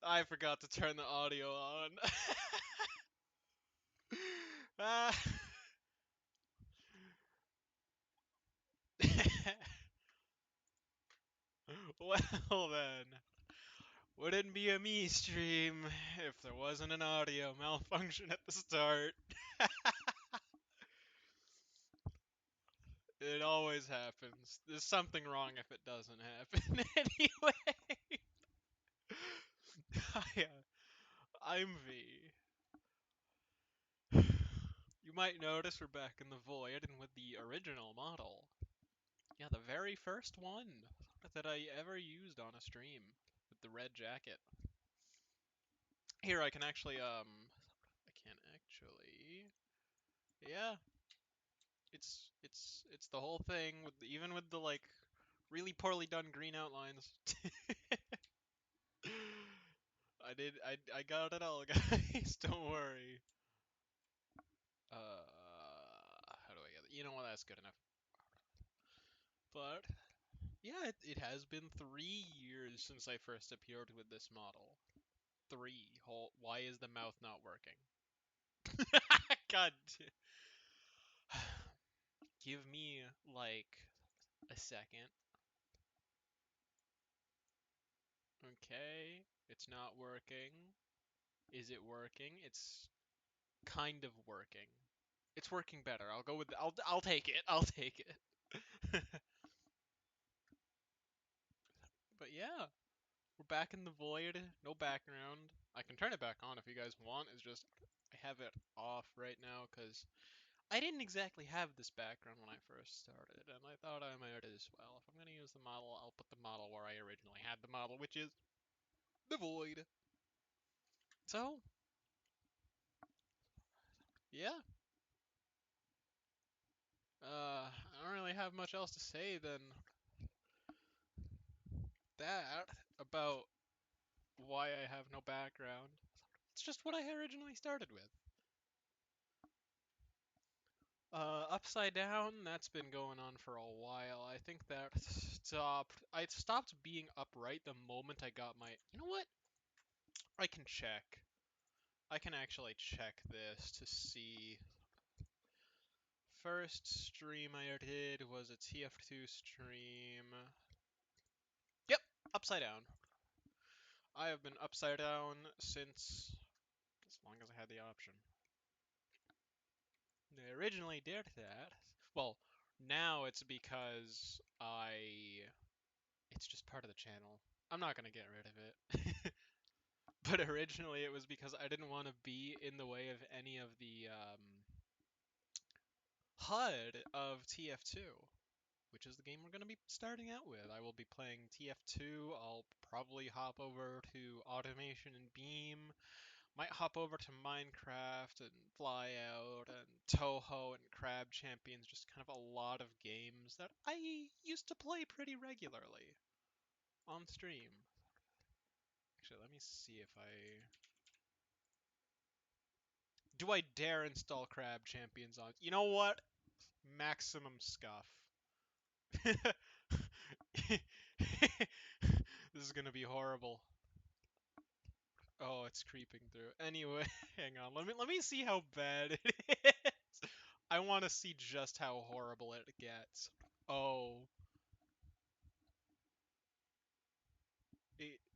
I forgot to turn the audio on. Ah. Well then, wouldn't be a me stream if there wasn't an audio malfunction at the start. It always happens. There's something wrong if it doesn't happen anyway. Hiya, I'm V. You might notice we're back in the void and with the original model. Yeah, the very first one that I ever used on a stream with the red jacket. Here I can actually I can actually yeah, it's the whole thing with even with the like really poorly done green outlines. I got it all, guys. Don't worry. How do I get it? You know what? That's good enough. But yeah, it has been 3 years since I first appeared with this model. Three whole. Why is the mouth not working? God. Give me like a second. Okay, it's not working. Is it working? It's kind of working. It's working better. I'll go with. I'll take it. I'll take it. But yeah, we're back in the void. No background. I can turn it back on if you guys want. It's just I have it off right now because I didn't exactly have this background when I first started, and I thought I might as well. If I'm gonna use the model, I'll put the model where I originally had the model, which is the void. So yeah, I don't really have much else to say than that about why I have no background. It's just what I originally started with. Upside down, that's been going on for a while. I think that stopped. I stopped being upright the moment I got my. You know what? I can check. I can actually check this to see. First stream I did was a TF2 stream. Yep, upside down. I have been upside down since as long as I had the option. I originally did that. Well, now it's because it's just part of the channel. I'm not gonna get rid of it. But originally it was because I didn't want to be in the way of any of the HUD of TF2, which is the game we're going to be starting out with. I will be playing TF2. I'll probably hop over to Automation and Beam. Might hop over to Minecraft and Flyout and Toho and Crab Champions. Just kind of a lot of games that I used to play pretty regularly on stream. Actually, let me see if I... Do I dare install Crab Champions on... You know what? Maximum scuff. This is gonna be horrible. Oh, it's creeping through. Anyway, hang on. Let me see how bad it is. I want to see just how horrible it gets. Oh,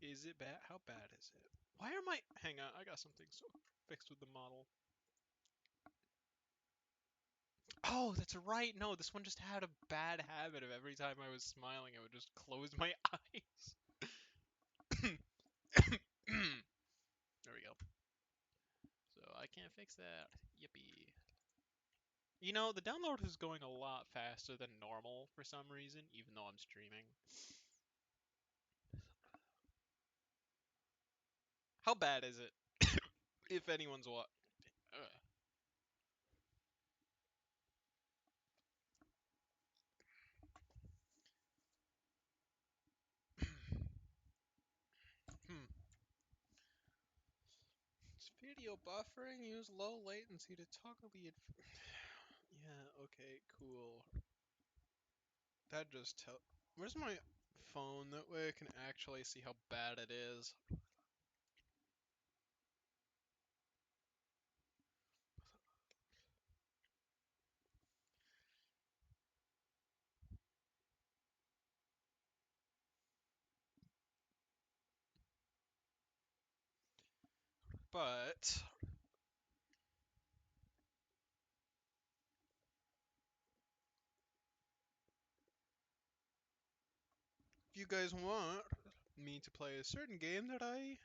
is it bad? How bad is it? Why am I? Hang on, I got something so fixed with the model. Oh, that's right. No, this one just had a bad habit of every time I was smiling, I would just close my eyes. There we go. So I can't fix that. Yippee. You know, the download is going a lot faster than normal for some reason, even though I'm streaming. How bad is it? If anyone's what? Hmm. It's video buffering. Use low latency to toggle the. Yeah. Okay. Cool. That just tell. Where's my phone, that way I can actually see how bad it is. But if you guys want me to play a certain game that I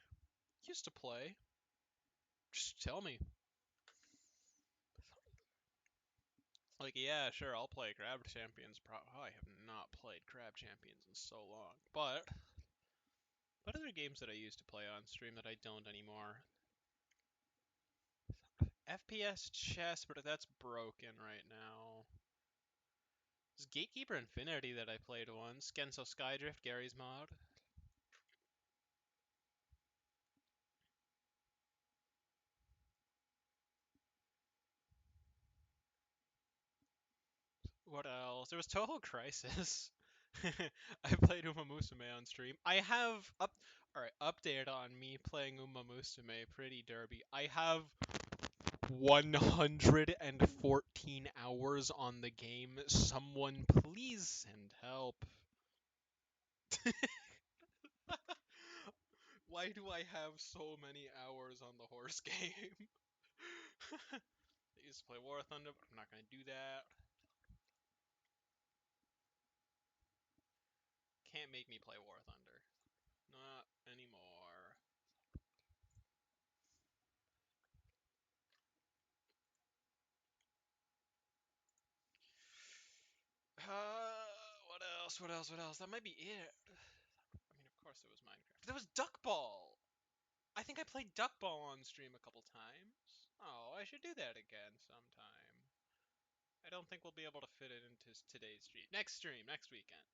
used to play, just tell me. Like, yeah, sure, I'll play Crab Champions. I have not played Crab Champions in so long. But what other games that I used to play on stream that I don't anymore? FPS chess, but that's broken right now. It's Gatekeeper Infinity that I played once. Genso Skydrift, Gary's mod. What else? There was Toho Crisis. I played Uma Musume on stream. I have alright, update on me playing Uma Musume Pretty Derby. I have 114 hours on the game. Someone please send help. Why do I have so many hours on the horse game? I used to play War Thunder, but I'm not gonna do that. Can't make me play War Thunder. Not anymore. What else? What else? What else? That might be it. I mean, of course there was Minecraft. There was Duckball! I think I played Duckball on stream a couple times. Oh, I should do that again sometime. I don't think we'll be able to fit it into today's stream, next weekend.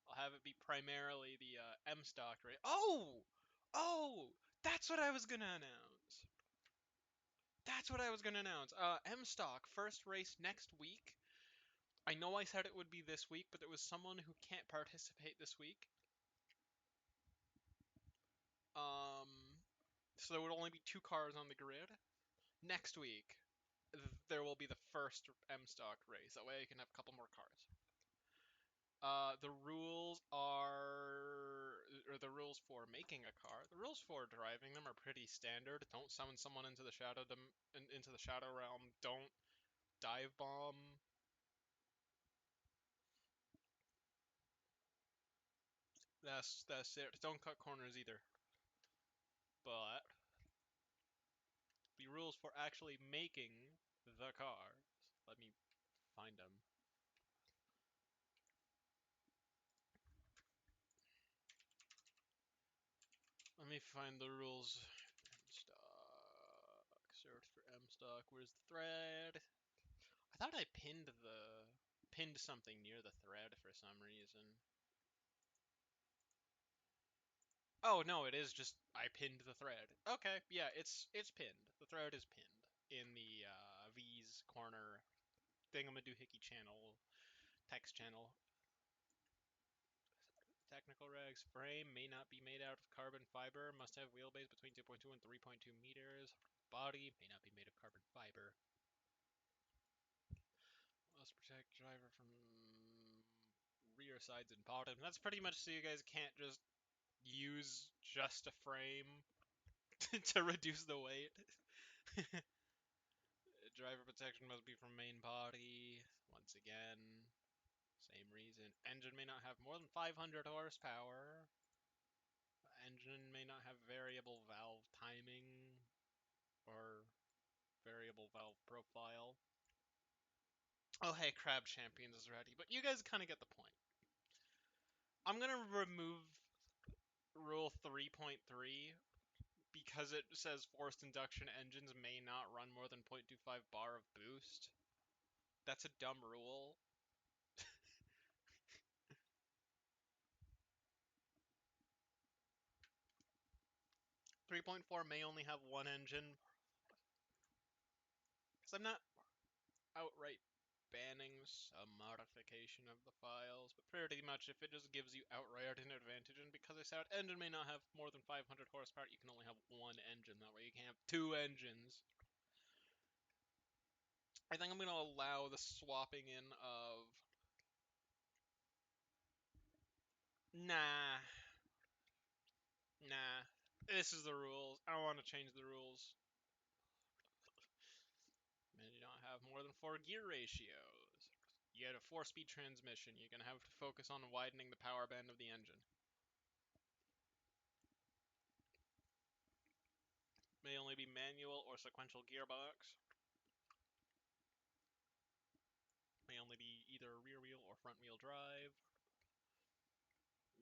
I'll have it be primarily the M stock race. Oh! Oh! That's what I was gonna announce. That's what I was gonna announce. M stock, first race next week. I know I said it would be this week, but there was someone who can't participate this week. So there would only be 2 cars on the grid. Next week, there will be the first M stock race. That way I can have a couple more cars. The rules are, or the rules for making a car. The rules for driving them are pretty standard. Don't summon someone into the shadow realm. Don't dive bomb. That's it. Don't cut corners either. But the rules for actually making the cars. Let me find them. Let me find the rules. M-Stock. Search for M-Stock. Where's the thread? I thought I pinned something near the thread for some reason. Oh no, it is just I pinned the thread. Okay, yeah, it's pinned. The thread is pinned in the V's corner thingamadoohickey channel, text channel. Technical regs: frame may not be made out of carbon fiber. Must have wheelbase between 2.2 and 3.2 meters. Body may not be made of carbon fiber. Must protect driver from rear sides and bottom. That's pretty much so you guys can't just use just a frame to reduce the weight. Driver protection must be from main body. Once again, same reason. Engine may not have more than 500 horsepower. Engine may not have variable valve timing or variable valve profile. Oh, hey, Crab Champions is ready, but you guys kind of get the point. I'm going to remove Rule 3.3 because it says forced induction engines may not run more than 0.25 bar of boost. That's a dumb rule. 3.4 may only have one engine. Because I'm not outright banning some modification of the files, but pretty much if it just gives you outright an advantage, and because I said engine may not have more than 500 horsepower, you can only have one engine. That way you can have two engines. I think I'm going to allow the swapping in of... Nah. Nah. This is the rules. I don't want to change the rules. And you don't have more than 4 gear ratios. You get a 4-speed transmission. You're going to have to focus on widening the power band of the engine. May only be manual or sequential gearbox. May only be either rear wheel or front wheel drive.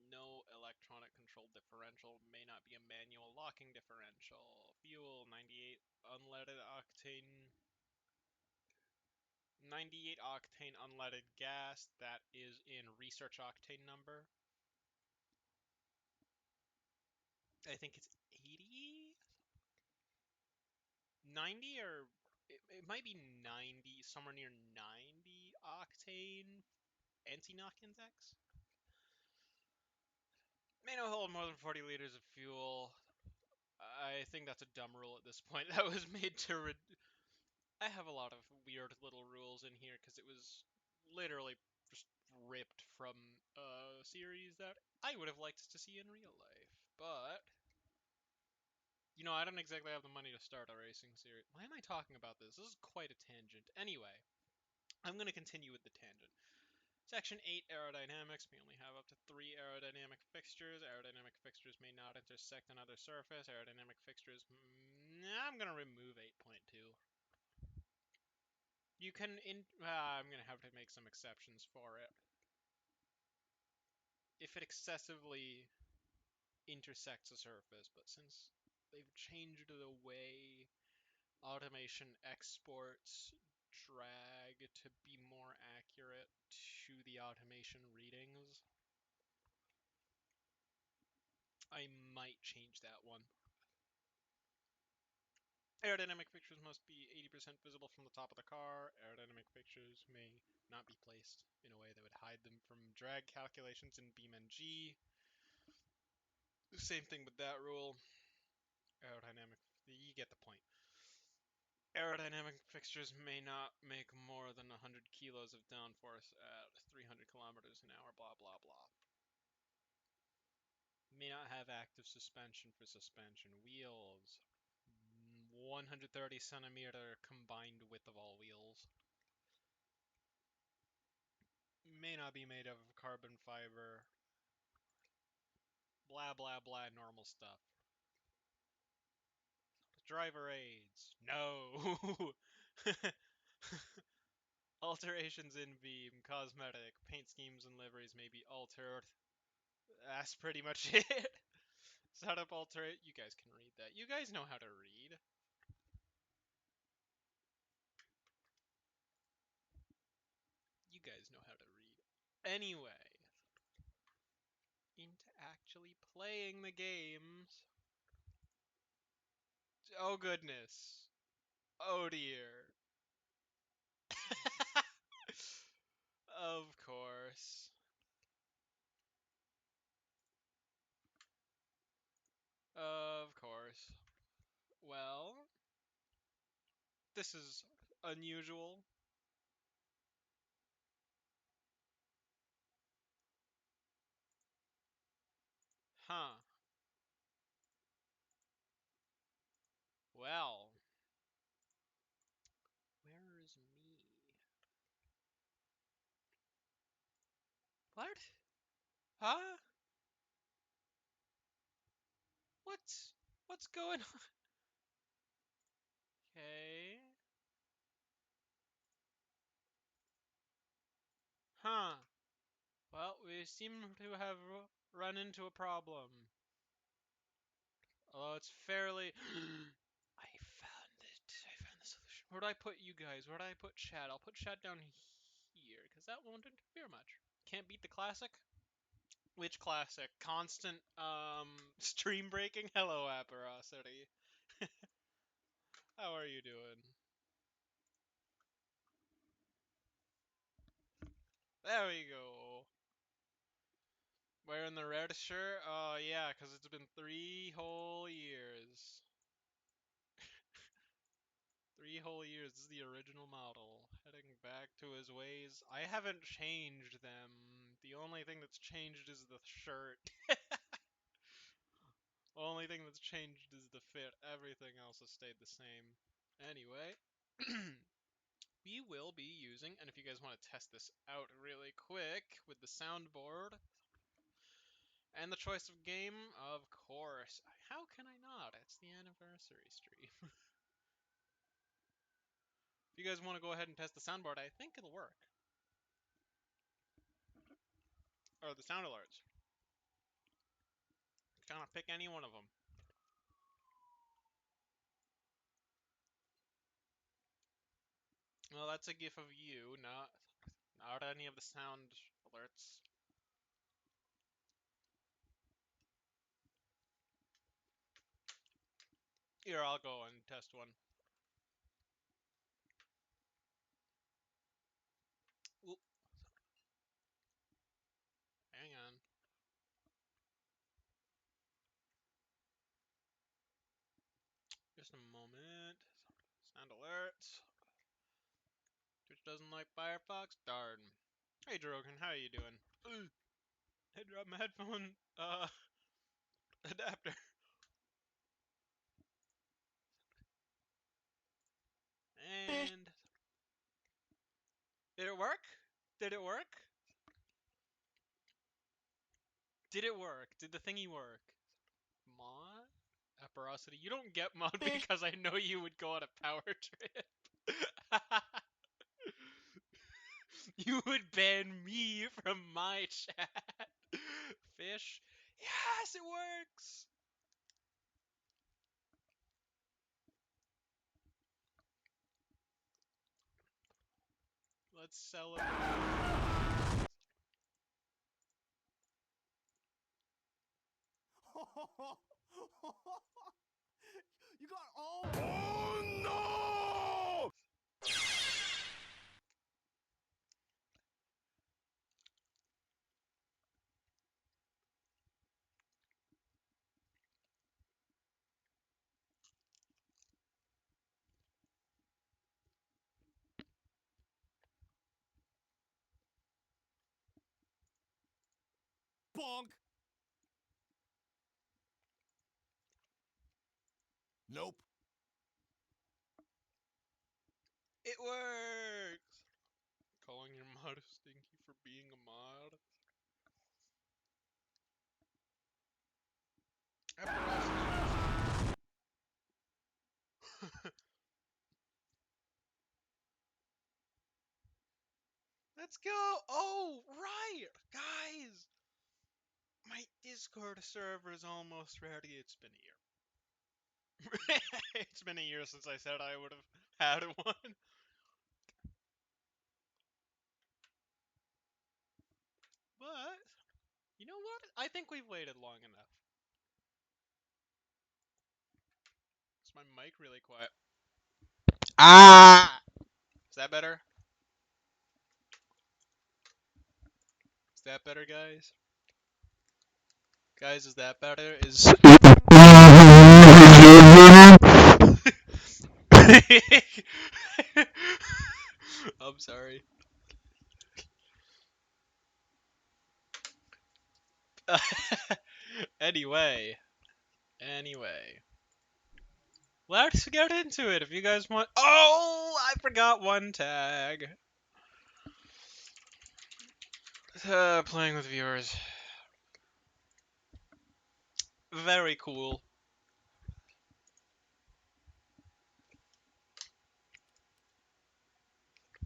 No electronic controlled differential. May not be a manual locking differential. Fuel 98 unleaded octane. 98 octane unleaded gas. That is in research octane number. I think it's 80? 90 or it might be 90, somewhere near 90 octane anti-knock index. May not hold more than 40 liters of fuel. I think that's a dumb rule at this point. That was made to... I have a lot of weird little rules in here because it was literally just ripped from a series that I would have liked to see in real life. But, you know, I don't exactly have the money to start a racing series. Why am I talking about this? This is quite a tangent. Anyway, I'm going to continue with the tangent. Section 8, aerodynamics, may only have up to 3 aerodynamic fixtures. Aerodynamic fixtures may not intersect another surface. Aerodynamic fixtures, I'm going to remove 8.2. You can, I'm going to have to make some exceptions for it. If it excessively intersects a surface, but since they've changed the way automation exports drag to be more accurate to the automation readings, I might change that one. Aerodynamic fixtures must be 80% visible from the top of the car. Aerodynamic fixtures may not be placed in a way that would hide them from drag calculations in BeamNG. Same thing with that rule. Aerodynamic, you get the point. Aerodynamic fixtures may not make more than 100 kilos of downforce at 300 kilometers an hour, blah, blah, blah. May not have active suspension for suspension. Wheels, 130 centimeter combined width of all wheels. May not be made of carbon fiber. Blah, blah, blah, normal stuff. Driver aids. No! Alterations in Veeam, cosmetic, paint schemes and liveries may be altered. That's pretty much it. Setup alterate. You guys can read that. You guys know how to read. You guys know how to read. Anyway, into actually playing the games. Oh goodness. Oh dear. Of course. Of course. Well, this is unusual. Huh. Well, where is me? What? Huh? What? What's going on? Okay. Huh. Well, we seem to have run into a problem. Although it's fairly... I found it. I found the solution. Where do I put you guys? Where do I put chat? I'll put chat down here, because that won't interfere much. Can't beat the classic? Which classic? Constant, stream breaking? Hello, Aperosity. How are you doing? There we go. Wearing the red shirt? Oh, yeah, because it's been 3 whole years. 3 whole years. This is the original model. Heading back to his ways. I haven't changed them. The only thing that's changed is the shirt. Only thing that's changed is the fit. Everything else has stayed the same. Anyway, we will be using, and if you guys want to test this out really quick with the soundboard and the choice of game, of course. How can I not? It's the anniversary stream. If you guys want to go ahead and test the soundboard, I think it'll work. Or the sound alerts. Kind of pick any one of them. Well, that's a gif of you, not any of the sound alerts. Here, I'll go and test one. Ooh, hang on. Just a moment. Sound alerts. Twitch doesn't like Firefox? Darn. Hey, Drogan, how you doing? Ugh. I dropped my headphone, adapter. And... Did it work? Did it work? Did it work? Did the thingy work? Mod? Apparosity. You don't get mod because I know you would go on a power trip. You would ban me from my chat. Fish. Yes, it works. Let's celebrate. You got all. Oh no! Bonk. Nope. It works. Calling your mod a stinky for being a mod. Apparosity. Let's go! Oh, right! Guys! My Discord server is almost ready. It's been a year. It's been a year since I said I would have had one. But, you know what? I think we've waited long enough. Is my mic really quiet? Ah! Is that better? Is that better, guys? Guys, is that better? I'm sorry. Anyway. Let's get into it if you guys want. Oh, I forgot one tag. Playing with viewers. Very cool.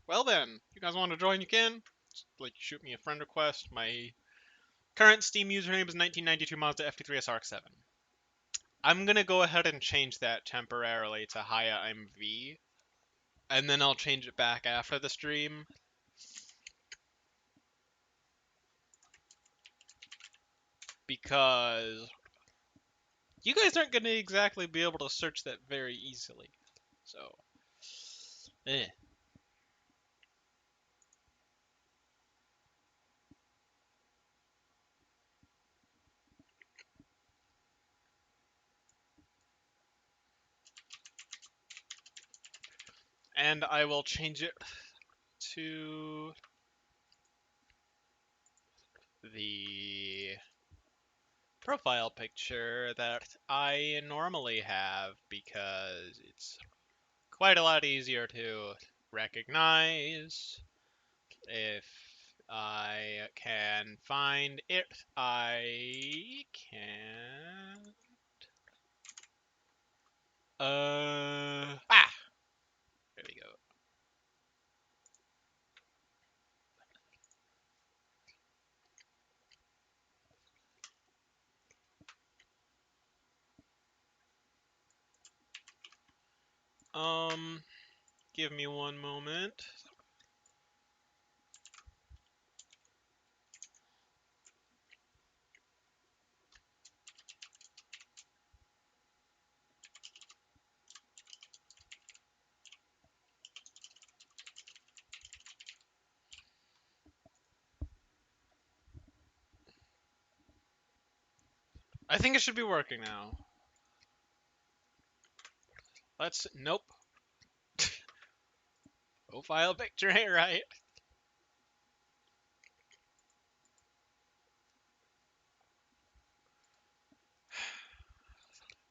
Well then, you guys want to join, you can. Just, like, shoot me a friend request. My current Steam username is 1992 Mazda FT3SRX7. I'm gonna go ahead and change that temporarily to Hiya, I'm V. And then I'll change it back after the stream. Because you guys aren't gonna exactly be able to search that very easily. So, eh. And I will change it to the profile picture that I normally have because it's quite a lot easier to recognize. If I can find it, I can. Ah! There we go. Give me one moment. I think it should be working now. Nope. Profile picture ain't right.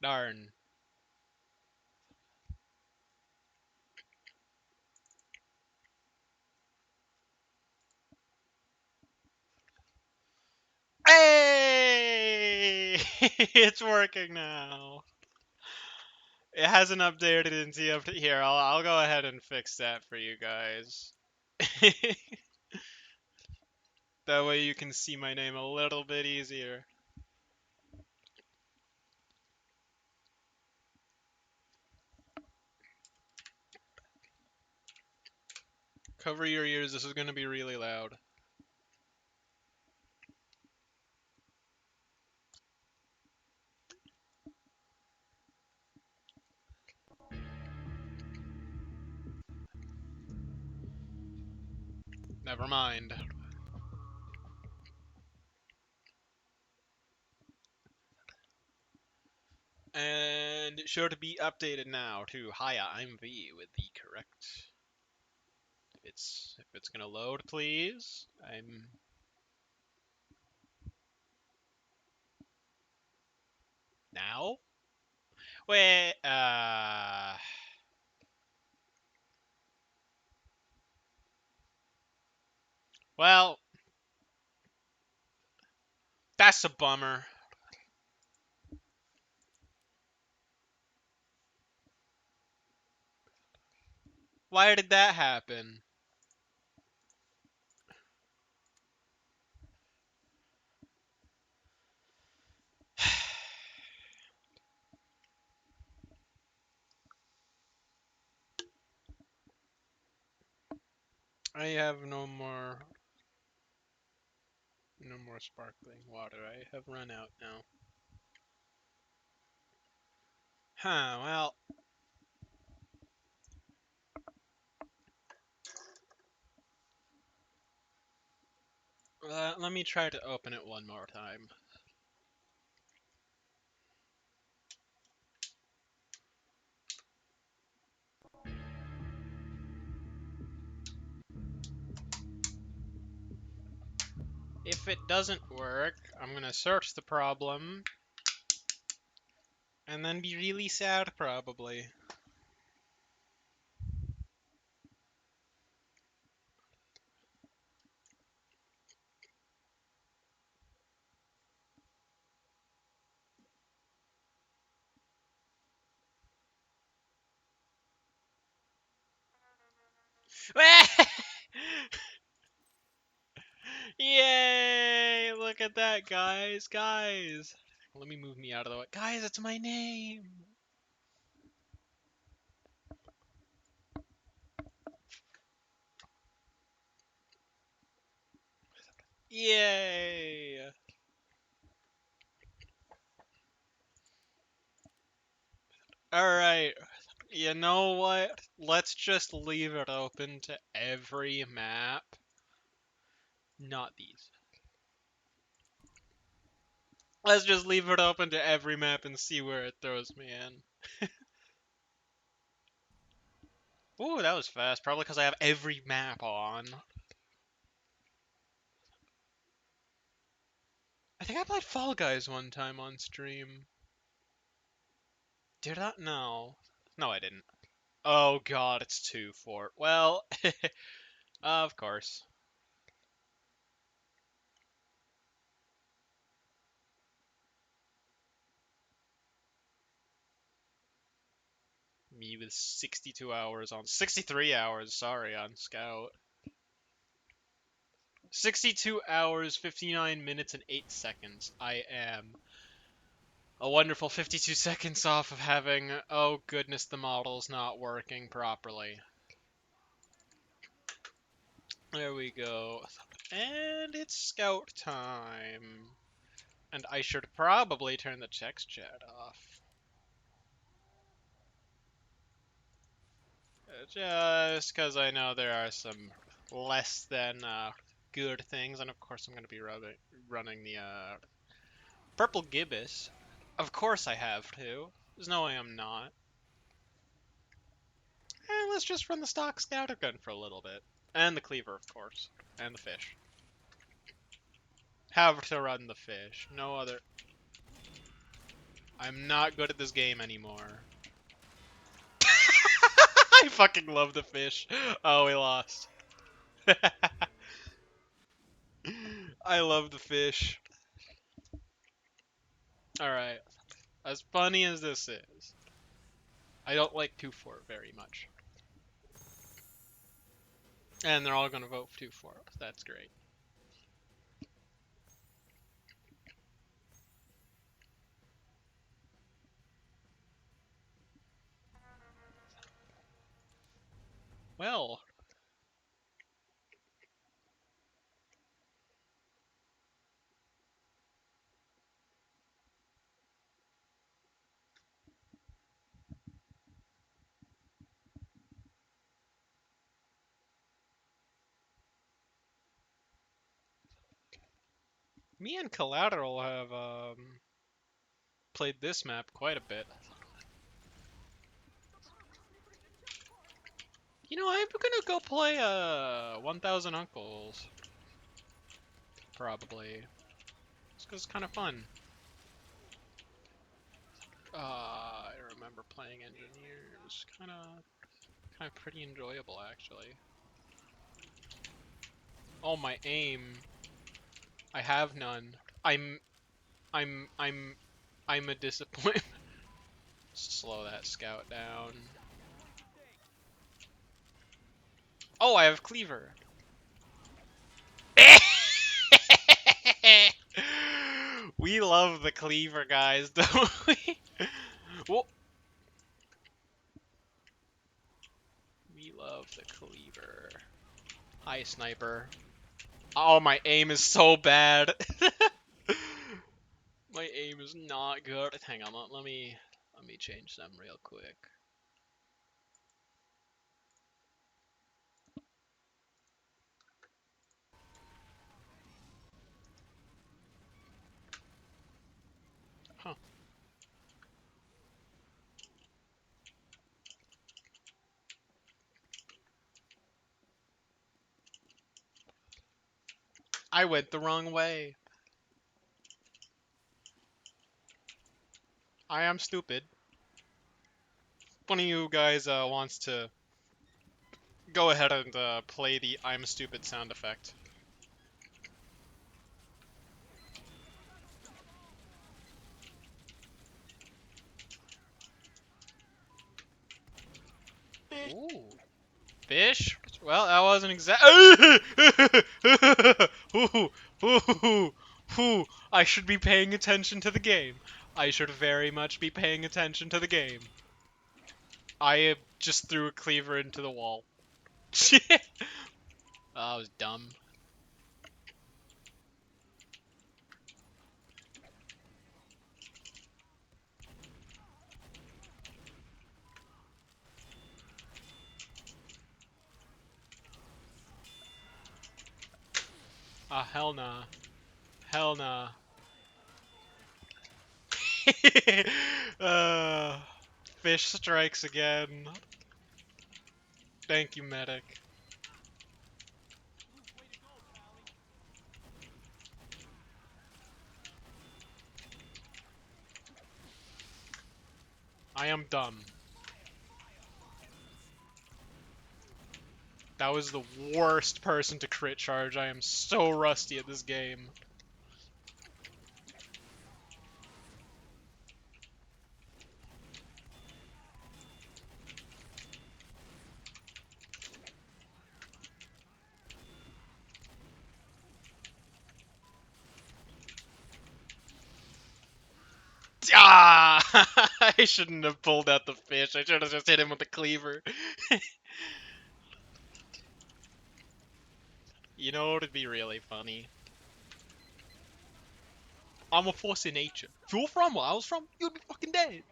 Darn. Hey! It's working now. It hasn't updated in TF2. Here, I'll go ahead and fix that for you guys. That way you can see my name a little bit easier. Cover your ears, this is gonna be really loud. Never mind. And sure to be updated now to Hiya, I'm Vee with the correct. If it's gonna load, please. I'm now. Wait. Well, that's a bummer. Why did that happen? I have no more sparkling water. I have run out now. Huh, well, let me try to open it one more time. If it doesn't work, I'm gonna search the problem and then be really sad, probably. Yay! Look at that, guys. Guys! Let me move me out of the way. Guys, it's my name! Yay! Alright, you know what? Let's just leave it open to every map. Not these. Let's just leave it open to every map and see where it throws me in. Ooh, that was fast. Probably because I have every map on. I think I played Fall Guys one time on stream. Did I? No. No, I didn't. Oh god, it's 2-4. Well, of course. Me with 62 hours on. 63 hours, sorry, on Scout. 62 hours, 59 minutes, and 8 seconds. I am a wonderful 52 seconds off of having, oh goodness, the model's not working properly. There we go. And it's Scout time. And I should probably turn the text chat off. Just because I know there are some less than good things. And of course I'm going to be running the Purple Gibbous. Of course I have to. There's no way I'm not. And let's just run the stock Scouter gun for a little bit. And the Cleaver, of course. And the fish. Have to run the fish. No other... I'm not good at this game anymore. I fucking love the fish. Oh, we lost. I love the fish. Alright. As funny as this is, I don't like 2-4 very much. And they're all gonna vote 2-4. That's great. Well, me and Collateral have played this map quite a bit. You know, I'm gonna go play 1000 Uncles. Probably. Just 'cause it's kind of fun. I remember playing Engineers. Kind of pretty enjoyable, actually. Oh, my aim. I have none. I'm, I'm, I'm, I'm a disappointment. Slow that scout down. Oh, I have Cleaver. We love the Cleaver, guys, don't we? Whoa. We love the Cleaver. Hi, Sniper. Oh, my aim is so bad. My aim is not good. Hang on, let me change them real quick. Huh. I went the wrong way. I am stupid. One of you guys wants to go ahead and play the I'm stupid sound effect. Ooh. Fish? Well, that wasn't exact. I should be paying attention to the game. I should very much be paying attention to the game. I just threw a cleaver into the wall. That was dumb. Ah, hell nah. Hell nah. uh, Fish strikes again. Thank you, medic. I am dumb. That was the worst person to crit charge. I am so rusty at this game. Ah! I shouldn't have pulled out the fish. I should have just hit him with the cleaver. You know what would be really funny? I'm a force in nature. If you're from where I was from, you'd be fucking dead.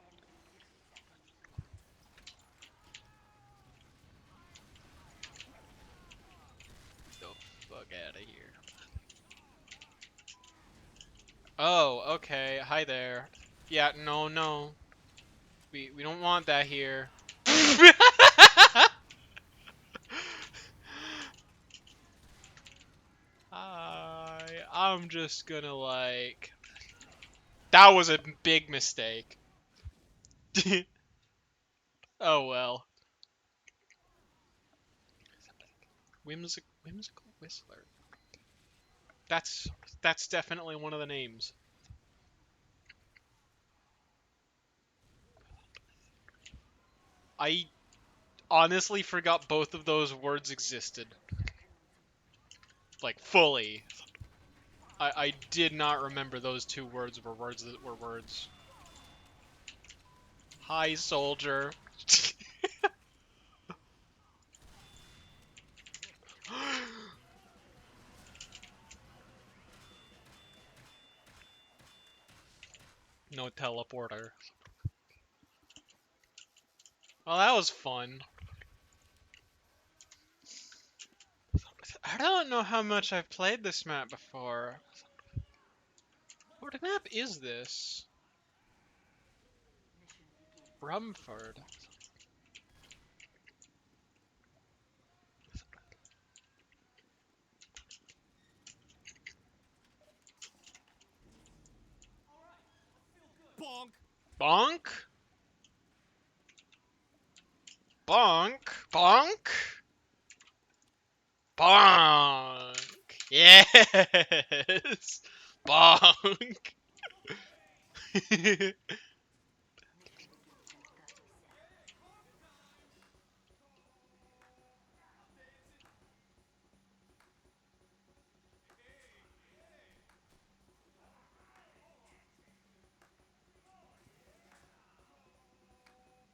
The fuck out of here. Oh, okay. Hi there. Yeah, no. We don't want that here. I'm just gonna like. That was a big mistake. Oh well. Whimsical Whistler. That's that's definitely one of the names. I honestly forgot both of those words existed. Like fully. I did not remember those two words were words that were words. Hi, soldier. No teleporter. Well, that was fun. I don't know how much I've played this map before. What map is this? Rumford. Bonk. Bonk? Bonk? Bonk? Bonk! Yes! Bonk!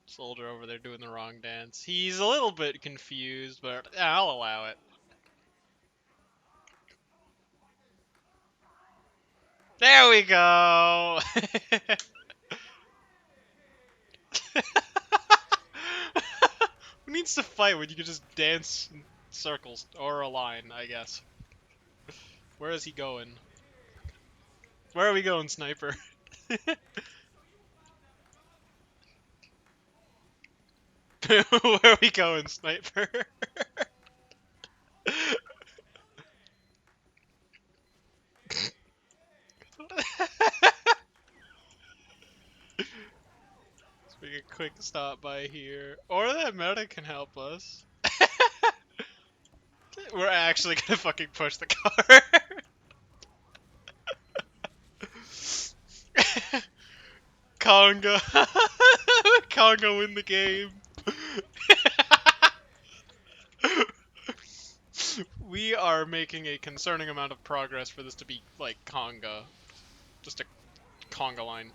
Soldier over there doing the wrong dance. He's a little bit confused, but yeah, I'll allow it. There we go! Who needs to fight when you can just dance in circles? Or a line, I guess. Where is he going? Where are we going, sniper? Where are we going, sniper? Let's make a quick stop by here. Or that meta can help us. We're actually gonna fucking push the car. Conga. Conga win the game. We are making a concerning amount of progress for this to be like Conga. Just a Conga line.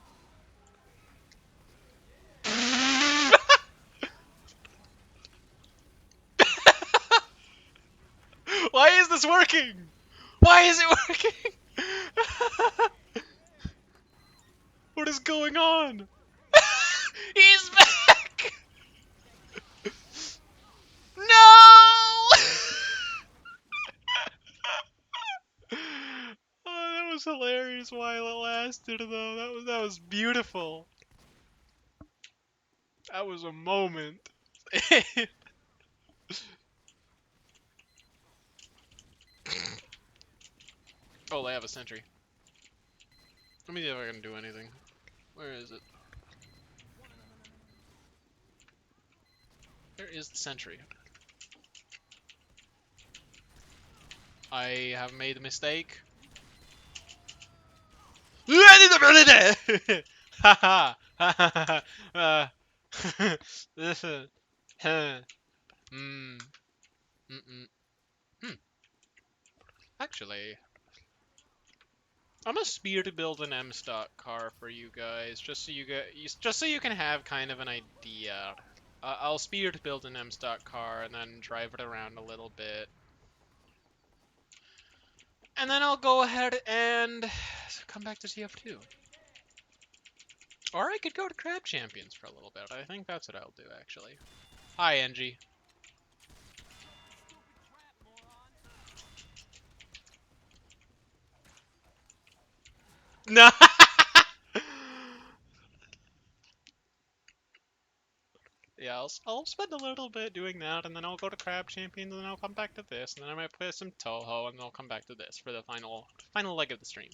Why is this working? Why is it working? What is going on? He's back! No! Oh, that was hilarious while it lasted, though. That was beautiful. That was a moment. Oh, they have a sentry. Let me see if I can do anything. Where is it? Where is the sentry? I have made a mistake. Haha. This is. Hmm. Hmm. Actually, I'm a spear to build an M stock car for you guys, just so you can have kind of an idea. I'll spear to build an M stock car and then drive it around a little bit, and then I'll go ahead and come back to TF2. Or I could go to Crab Champions for a little bit. I think that's what I'll do, actually. Hi, NG. No. Yeah, I'll spend a little bit doing that, and then I'll go to Crab Champions, and then I'll come back to this, and then I might play some Toho, and then I'll come back to this for the final leg of the stream.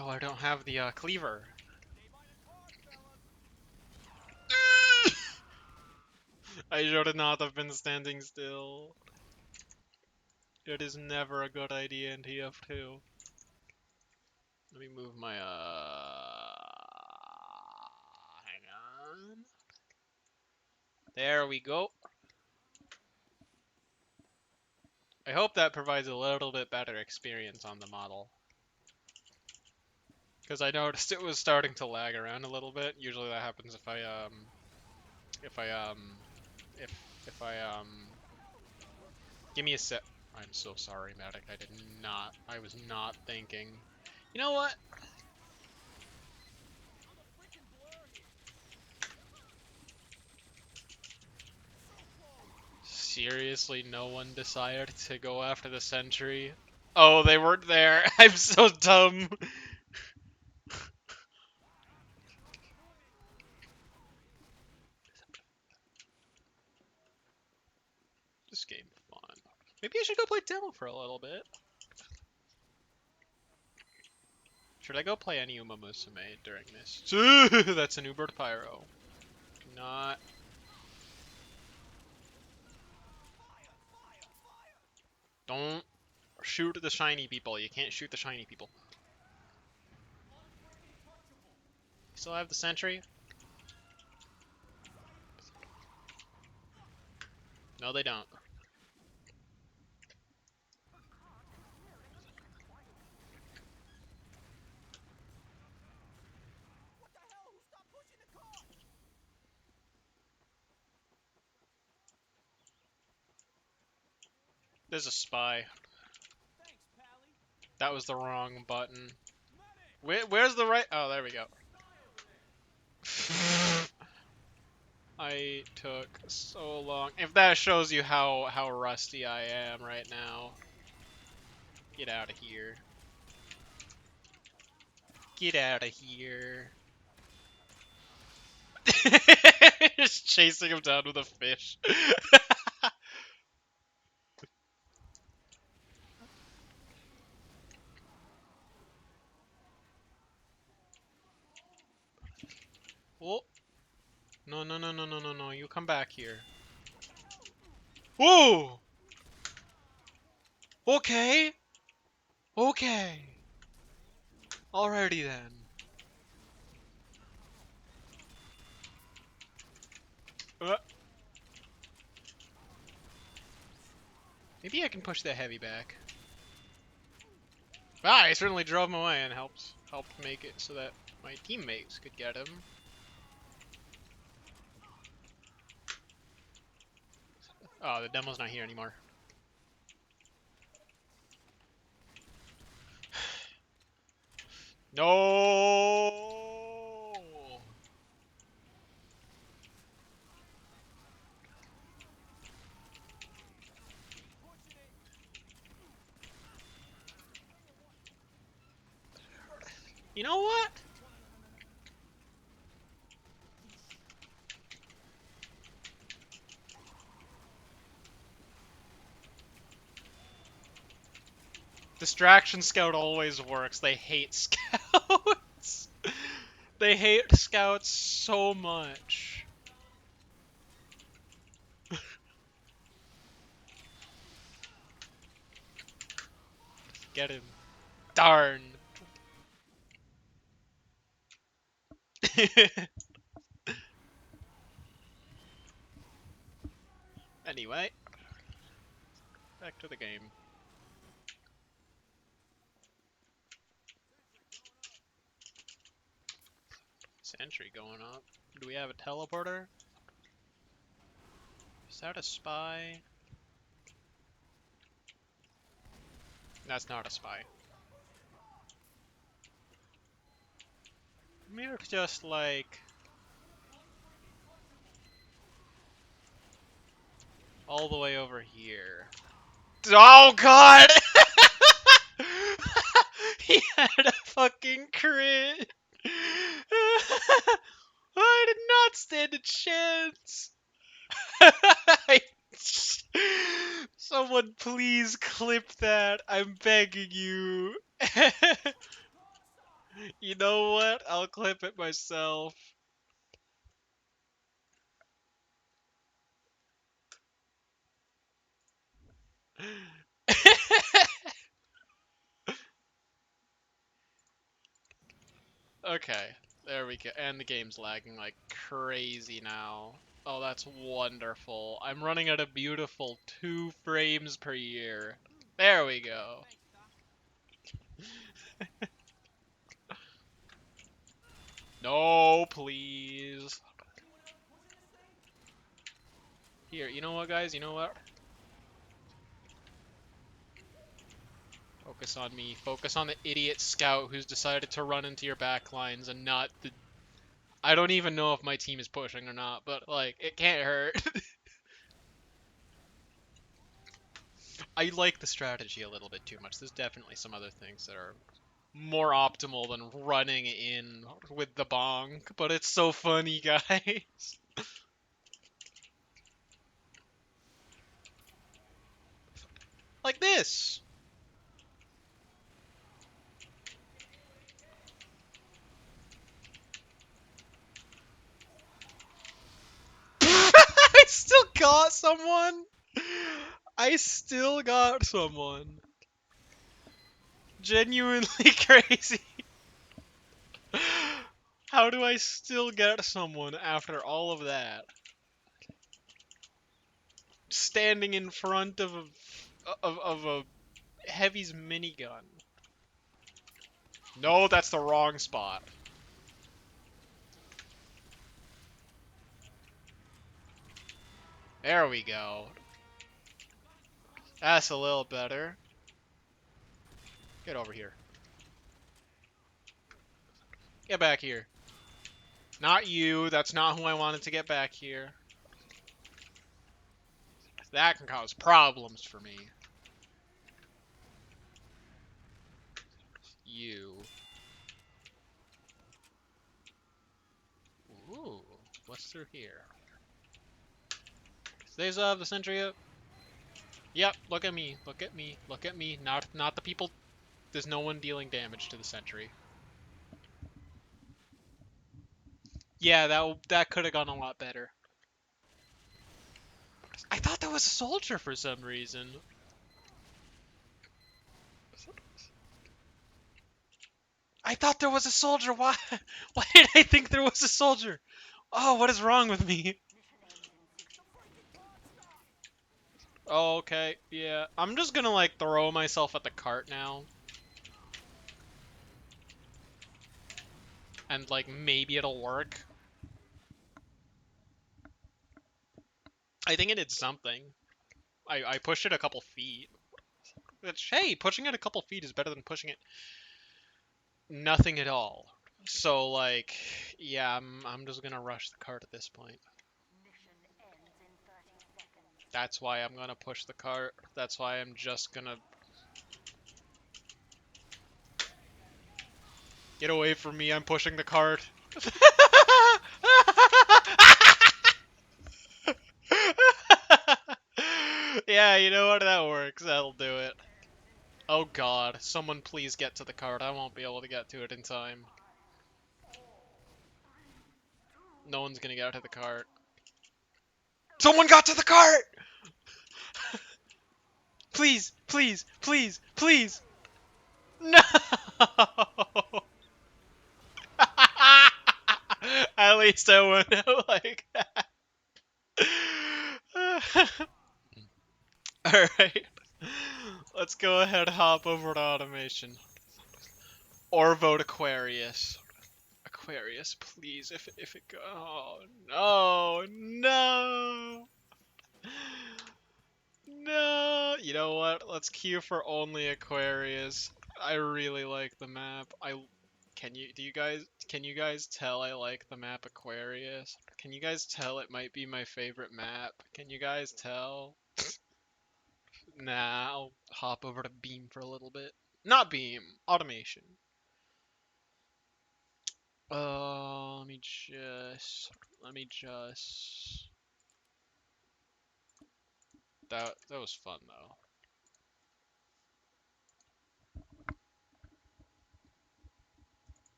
Oh, I don't have the cleaver. I should not have been standing still. It is never a good idea in TF2. Let me move my hang on. There we go. I hope that provides a little bit better experience on the model. Because I noticed it was starting to lag around a little bit. Usually that happens if I if I if I give me a sec. I'm so sorry, Medic. I was not thinking. You know what? Seriously, no one decided to go after the sentry. Oh, they weren't there. I'm so dumb. This game fun. Maybe I should go play demo for a little bit. Should I go play any Uma Musume during this? That's an Uber Pyro. Do not. Don't shoot the shiny people. You can't shoot the shiny people. Still have the sentry? No, they don't. There's a spy. That was the wrong button. Where's the right? Oh, there we go. I took so long. If that shows you how rusty I am right now. Get out of here. Get out of here. Just chasing him down with a fish. Oh. No, no, no, no, no, no, no. You come back here. Whoa! Okay. Okay. Alrighty then. Uh, Maybe I can push the heavy back. Ah, I certainly drove him away and helped make it so that my teammates could get him. Oh, the demo's not here anymore. No! You know what? Distraction Scout always works. They hate scouts. They hate scouts so much. Get him. Darn. Anyway, back to the game. Sentry going up. Do we have a teleporter? Is that a spy? That's not a spy. We're just like all the way over here. Oh god! He had a fucking crit! I did not stand a chance! Someone please clip that. I'm begging you. You know what? I'll clip it myself. Okay, there we go. And the game's lagging like crazy now. Oh, that's wonderful. I'm running at a beautiful 2 frames per year. There we go. No, please. Here, you know what, guys? You know what? Focus on me. Focus on the idiot scout who's decided to run into your back lines and not the... I don't even know if my team is pushing or not, but, like, it can't hurt. I like the strategy a little bit too much. There's definitely some other things that are more optimal than running in with the bonk, but it's so funny, guys. Like this. I still got someone. I still got someone. Genuinely crazy. How do I still get someone after all of that? Standing in front of a heavy's minigun. No, that's the wrong spot. There we go. That's a little better. Get over here. Get back here. Not you. That's not who I wanted to get back here. That can cause problems for me. You. Ooh. What's through here? Stays the sentry up. Yep, look at me. Look at me. Look at me. Not the people. There's no one dealing damage to the sentry. Yeah, that could have gone a lot better. I thought that was a soldier for some reason. I thought there was a soldier. Why? Why did I think there was a soldier? Oh, what is wrong with me? Oh, okay. Yeah. I'm just gonna, like, throw myself at the cart now. And, like, maybe it'll work. I think it did something. I pushed it a couple feet. Which, hey, pushing it a couple feet is better than pushing it nothing at all. So, like, yeah, I'm just gonna rush the cart at this point. That's why I'm gonna push the cart. That's why I'm just gonna... Get away from me, I'm pushing the cart. Yeah, you know what? That works. That'll do it. Oh god, someone please get to the cart. I won't be able to get to it in time. No one's gonna get to the cart. Someone got to the cart! Please, please, please, please! No! At least I went out like that. Alright. Let's go ahead and hop over to automation. Or vote Aquarius. Aquarius, please. If it go. Oh, no, no. No. You know what? Let's queue for only Aquarius. I really like the map. Can you guys tell I like the map Aquarius? Can you guys tell it might be my favorite map? Can you guys tell? Nah, I'll hop over to Beam for a little bit. Not Beam, automation. Let me just. That was fun though.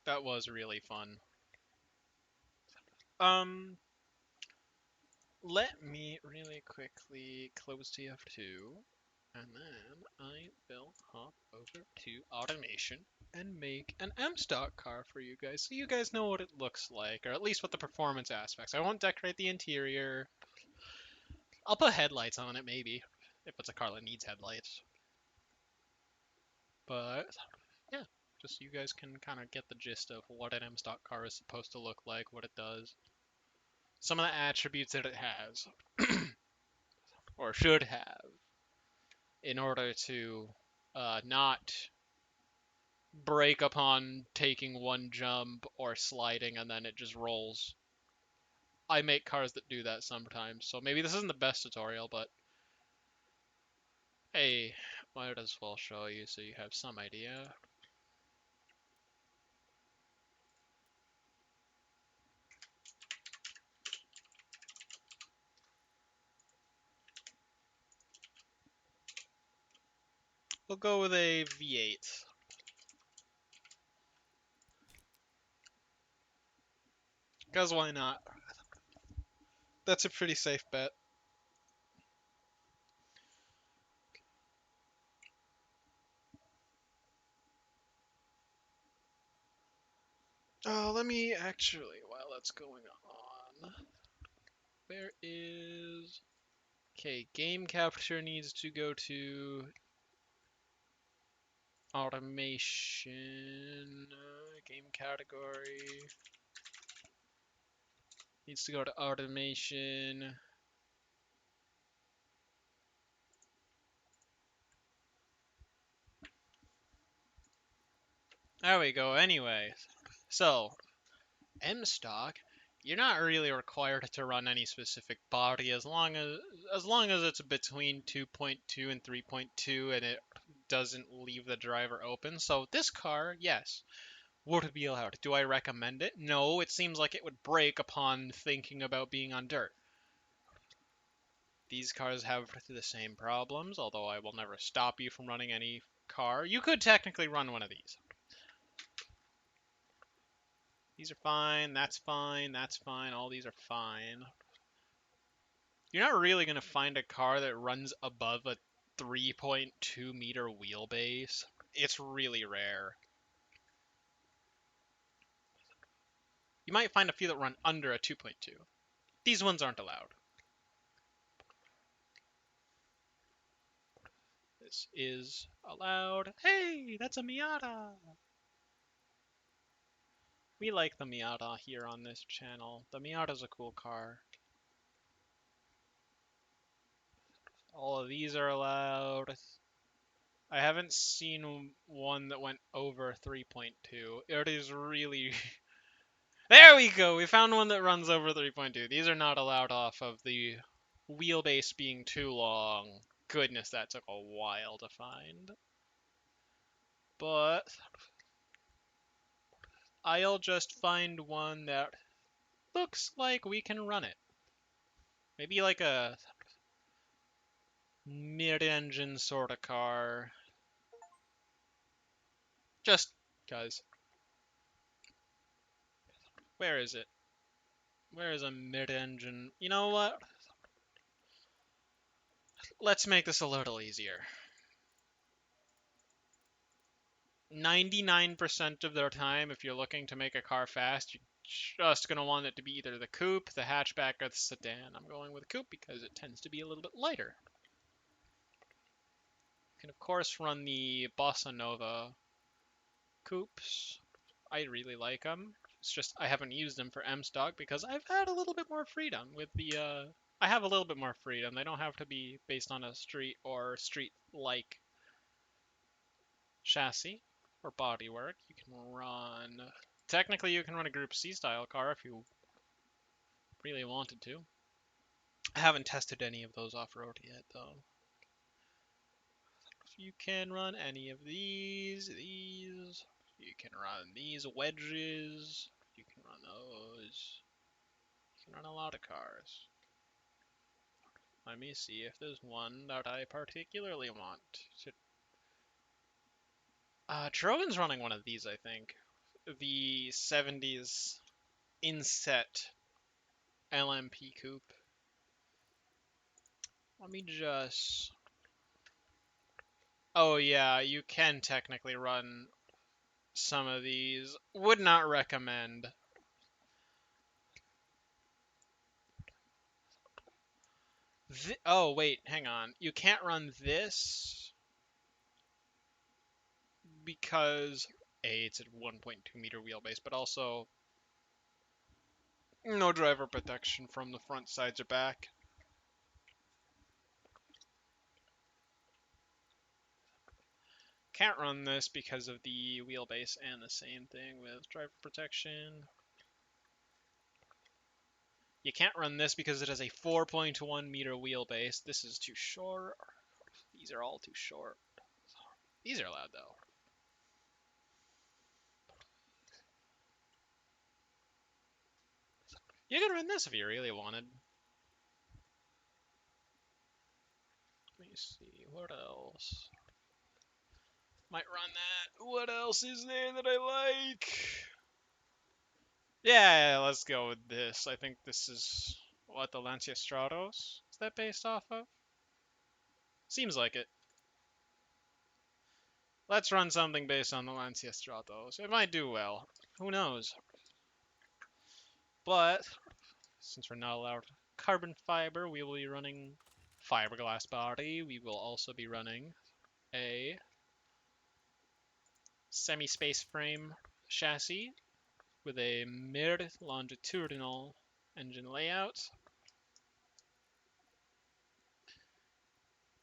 That was really fun. Um, Let me really quickly close TF2, and then I will hop over to automation and make an M stock car for you guys, so you guys know what it looks like, or at least what the performance aspects. I won't decorate the interior. I'll put headlights on it, maybe, if it's a car that needs headlights. But yeah, just so you guys can kind of get the gist of what an M stock car is supposed to look like, what it does, some of the attributes that it has, or should have, in order to not break upon taking one jump or sliding and then it just rolls. I make cars that do that sometimes, so maybe this isn't the best tutorial, but hey, might as well show you so you have some idea. We'll go with a V8. Because why not? That's a pretty safe bet. Let me actually, while that's going on, where is... Okay, game capture needs to go to automation, game category, needs to go to automation. There we go, anyway. So, M-stock, you're not really required to run any specific body as long as it's between 2.2 and 3.2 and it doesn't leave the driver open. So this car, yes, would be allowed. Do I recommend it? No, it seems like it would break upon thinking about being on dirt. These cars have the same problems, although I will never stop you from running any car. You could technically run one of these. These are fine, that's fine, that's fine, all these are fine. You're not really going to find a car that runs above a 3.2 meter wheelbase. It's really rare. You might find a few that run under a 2.2. These ones aren't allowed. This is allowed. Hey, that's a Miata! We like the Miata here on this channel. The Miata's a cool car. All of these are allowed. I haven't seen one that went over 3.2. It is really... There we go! We found one that runs over 3.2. These are not allowed off of the wheelbase being too long. Goodness, that took a while to find. but I'll just find one that looks like we can run it. Maybe like a mid-engine sort of car. Just cause. Where is it? Where is a mid-engine? You know what? Let's make this a little easier. 99% of their time, if you're looking to make a car fast, you're just going to want it to be either the coupe, the hatchback, or the sedan. I'm going with coupe because it tends to be a little bit lighter. You can, of course, run the Bossa Nova coupes. I really like them. It's just I haven't used them for M-Stock because I've had a little bit more freedom with the I have a little bit more freedom. They don't have to be based on a street or street-like chassis or bodywork. You can run. Technically, you can run a Group C style car if you really wanted to. I haven't tested any of those off-road yet, though. You can run any of these. You can run these wedges. You can run those. You can run a lot of cars. Let me see if there's one that I particularly want to. Trogan's running one of these, I think. The 70s inset LMP coupe. Let me just. Oh, yeah, you can technically run some of these. Would not recommend. Oh, wait, hang on. You can't run this because A, it's a 1.2 meter wheelbase, but also no driver protection from the front, sides, or back. Can't run this because of the wheelbase, and the same thing with driver protection. You can't run this because it has a 4.1 meter wheelbase. This is too short. These are all too short. These are loud though. You can run this if you really wanted. Let me see, what else? Might run that. What else is there that I like? Yeah, let's go with this. I think this is what the Lancia Stratos is that based off of? Seems like it. Let's run something based on the Lancia Stratos. It might do well. Who knows? But since we're not allowed carbon fiber, we will be running fiberglass body. We will also be running a semi-space frame chassis with a mid-longitudinal engine layout.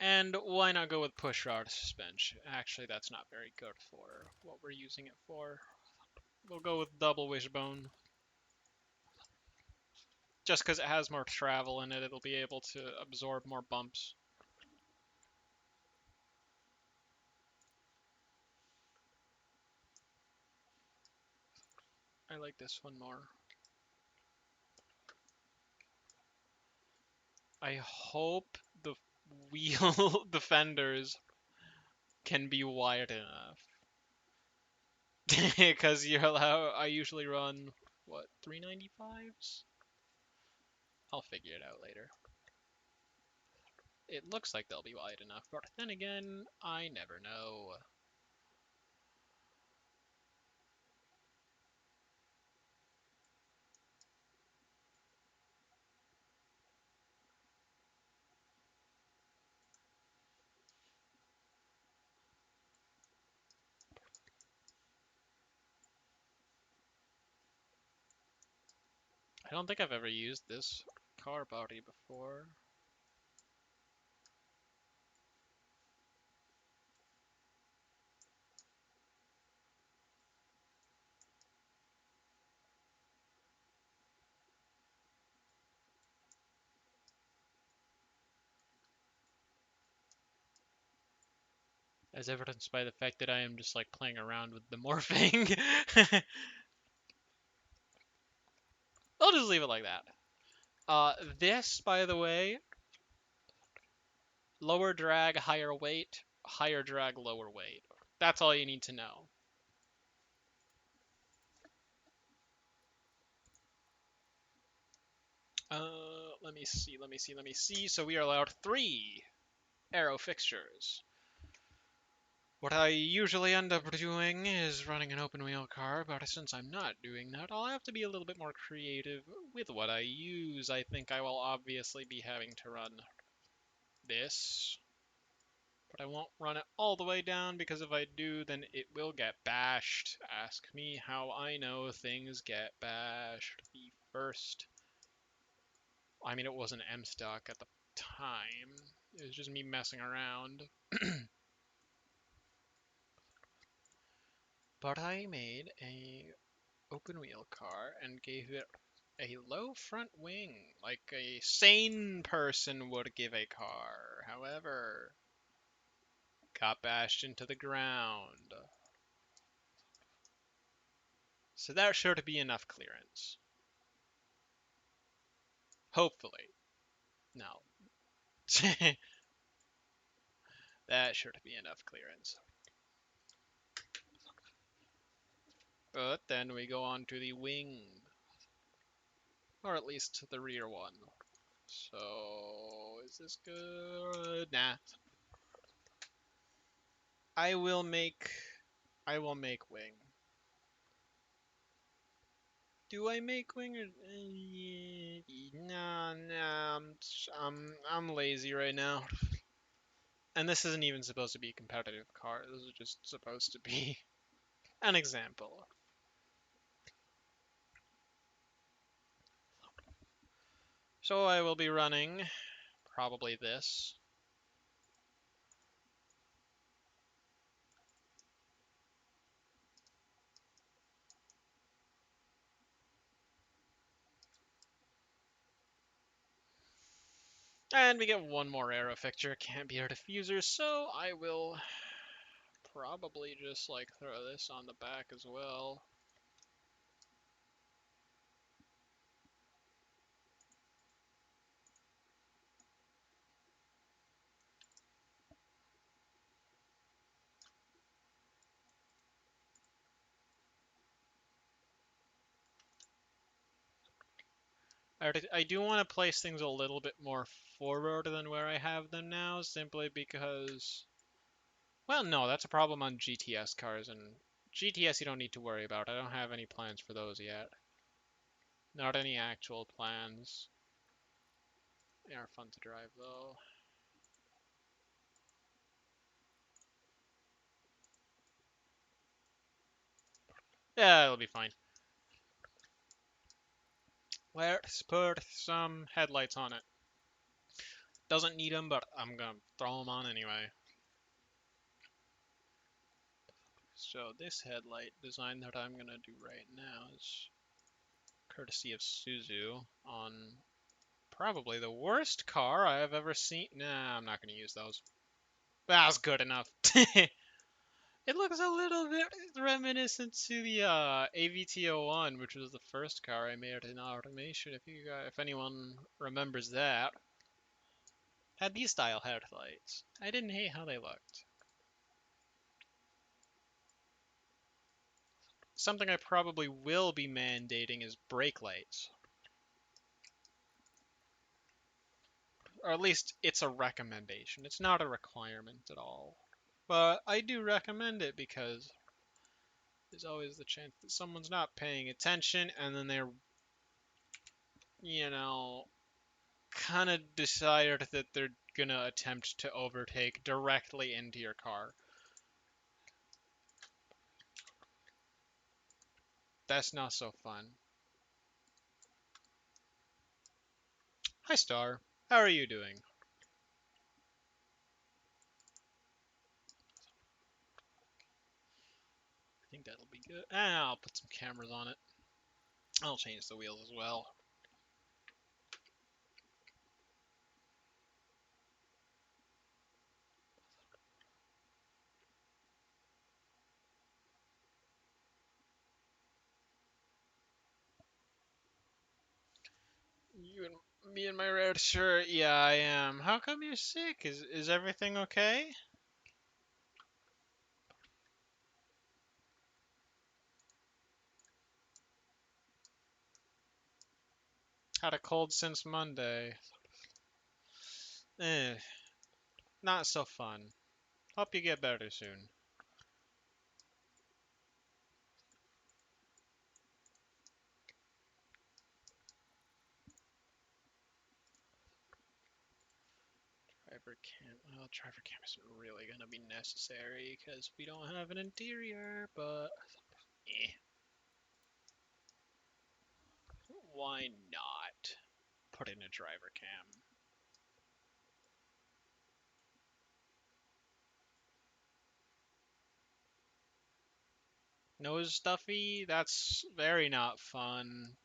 And why not go with push rod suspension? Actually, that's not very good for what we're using it for. We'll go with double wishbone. Just because it has more travel in it, it'll be able to absorb more bumps. I like this one more. I hope the wheel defenders can be wide enough. Because you're allowed, I usually run, what, 395s? I'll figure it out later. It looks like they'll be wide enough, but then again, I never know. I don't think I've ever used this car body before. as evidenced by the fact that I am just like playing around with the morphing. I'll just leave it like that. This, by the way, lower drag, higher weight, higher drag, lower weight. That's all you need to know. Let me see. So we are allowed 3 arrow fixtures. What I usually end up doing is running an open wheel car, but since I'm not doing that, I'll have to be a little bit more creative with what I use. I think I will obviously be having to run this, but I won't run it all the way down because if I do, then it will get bashed. Ask me how I know things get bashed. The first, I mean, it wasn't M stock at the time. It was just me messing around. But I made a open wheel car and gave it a low front wing, like a sane person would give a car. However, got bashed into the ground. So that should be enough clearance. Hopefully. No. That should be enough clearance. But then we go on to the wing. Or at least the rear one. So, is this good? Nah. I will make wing. Do I make wing or nah, nah, I'm lazy right now. And this isn't even supposed to be a competitive car. This is just supposed to be an example. So I will be running probably this. And we get one more arrow fixture, can't be our diffuser, so I will probably just like throw this on the back as well. I do want to place things a little bit more forward than where I have them now, simply because, well, no, that's a problem on GTS cars, and GTS you don't need to worry about. I don't have any plans for those yet. Not any actual plans. They are fun to drive, though. Yeah, it'll be fine. Let's put some headlights on it. Doesn't need them, but I'm gonna throw them on anyway. So this headlight design that I'm gonna do right now is courtesy of Suzu on probably the worst car I have ever seen. Nah, I'm not gonna use those. That's good enough. It looks a little bit reminiscent to the AVT-01, which was the first car I made in automation. If anyone remembers that, had these style headlights. I didn't hate how they looked. Something I probably will be mandating is brake lights. Or at least it's a recommendation. It's not a requirement at all. But I do recommend it because there's always the chance that someone's not paying attention and then they're, you know, kind of decided that they're gonna attempt to overtake directly into your car. That's not so fun. Hi, Star. How are you doing? I think that'll be good. I'll put some cameras on it. I'll change the wheels as well. You and me and my red shirt. Yeah, I am. How come you're sick? Is everything okay? Had a cold since Monday. Eh, not so fun. Hope you get better soon. Driver cam isn't really gonna be necessary because we don't have an interior, but eh, why not put in a driver cam? Nose stuffy? That's very not fun.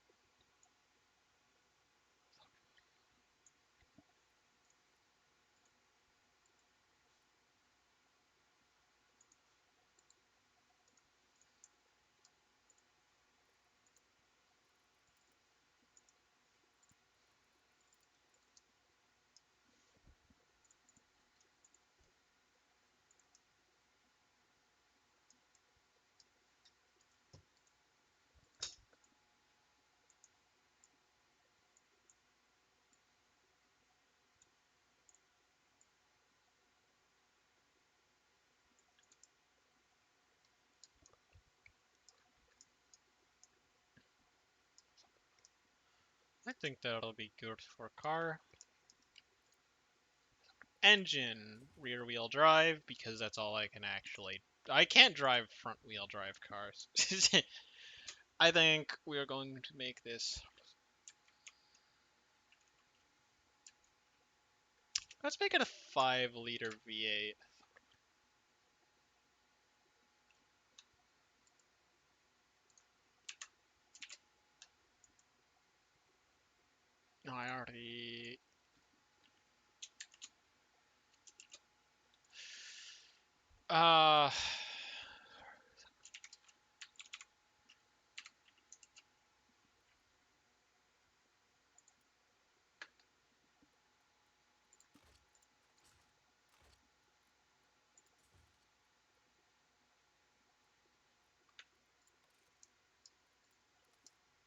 I think that'll be good for car. Engine, rear wheel drive, because that's all I can actually. I can't drive front wheel drive cars. I think we are going to make this. Let's make it a 5-liter V8. No, I already. Uh,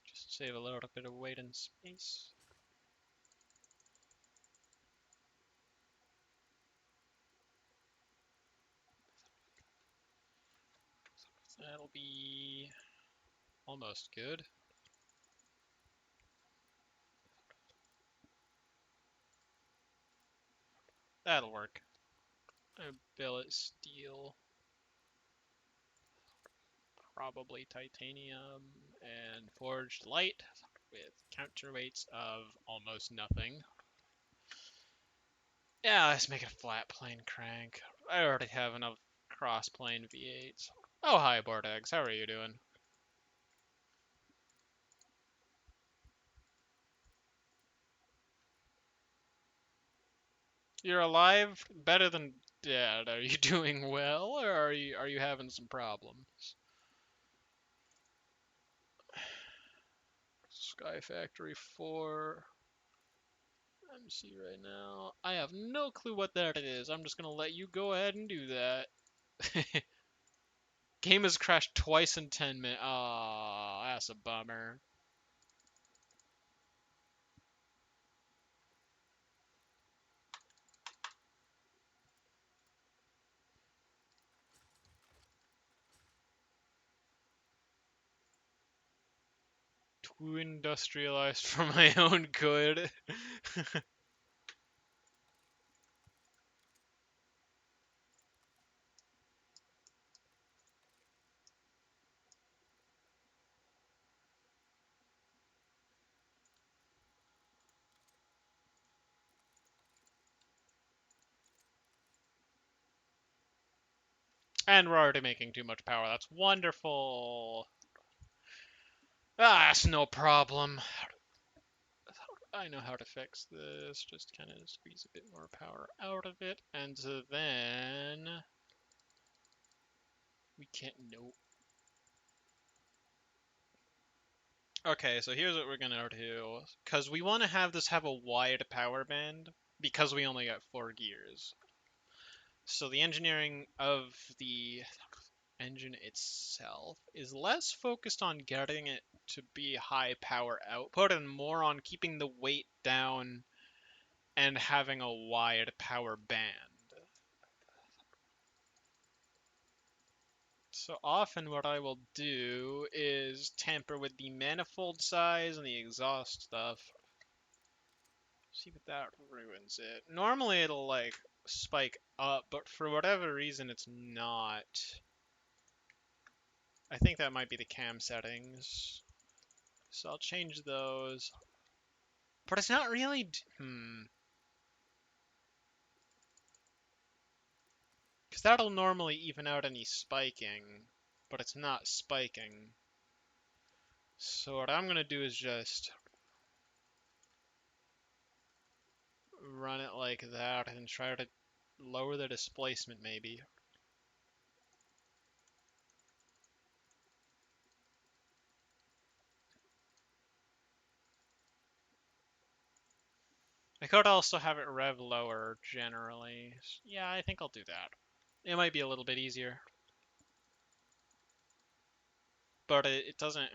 just save a little bit of weight and space. That'll be almost good. That'll work. Billet steel, probably titanium, and forged light with counterweights of almost nothing. Yeah, let's make it a flat plane crank. I already have enough cross plane V8s. Oh, hi, Bordegs. How are you doing? You're alive? Better than dead. Are you doing well, or are you having some problems? Sky Factory 4. MC right now. I have no clue what that is. I'm just gonna let you go ahead and do that. Game has crashed twice in 10 minutes. Oh, that's a bummer. Too industrialized for my own good. And we're already making too much power. That's wonderful. Ah, that's no problem. I know how to fix this. Just kind of squeeze a bit more power out of it. And then we can't. Nope. Okay, so here's what we're gonna do. Because we want to have this have a wide power band, because we only got 4 gears. So the engineering of the engine itself is less focused on getting it to be high power output and more on keeping the weight down and having a wide power band. So often what I will do is tamper with the manifold size and the exhaust stuff. See if that ruins it. Normally it'll like spike up, but for whatever reason it's not. I think that might be the cam settings. So I'll change those. But it's not really. Because that'll normally even out any spiking, but it's not spiking. So what I'm gonna do is just run it like that and try to lower the displacement maybe. I could also have it rev lower generally. Yeah, I think I'll do that. It might be a little bit easier. But it doesn't.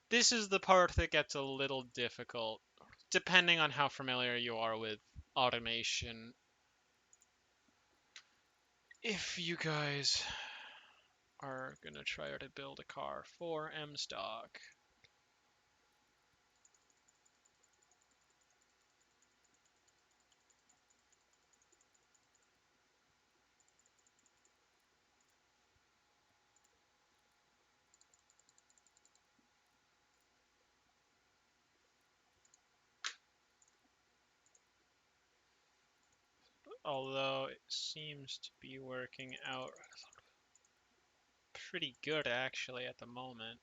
This is the part that gets a little difficult, depending on how familiar you are with automation. If you guys are gonna try to build a car for M stock, although it seems to be working out pretty good actually at the moment.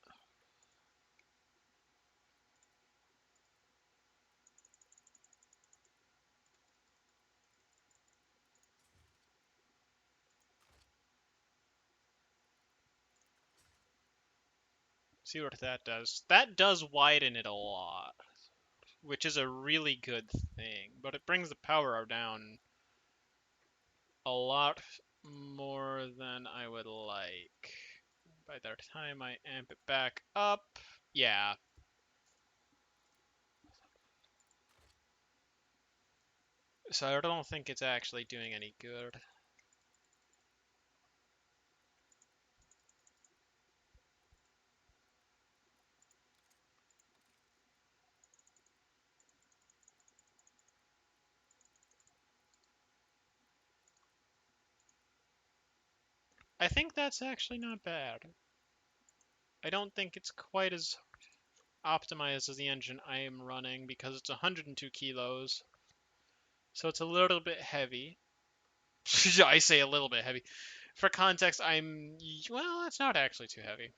See what that does. That does widen it a lot, which is a really good thing, but it brings the power down a lot more than I would like. By the time I amp it back up, yeah. So I don't think it's actually doing any good. I think that's actually not bad. I don't think it's quite as optimized as the engine I am running because it's 102 kilos. So it's a little bit heavy. I say a little bit heavy. For context, well, it's not actually too heavy.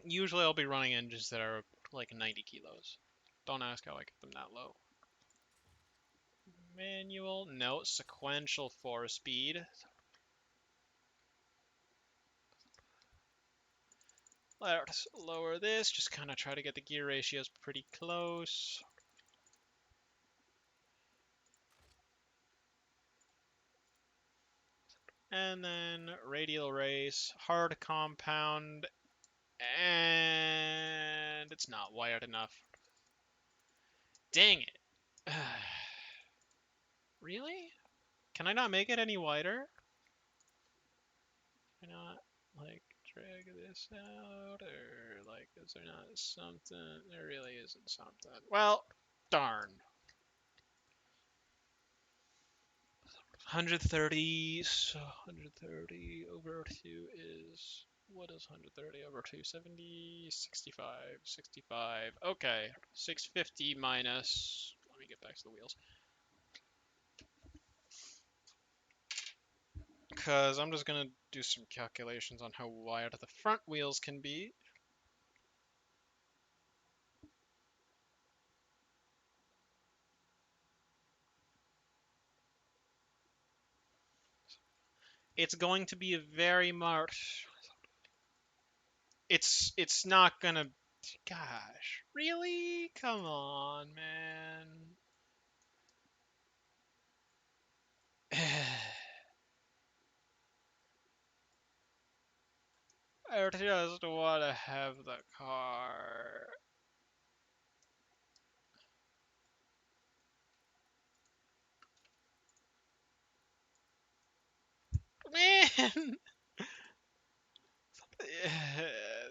Usually I'll be running engines that are like 90 kilos. Don't ask how I get them that low. Manual, no, sequential 4-speed. Let's lower this, just kind of try to get the gear ratios pretty close. And then radial race, hard compound, and it's not wired enough. Dang it. Really? Can I not make it any wider? Can I not, like, drag this out? Or, like, is there not something? There really isn't something. Well, darn. 130, so 130 over 2 is, what is 130 over 2? 70, 65, 65. Okay, 650 minus, let me get back to the wheels. because I'm just gonna do some calculations on how wide the front wheels can be. It's going to be a very much. It's not gonna. Gosh, really? Come on, man. I just want to have the car. Man!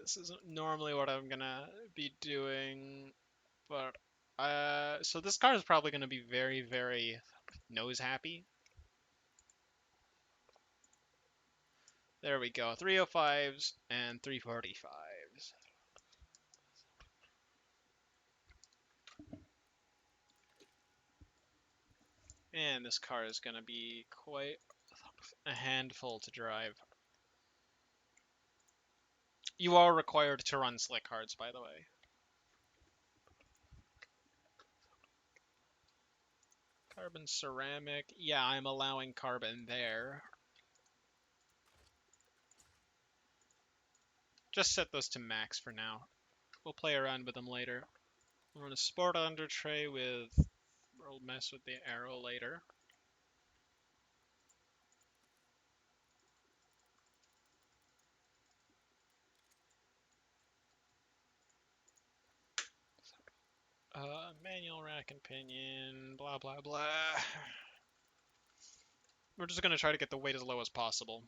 This isn't normally what I'm gonna be doing, but so this car is probably gonna be very, very nose happy. There we go, 305s and 345s. And this car is gonna be quite a handful to drive. You are required to run slick hards, by the way. Carbon ceramic. Yeah, I'm allowing carbon there. Just set those to max for now. We'll play around with them later. I'm going to sport under tray with... We'll mess with the arrow later. Manual rack and pinion, blah, blah, blah. We're just going to try to get the weight as low as possible.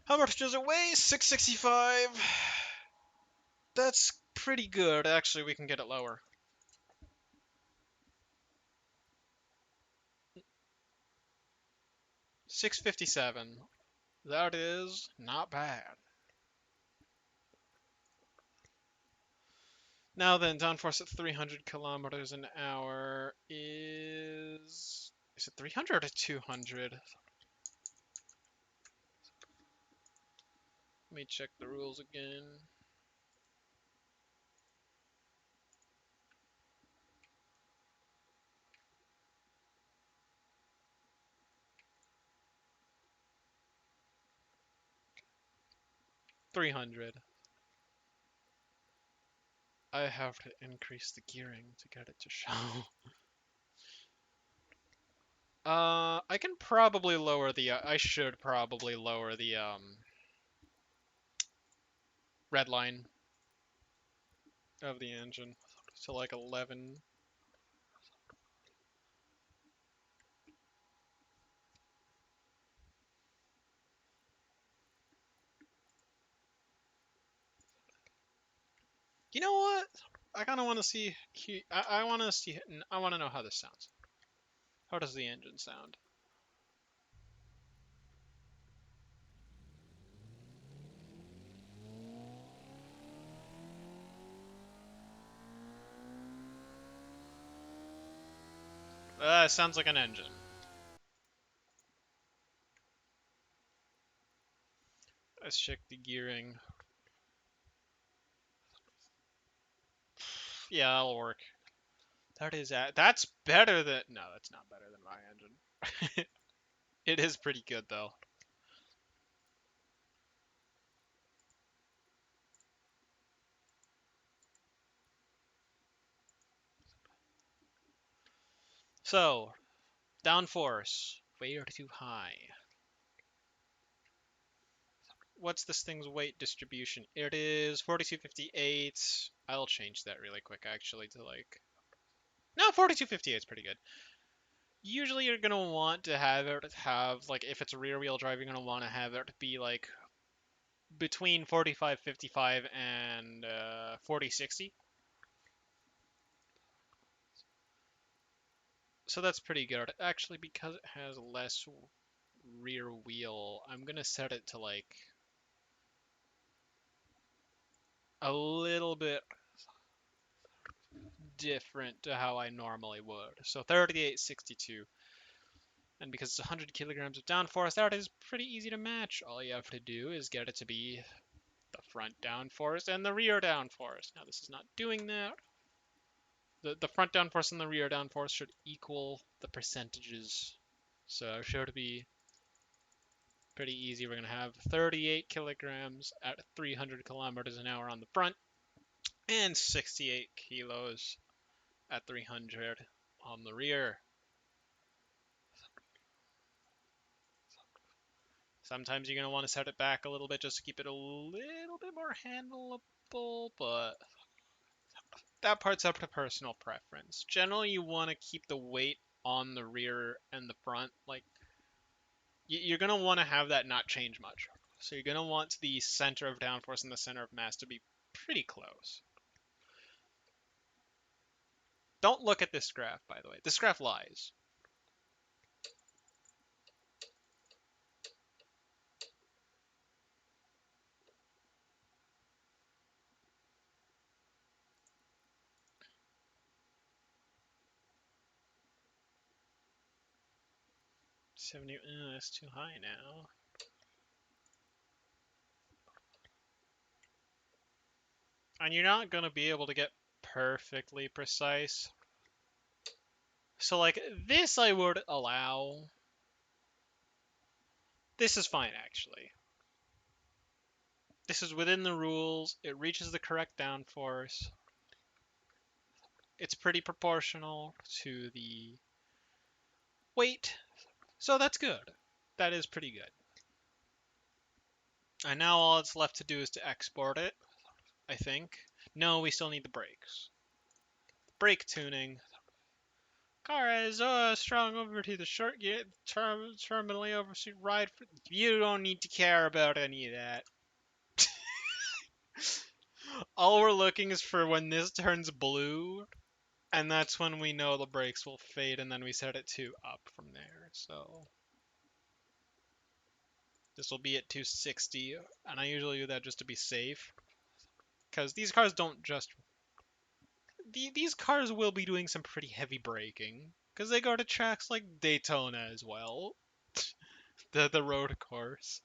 How much does it weigh? 665. That's pretty good. Actually, we can get it lower. 657. That is not bad. Now then, downforce at 300 kilometers an hour is it 300 or 200? Let me check the rules again. $300. I have to increase the gearing to get it to show. I can probably lower the. I should probably lower the red line of the engine to like 11. You know what? I kind of want to see. I want to see. I want to know how this sounds. How does the engine sound? It sounds like an engine. Let's check the gearing. Yeah, that'll work. That's better than. No, that's not better than my engine. It is pretty good though. So, downforce, way too high. What's this thing's weight distribution? It is 4258. I'll change that really quick actually to like. No, 4258 is pretty good. Usually you're gonna want to have it have like if it's rear wheel drive, you're gonna want to have it be like between 4555 and 4060. So that's pretty good. Actually, because it has less rear wheel, I'm gonna set it to like a little bit different to how I normally would. So 38.62. And because it's 100 kilograms of downforce, that is pretty easy to match. All you have to do is get it to be the front downforce and the rear downforce. Now this is not doing that. The front downforce and the rear downforce should equal the percentages. So it should be pretty easy. We're going to have 38 kilograms at 300 kilometers an hour on the front and 68 kilos at 300 on the rear. Sometimes you're going to want to set it back a little bit just to keep it a little bit more handleable, but that part's up to personal preference. Generally, you want to keep the weight on the rear and the front. Like, you're going to want to have that not change much. So you're going to want the center of downforce and the center of mass to be pretty close. Don't look at this graph, by the way. This graph lies. That's too high now. And you're not going to be able to get perfectly precise. So like this I would allow. This is fine actually. This is within the rules. It reaches the correct downforce. It's pretty proportional to the weight. So that's good. That is pretty good. And now all it's left to do is to export it, I think. No, we still need the brakes. Brake tuning. Car is strong over to the short get terminally overshoot ride. You don't need to care about any of that. All we're looking is for when this turns blue, and that's when we know the brakes will fade, and then we set it to up from there. So this will be at 260, and I usually do that just to be safe, because these cars don't just these cars will be doing some pretty heavy braking, because they go to tracks like Daytona as well, the road course.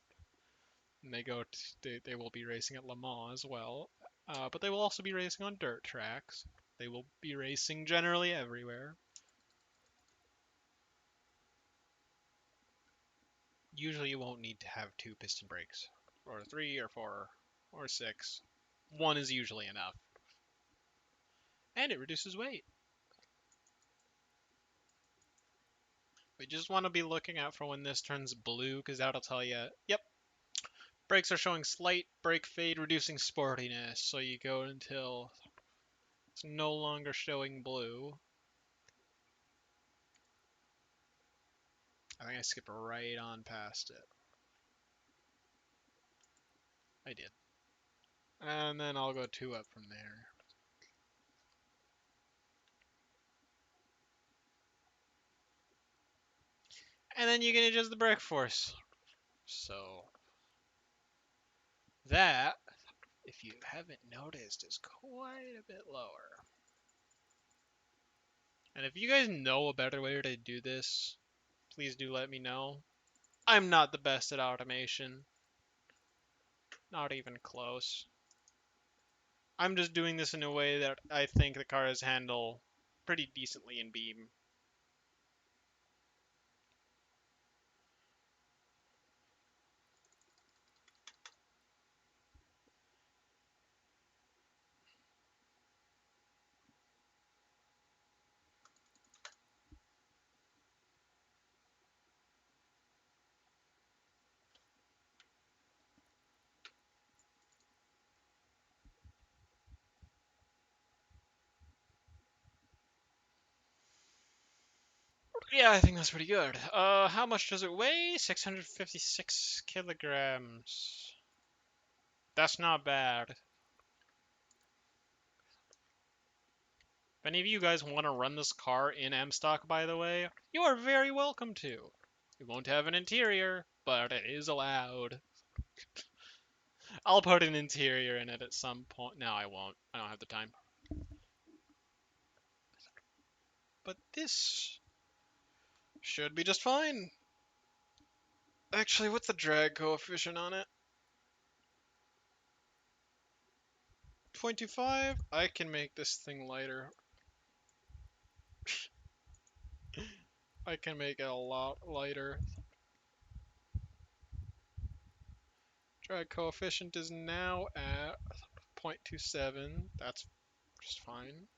And they will be racing at Le Mans as well, but they will also be racing on dirt tracks. They will be racing generally everywhere. Usually you won't need to have two piston brakes, or three, or four, or six. One is usually enough. And it reduces weight. We just want to be looking out for when this turns blue, because that'll tell you, yep, brakes are showing slight brake fade, reducing sportiness. So you go until it's no longer showing blue. I think I skipped right on past it. I did. And then I'll go two up from there. And then you can adjust the brake force. So that, if you haven't noticed, is quite a bit lower. And if you guys know a better way to do this, please do let me know. I'm not the best at automation. Not even close. I'm just doing this in a way that I think the cars handle pretty decently in Beam. Yeah, I think that's pretty good. How much does it weigh? 656 kilograms. That's not bad. If any of you guys want to run this car in M-Stock, by the way, you are very welcome to. It won't have an interior, but it is allowed. I'll put an interior in it at some point. No, I won't. I don't have the time. But this should be just fine. Actually, what's the drag coefficient on it? 0.25? I can make this thing lighter. I can make it a lot lighter. Drag coefficient is now at 0.27. That's just fine.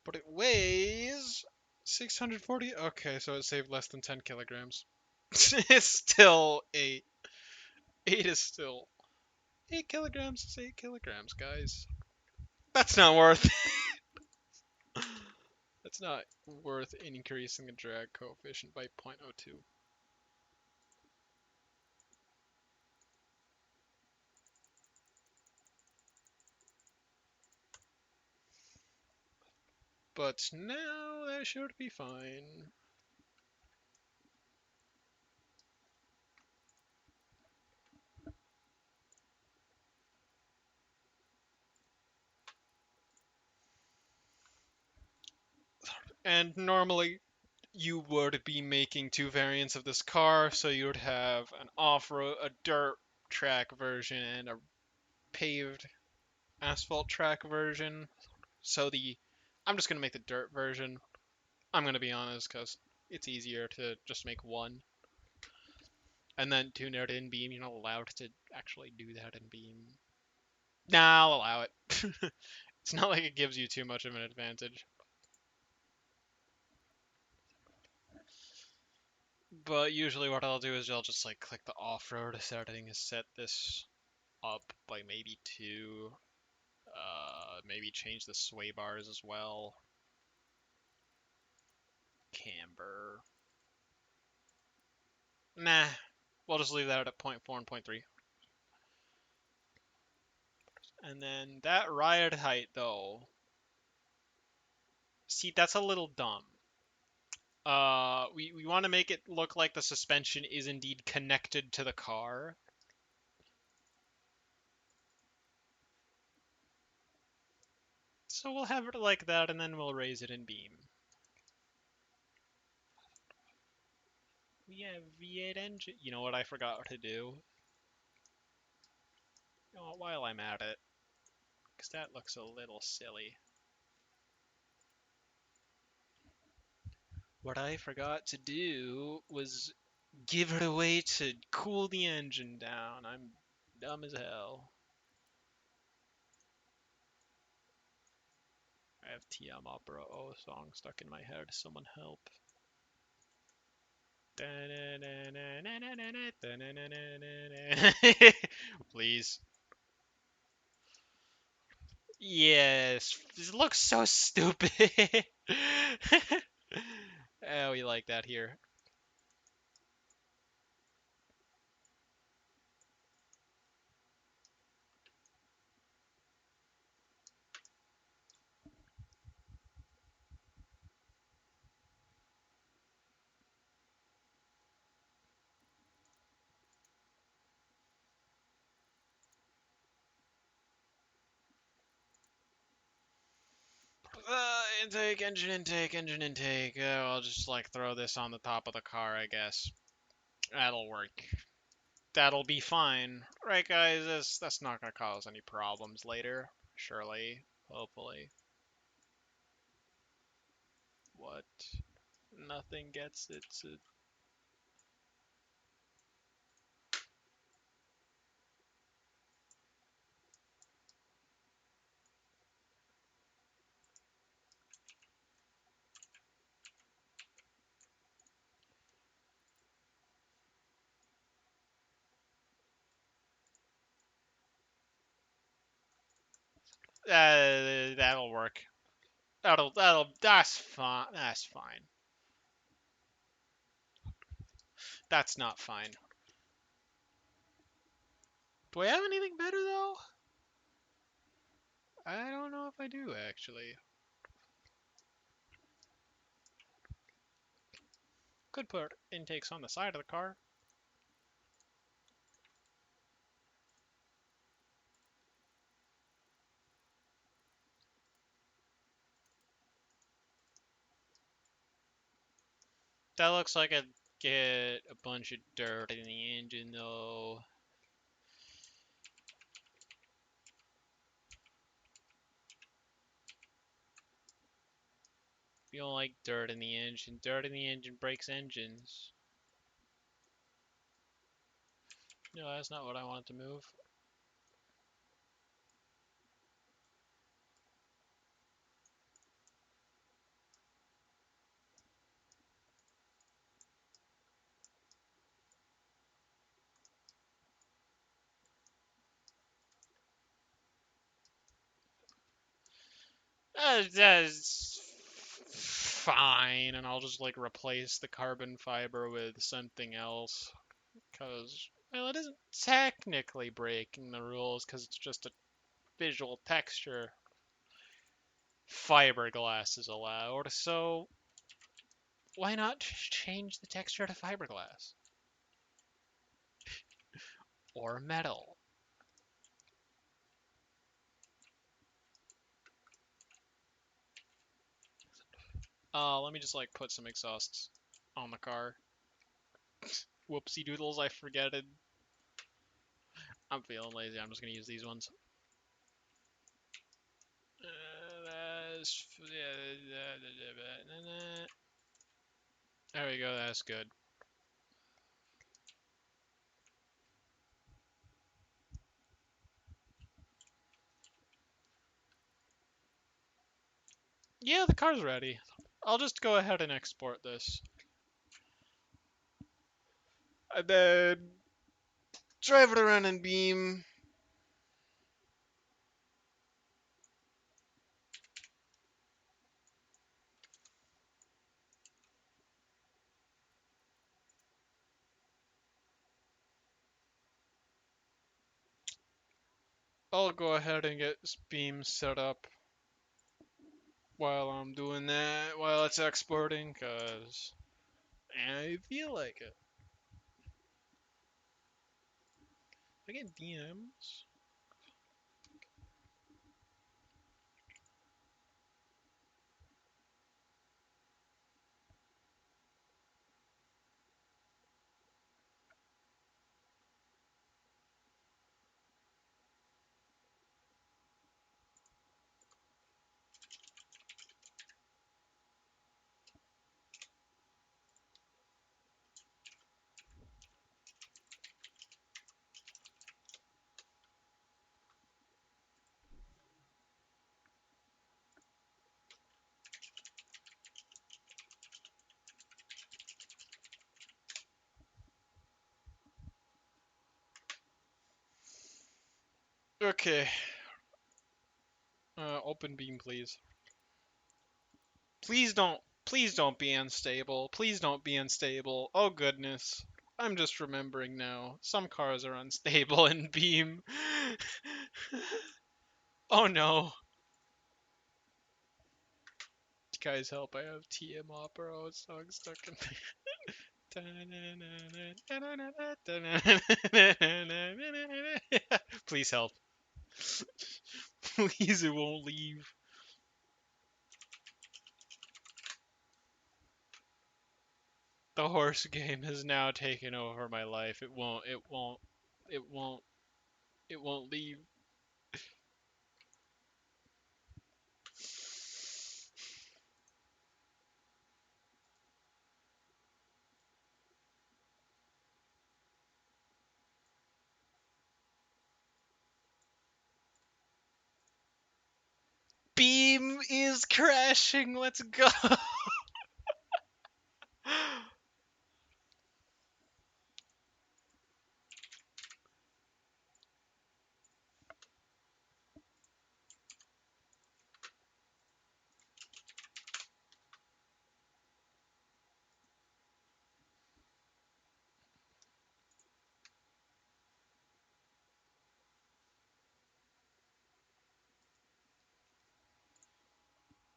But it weighs 640. Okay, so it saved less than 10 kilograms. It's still 8. 8 is still 8 kilograms is 8 kilograms, guys. That's not worth That's not worth increasing the drag coefficient by 0.02. But now that should be fine. And normally you would be making two variants of this car, so you would have an off-road, a dirt track version and a paved asphalt track version. So I'm just gonna make the dirt version. I'm gonna be honest, because it's easier to just make one. And then tune it in Beam. You're not allowed to actually do that in Beam. Nah, I'll allow it. It's not like it gives you too much of an advantage. But usually what I'll do is I'll just like click the off-road setting and set this up by maybe 2. Maybe change the sway bars as well. Camber. Nah, we'll just leave that at 0.4 and 0.3. And then that ride height though. See, that's a little dumb. We want to make it look like the suspension is indeed connected to the car. So we'll have it like that, and then we'll raise it in Beam. We have V8 engine. You know what I forgot to do? You know, while I'm at it, because that looks a little silly. What I forgot to do was give it a way to cool the engine down. I'm dumb as hell. I have TM Opera O song stuck in my head. Someone help. Please. Yes. This looks so stupid. Oh, we like that here. Intake, engine intake, engine intake. I'll just like throw this on the top of the car, I guess. That'll work. That'll be fine. Right, guys? That's not gonna cause any problems later. Surely. Hopefully. What? Nothing gets it to... That'll work. That's fine. That's fine. That's not fine. Do I have anything better, though? I don't know if I do, actually. Could put intakes on the side of the car. That looks like I'd get a bunch of dirt in the engine though. You don't like dirt in the engine. Dirt in the engine breaks engines. No, that's not what I wanted to move. That's fine, and I'll just like replace the carbon fiber with something else. Because, well, it isn't technically breaking the rules because it's just a visual texture. Fiberglass is allowed, so why not change the texture to fiberglass? Or metal? Let me just like put some exhausts on the car. Whoopsie doodles, I forget it. I'm feeling lazy, I'm just gonna use these ones. There we go, that's good. Yeah, the car's ready. I'll just go ahead and export this. And then drive it around in Beam. I'll go ahead and get Beam set up while I'm doing that, while it's exporting, because I feel like it. I get DMs. Okay. Open Beam, please. Please don't be unstable. Please don't be unstable. Oh goodness. I'm just remembering now. Some cars are unstable in Beam. Oh no. Guys, help, I have TM Opera song stuck in Please help. Please, it won't leave. The horse game has now taken over my life. It won't, it won't leave. Beam is crashing. Let's go.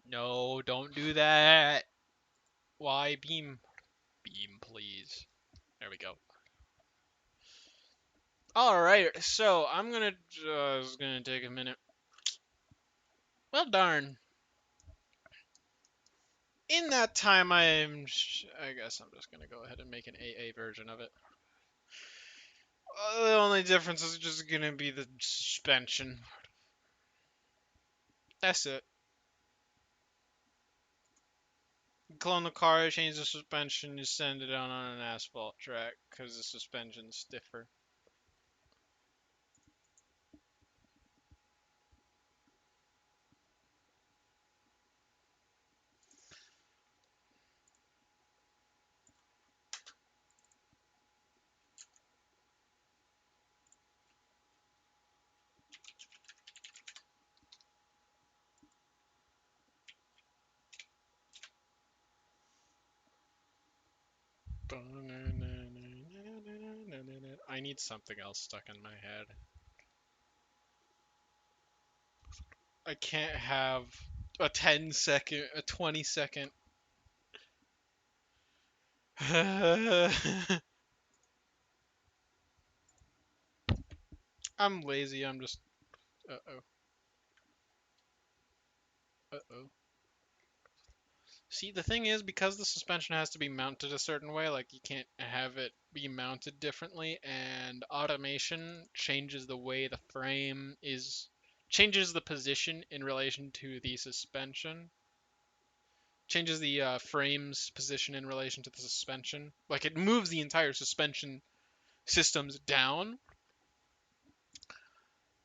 No, don't do that. Why Beam? Beam, please. There we go. All right, so I'm gonna just gonna take a minute. Well, darn. In that time, I guess I'm just gonna go ahead and make an AA version of it. The only difference is just gonna be the suspension. That's it. You clone the car, change the suspension, you send it out on an asphalt track because the suspension's stiffer. I need something else stuck in my head. I can't have a 10-second, a 20-second. I'm lazy. I'm just. Uh oh. Uh oh. See, the thing is, because the suspension has to be mounted a certain way, like you can't have it be mounted differently, and automation changes the way the frame is, changes the position in relation to the suspension, changes the frame's position in relation to the suspension. Like it moves the entire suspension systems down.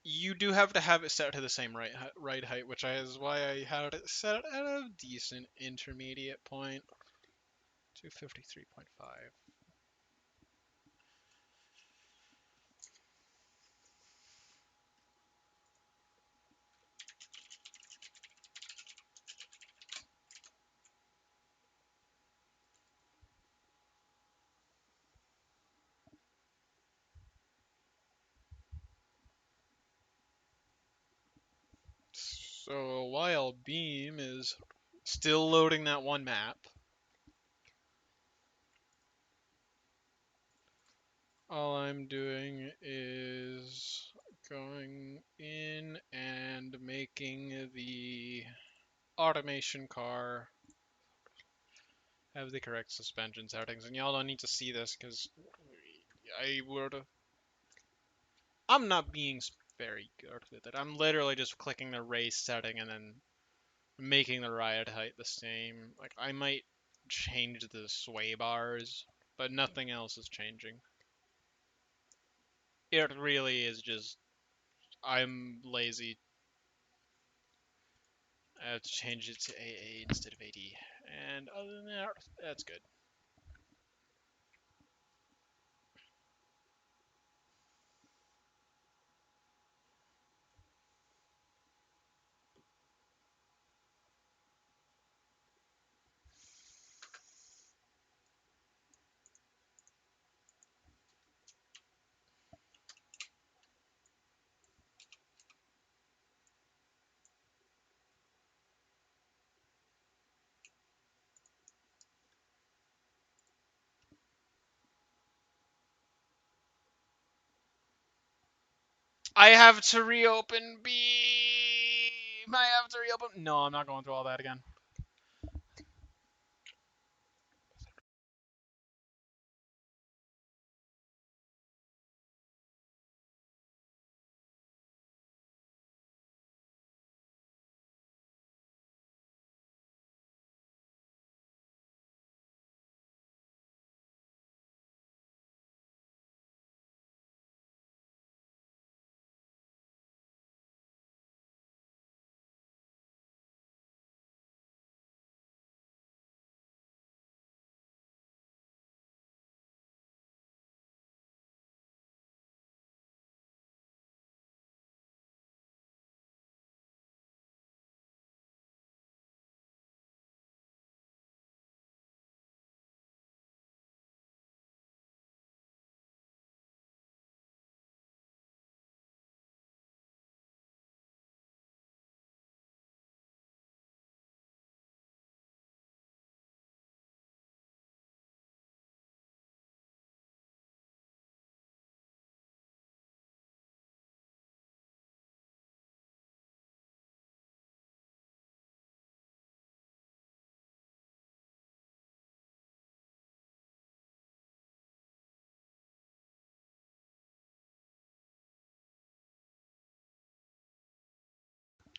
You do have to have it set to the same right height, which is why I had it set at a decent intermediate point, 253.5. So while Beam is still loading that one map, all I'm doing is going in and making the automation car have the correct suspension settings. And y'all don't need to see this because I would. I'm not being very good with it. I'm literally just clicking the race setting and then making the ride height the same. Like I might change the sway bars, but nothing else is changing. It really is just I'm lazy. I have to change it to AA instead of AD. And other than that, that's good. I have to reopen Beam. I have to reopen. No, I'm not going through all that again.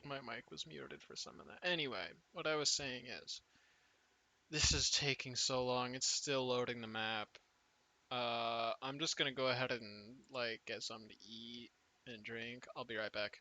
My mic was muted for some of that. Anyway, what I was saying is, this is taking so long. It's still loading the map. I'm just gonna go ahead and like get something to eat and drink. I'll be right back.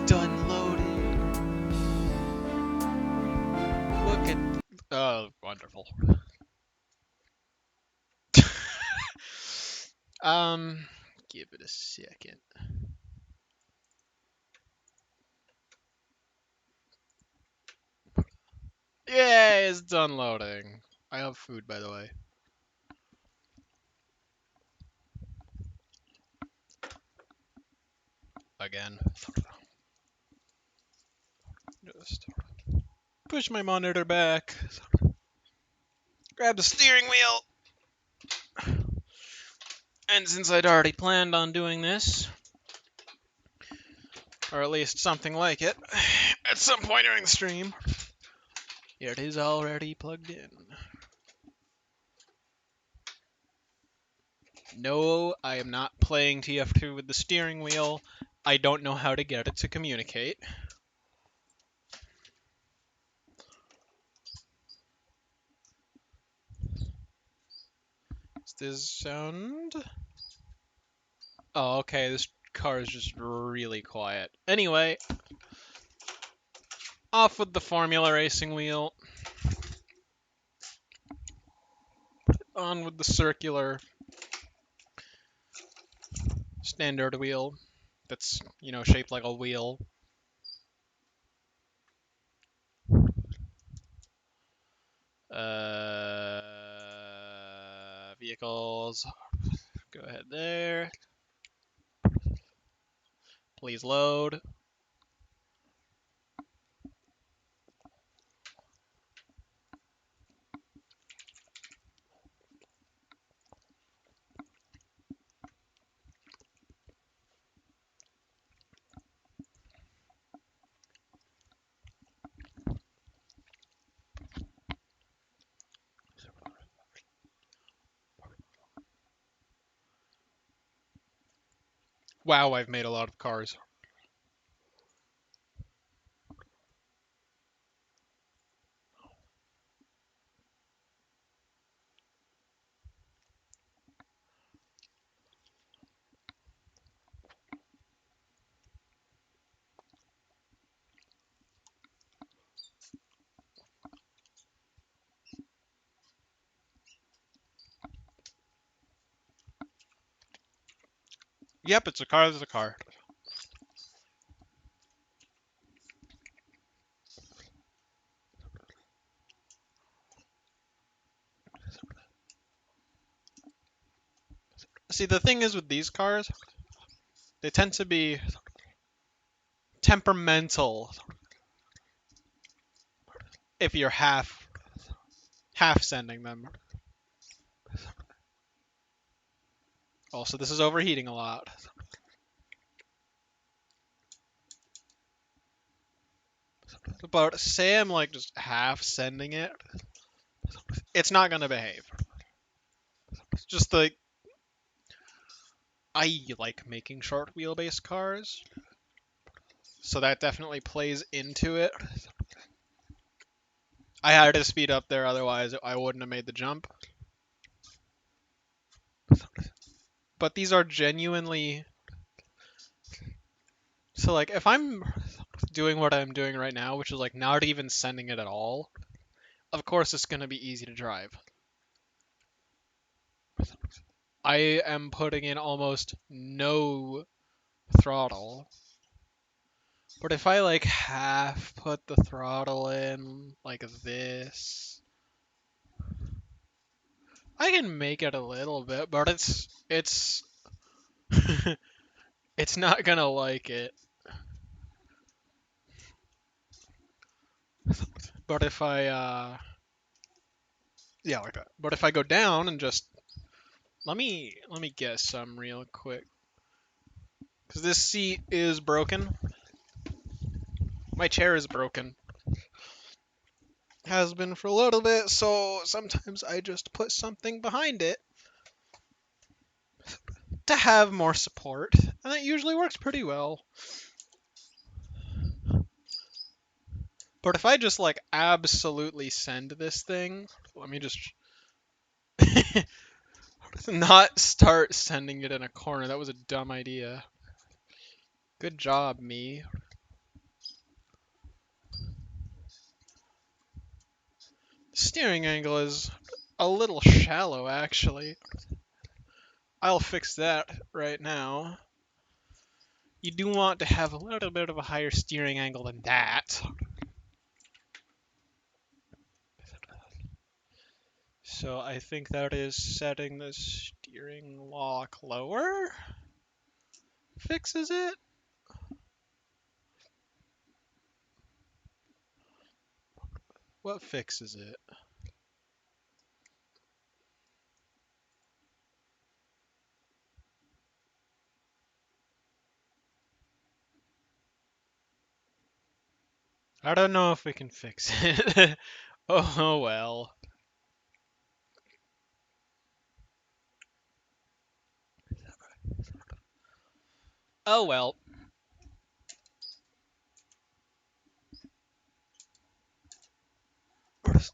done loading. Look at. Oh, wonderful. Give it a second. Yay, it's done loading. I have food, by the way. Again. Just push my monitor back. Grab the steering wheel. And since I'd already planned on doing this, or at least something like it, at some point during the stream, here it is already plugged in. No, I am not playing TF2 with the steering wheel. I don't know how to get it to communicate. Does this sound? Oh, okay, this car is just really quiet. Anyway, off with the Formula Racing wheel. On with the circular standard wheel that's, shaped like a wheel. Vehicles. Go ahead there. Please load. Wow, I've made a lot of cars. Yep, it's a car, it's a car. See, the thing is with these cars, they tend to be temperamental if you're half sending them. Also, this is overheating a lot. But say I'm like just half sending it, it's not gonna behave. It's just like I like making short wheelbase cars, so that definitely plays into it. I had to speed up there, otherwise I wouldn't have made the jump. But these are genuinely so like if I'm doing what I'm doing right now, which is like not even sending it at all, of course it's gonna be easy to drive. I am putting in almost no throttle. But if I like half put the throttle in like this, I can make it a little bit, but it's it's not gonna like it. But if I yeah, like that. But if I go down and just let me guess some real quick. Cuz this seat is broken. My chair is broken. Has been for a little bit, so sometimes I just put something behind it to have more support, and that usually works pretty well. But if I just like absolutely send this thing, let me just not start sending it in a corner. That was a dumb idea. Good job, me. Steering angle is a little shallow, actually. I'll fix that right now. You do want to have a little bit of a higher steering angle than that. So I think that is setting the steering lock lower. Fixes it. What fixes it? I don't know if we can fix it. Oh well. Oh well.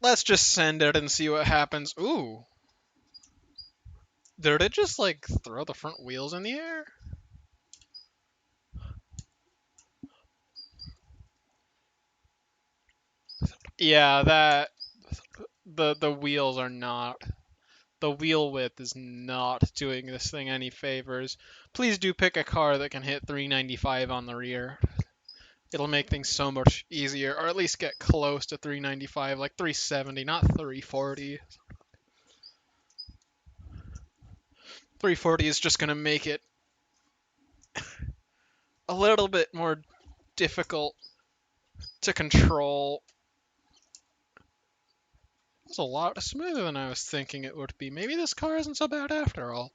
Let's just send it and see what happens. Ooh. Did it just like throw the front wheels in the air? Yeah, that the wheels are not, the wheel width is not doing this thing any favors. Please do pick a car that can hit 395 on the rear. It'll make things so much easier, or at least get close to 395, like 370, not 340. 340 is just going to make it a little bit more difficult to control. It's a lot smoother than I was thinking it would be. Maybe this car isn't so bad after all.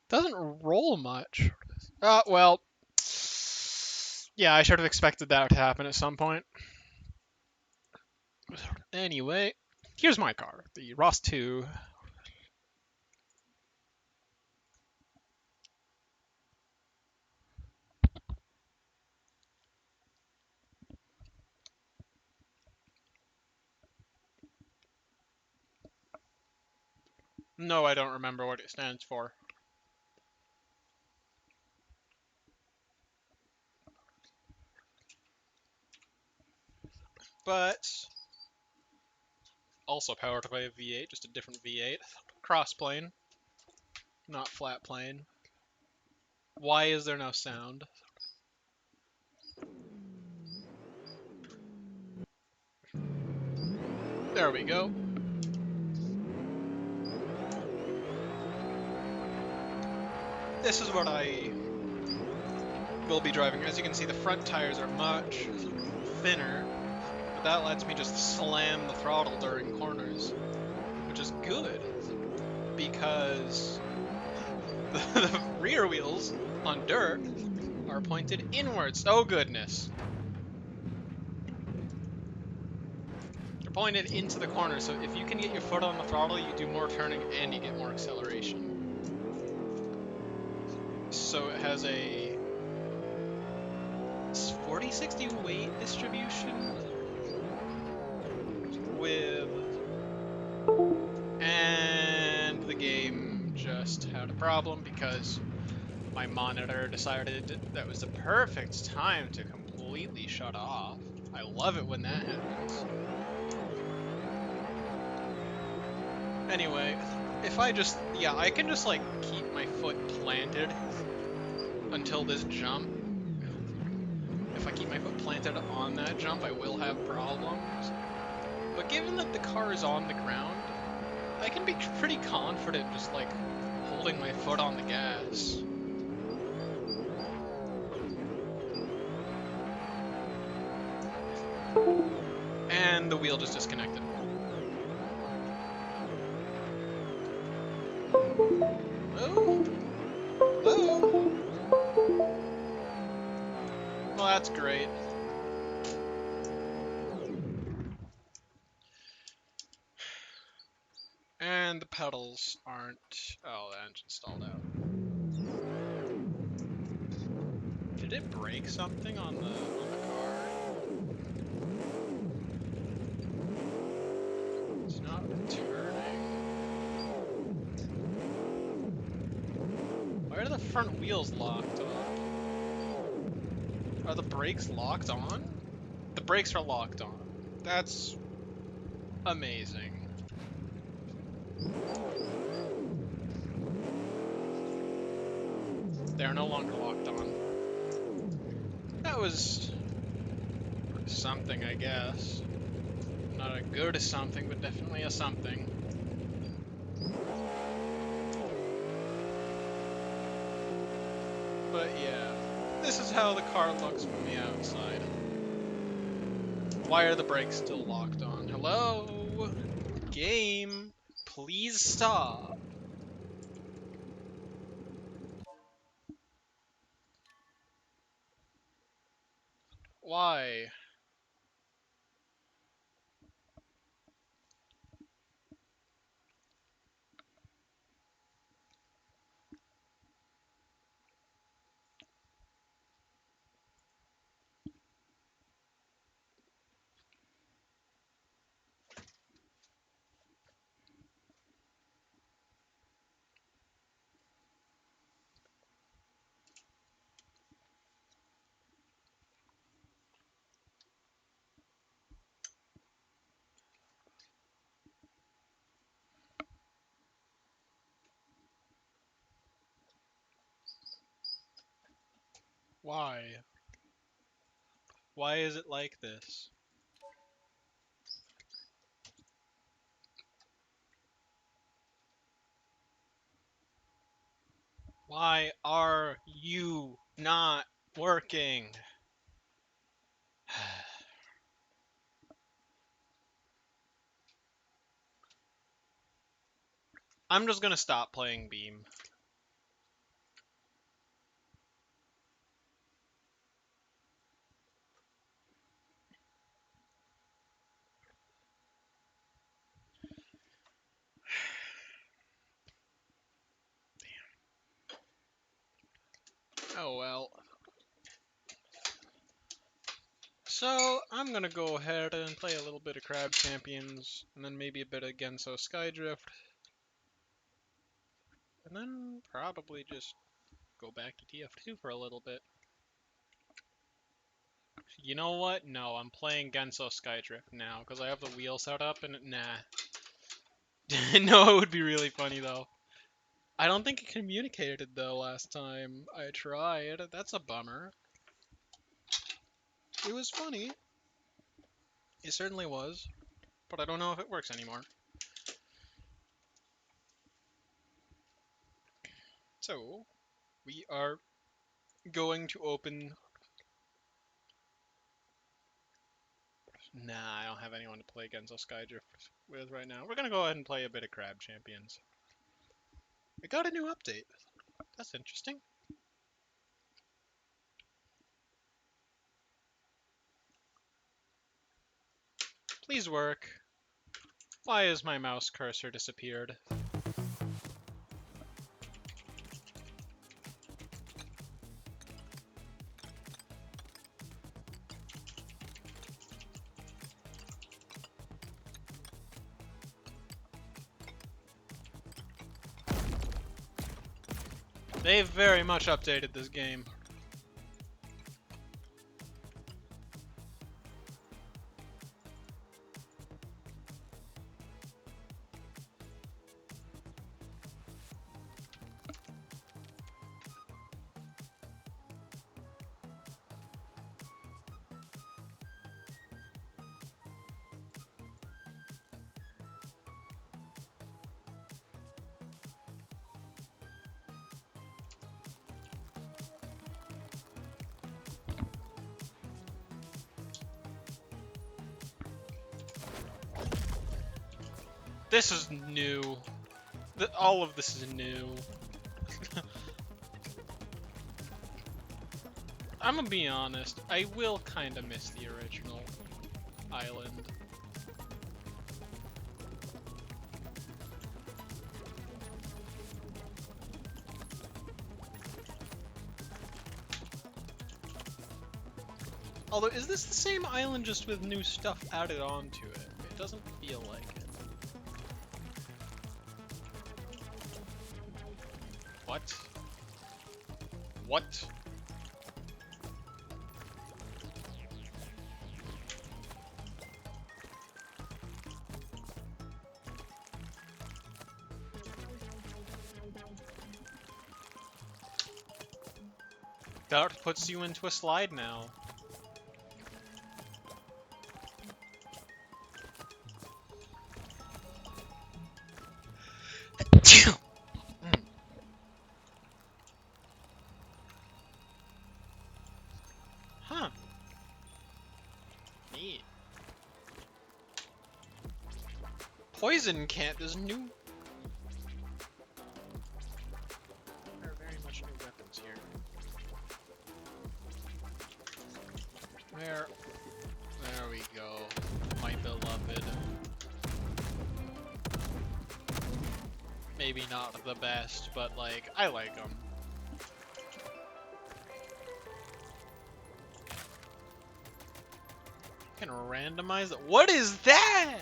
Doesn't roll much. Well, yeah, I should have expected that to happen at some point. Anyway, here's my car, the Ross 2. No, I don't remember what it stands for. But also powered by a V8, just a different V8. Crossplane, not flat plane. Why is there no sound? There we go. This is what I will be driving. As you can see, the front tires are much thinner, but that lets me just slam the throttle during corners, which is good because the rear wheels on dirt are pointed inwards. Oh goodness. They're pointed into the corner, so if you can get your foot on the throttle, you do more turning and you get more acceleration. So it has a 40-60 weight distribution with, and the game just had a problem because my monitor decided that was the perfect time to completely shut off. I love it when that happens. Anyway, if I just, yeah, I can just like keep my foot planted until this jump. If I keep my foot planted on that jump, I will have problems. But given that the car is on the ground, I can be pretty confident just like holding my foot on the gas. And the wheel just disconnected. Oh? Oh? Well, that's great. And the pedals aren't... Oh, the engine stalled out. Did it break something on the car? It's not turning. Why are the front wheels locked up? Are the brakes locked on? The brakes are locked on. That's Amazing. They're no longer locked on. That was something, I guess. Not a good something, but definitely a something. But yeah, this is how the car looks from the outside. Why are the brakes still locked on? Hello? Game, please stop. Why? Why? Why is it like this? Why are you not working? I'm just gonna stop playing Beam. Oh well. So, I'm gonna go ahead and play a little bit of Crab Champions, and then maybe a bit of Genso Skydrift, and then probably just go back to TF2 for a little bit. You know what? No, I'm playing Genso Skydrift now, because I have the wheel set up, and nah. No, it would be really funny, though. I don't think it communicated, though, last time I tried. That's a bummer. It was funny. It certainly was, but I don't know if it works anymore. So, we are going to open... Nah, I don't have anyone to play Genso Skydrift with right now. We're gonna go ahead and play a bit of Crab Champions. We got a new update. That's interesting. Please work. Why has my mouse cursor disappeared? They've very much updated this game. This is new. All of this is new. I'm gonna be honest, I will kinda miss the original island. Although, is this the same island just with new stuff added onto it? It doesn't feel like it. What? What? That puts you into a slide now. Huh. Neat. Poison can't. There's new. There are very much new weapons here. There we go. My beloved. Maybe not the best, but like, I like them. Can randomize it. What is that?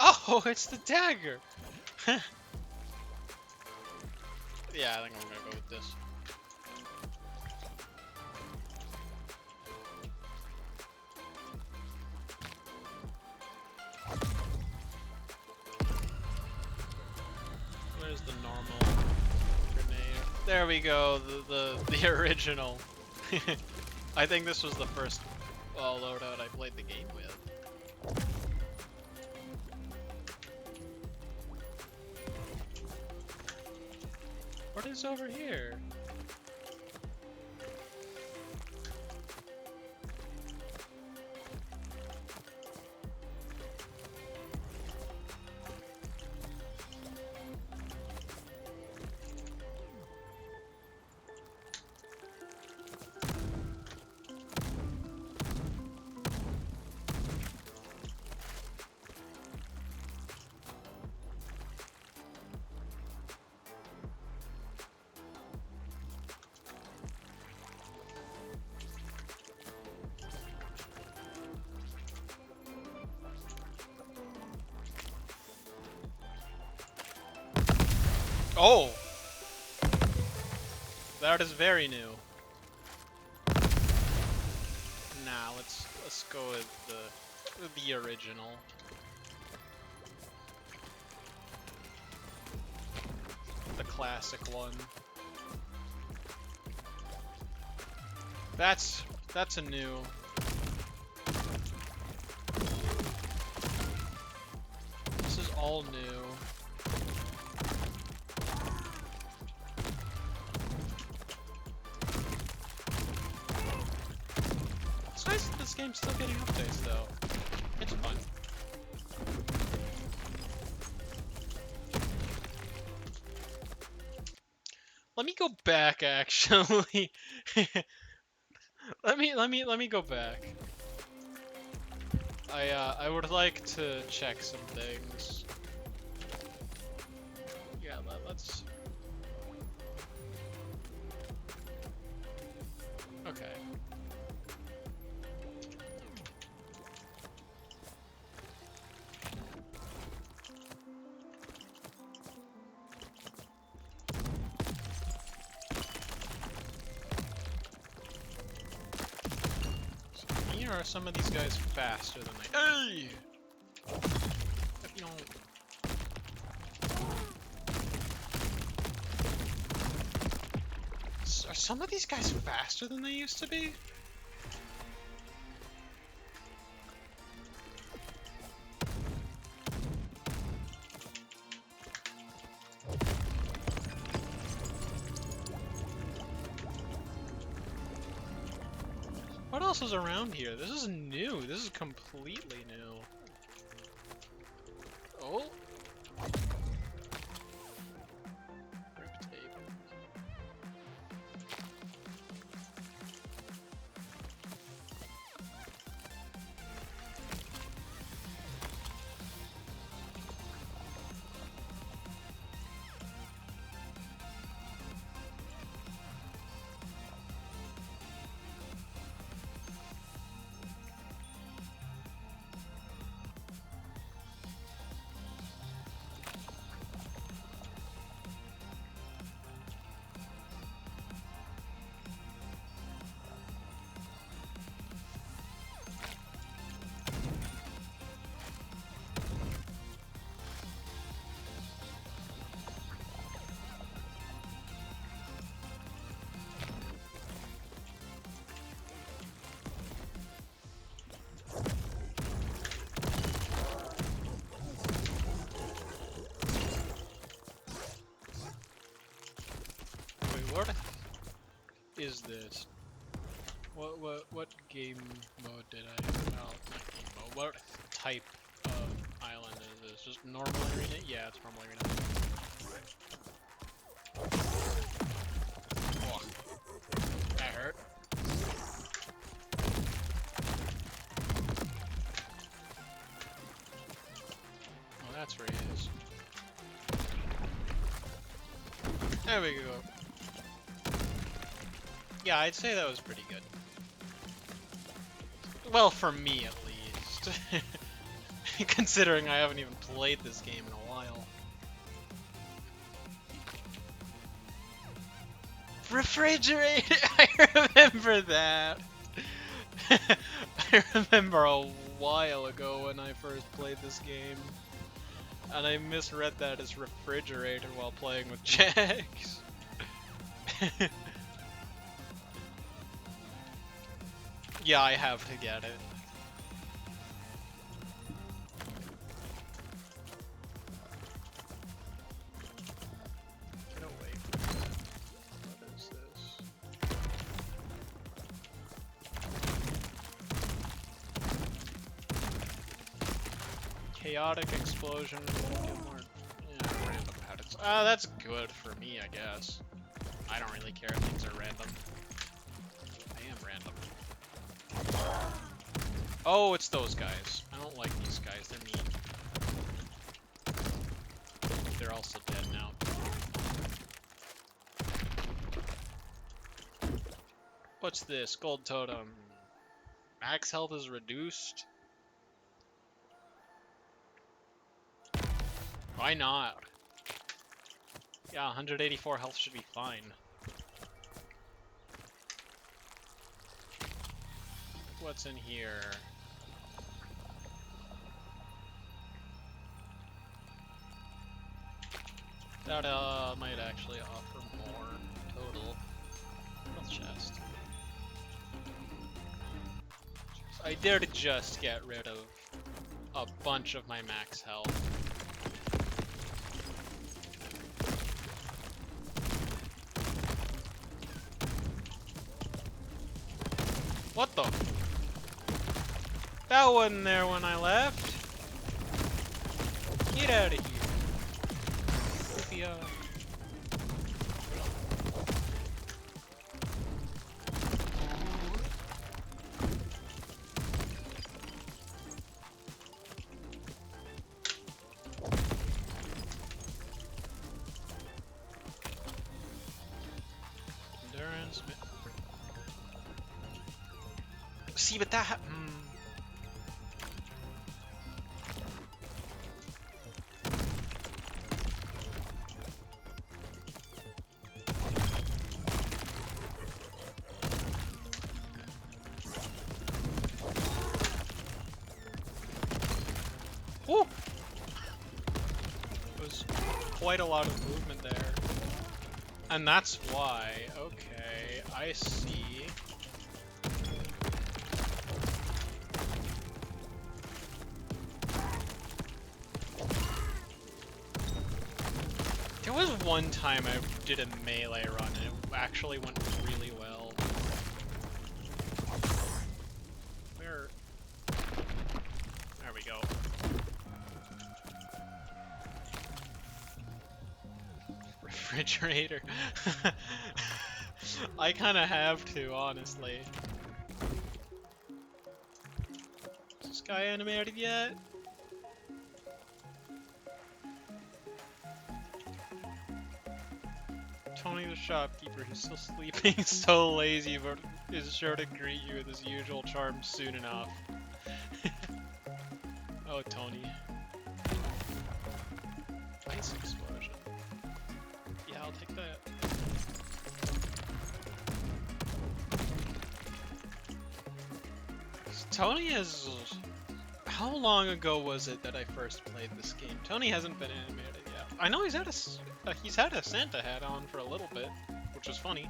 Oh, it's the dagger. Yeah, I think I'm gonna go with this. Where's the normal grenade? There we go, the original. I think this was the first loadout I played the game with. What is over here? Oh! That is very new. Nah, let's go with the original. The classic one. That's a new. This is all new. It's nice that this game's still getting updates though. It's fun. Let me go back actually. Let me go back. I would like to check some things. Yeah, let's. Okay. Here are some of these guys faster than Hey! You know. Are some of these guys faster than they used to be? What else is around here? This is new. This is completely new. Oh. Grip tape. is this? What game mode did I? Oh, not game mode. What type of island is this? Just normal arena? Yeah, it's normal arena. Oh, that hurt. Oh, that's where he is. There we go. Yeah, I'd say that was pretty good. Well, for me at least. Considering I haven't even played this game in a while. Refrigerator! I remember that! I remember a while ago when I first played this game. And I misread that as refrigerator while playing with Jaxe. Yeah, I have to get it. Get away from that. What is this? Chaotic explosion. Get more, yeah, random patterns. That's good for me, I guess. I don't really care if things are random. I am random. Oh, it's those guys. I don't like these guys. They're mean. They're also dead now. What's this? Gold totem. Max health is reduced? Why not? Yeah, 184 health should be fine. What's in here? That might actually offer more total. Health chest. I did just get rid of a bunch of my max health. What the? That wasn't there when I left. Get out of here. Goofy. Endurance. See, but that. Woo! Was quite a lot of movement there. And that's why. Okay, I see. There was one time I did a melee run and it actually went really well. Where? There we go. Refrigerator. I kind of have to, honestly. Is this guy animated yet? Tony the shopkeeper, who's still sleeping, so lazy, but is sure to greet you with his usual charm soon enough. Oh, Tony. Ice explosion. Yeah, I'll take that. Tony is... How long ago was it that I first played this game? Tony hasn't been animated yet. I know he's had a Santa hat on for a little bit, which was funny.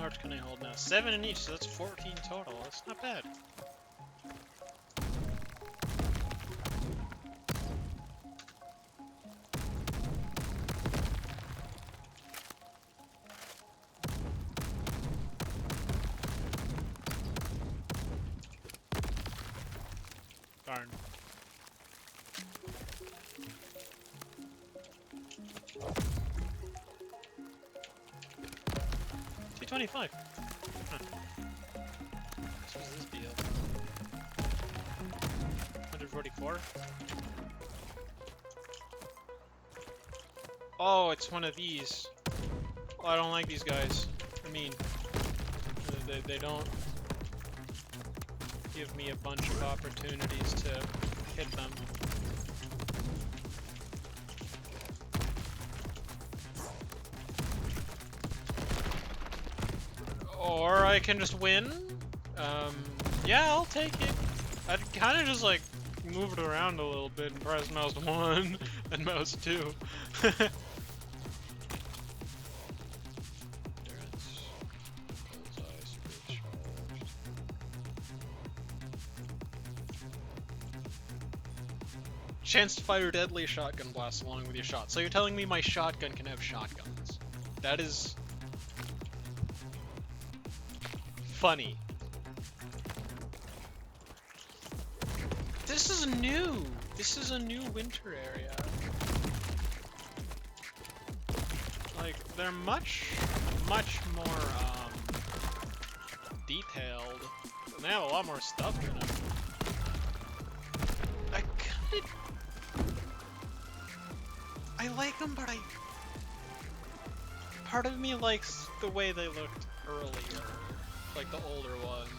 large can I hold now? 7 in each, so that's 14 total. That's not bad. Darn. 225. Huh. So what's this deal? 144. Oh, it's one of these. Oh, I don't like these guys. I mean, they don't give me a bunch of opportunities to hit them. Or I can just win. Yeah, I'll take it. I'd kind of just like move it around a little bit and press mouse 1 and mouse 2. Chance to fire deadly shotgun blasts along with your shot. So you're telling me my shotgun can have shotguns? That is funny. This is new. This is a new winter area. Like, they're much more detailed. And they have a lot more stuff in them. I like them, but part of me likes the way they looked earlier, like the older ones.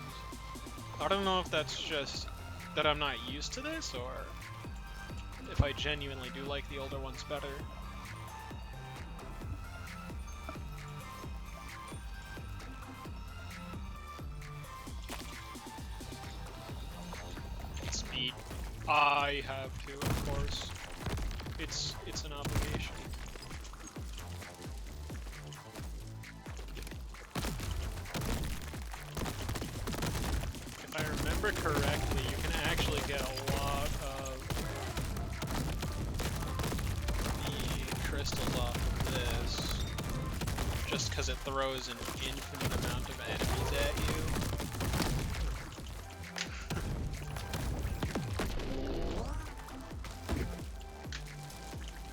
I don't know if that's just that I'm not used to this, or if I genuinely do like the older ones better. Speed. I have to, of course. It's an obligation. If I remember correctly, you can actually get a lot of the crystals off of this, just because it throws an infinite amount of enemies at you.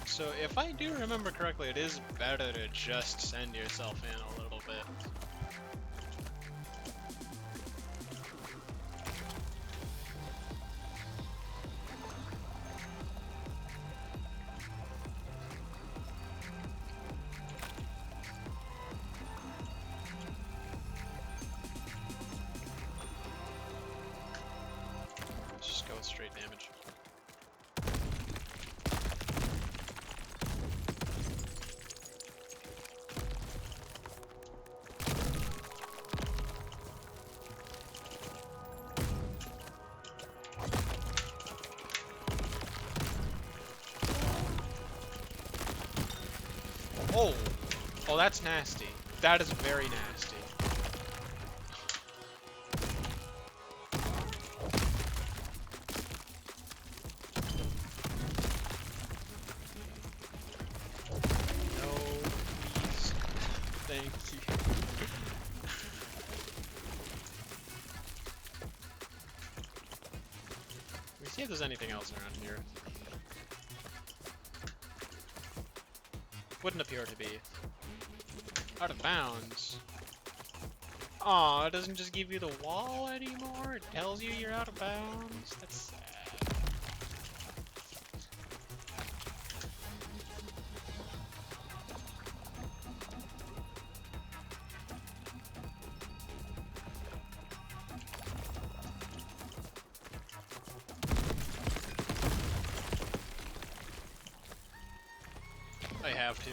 So if I do remember correctly, it is better to just send yourself in a little bit. Let's just go with straight damage. Oh! Oh, that's nasty. That is very nasty. No, please. Thank you. Let me see if there's anything else around here. Wouldn't appear to be. Out of bounds. Aw, it doesn't just give you the wall anymore? It tells you you're out of bounds? That's sad. I have to.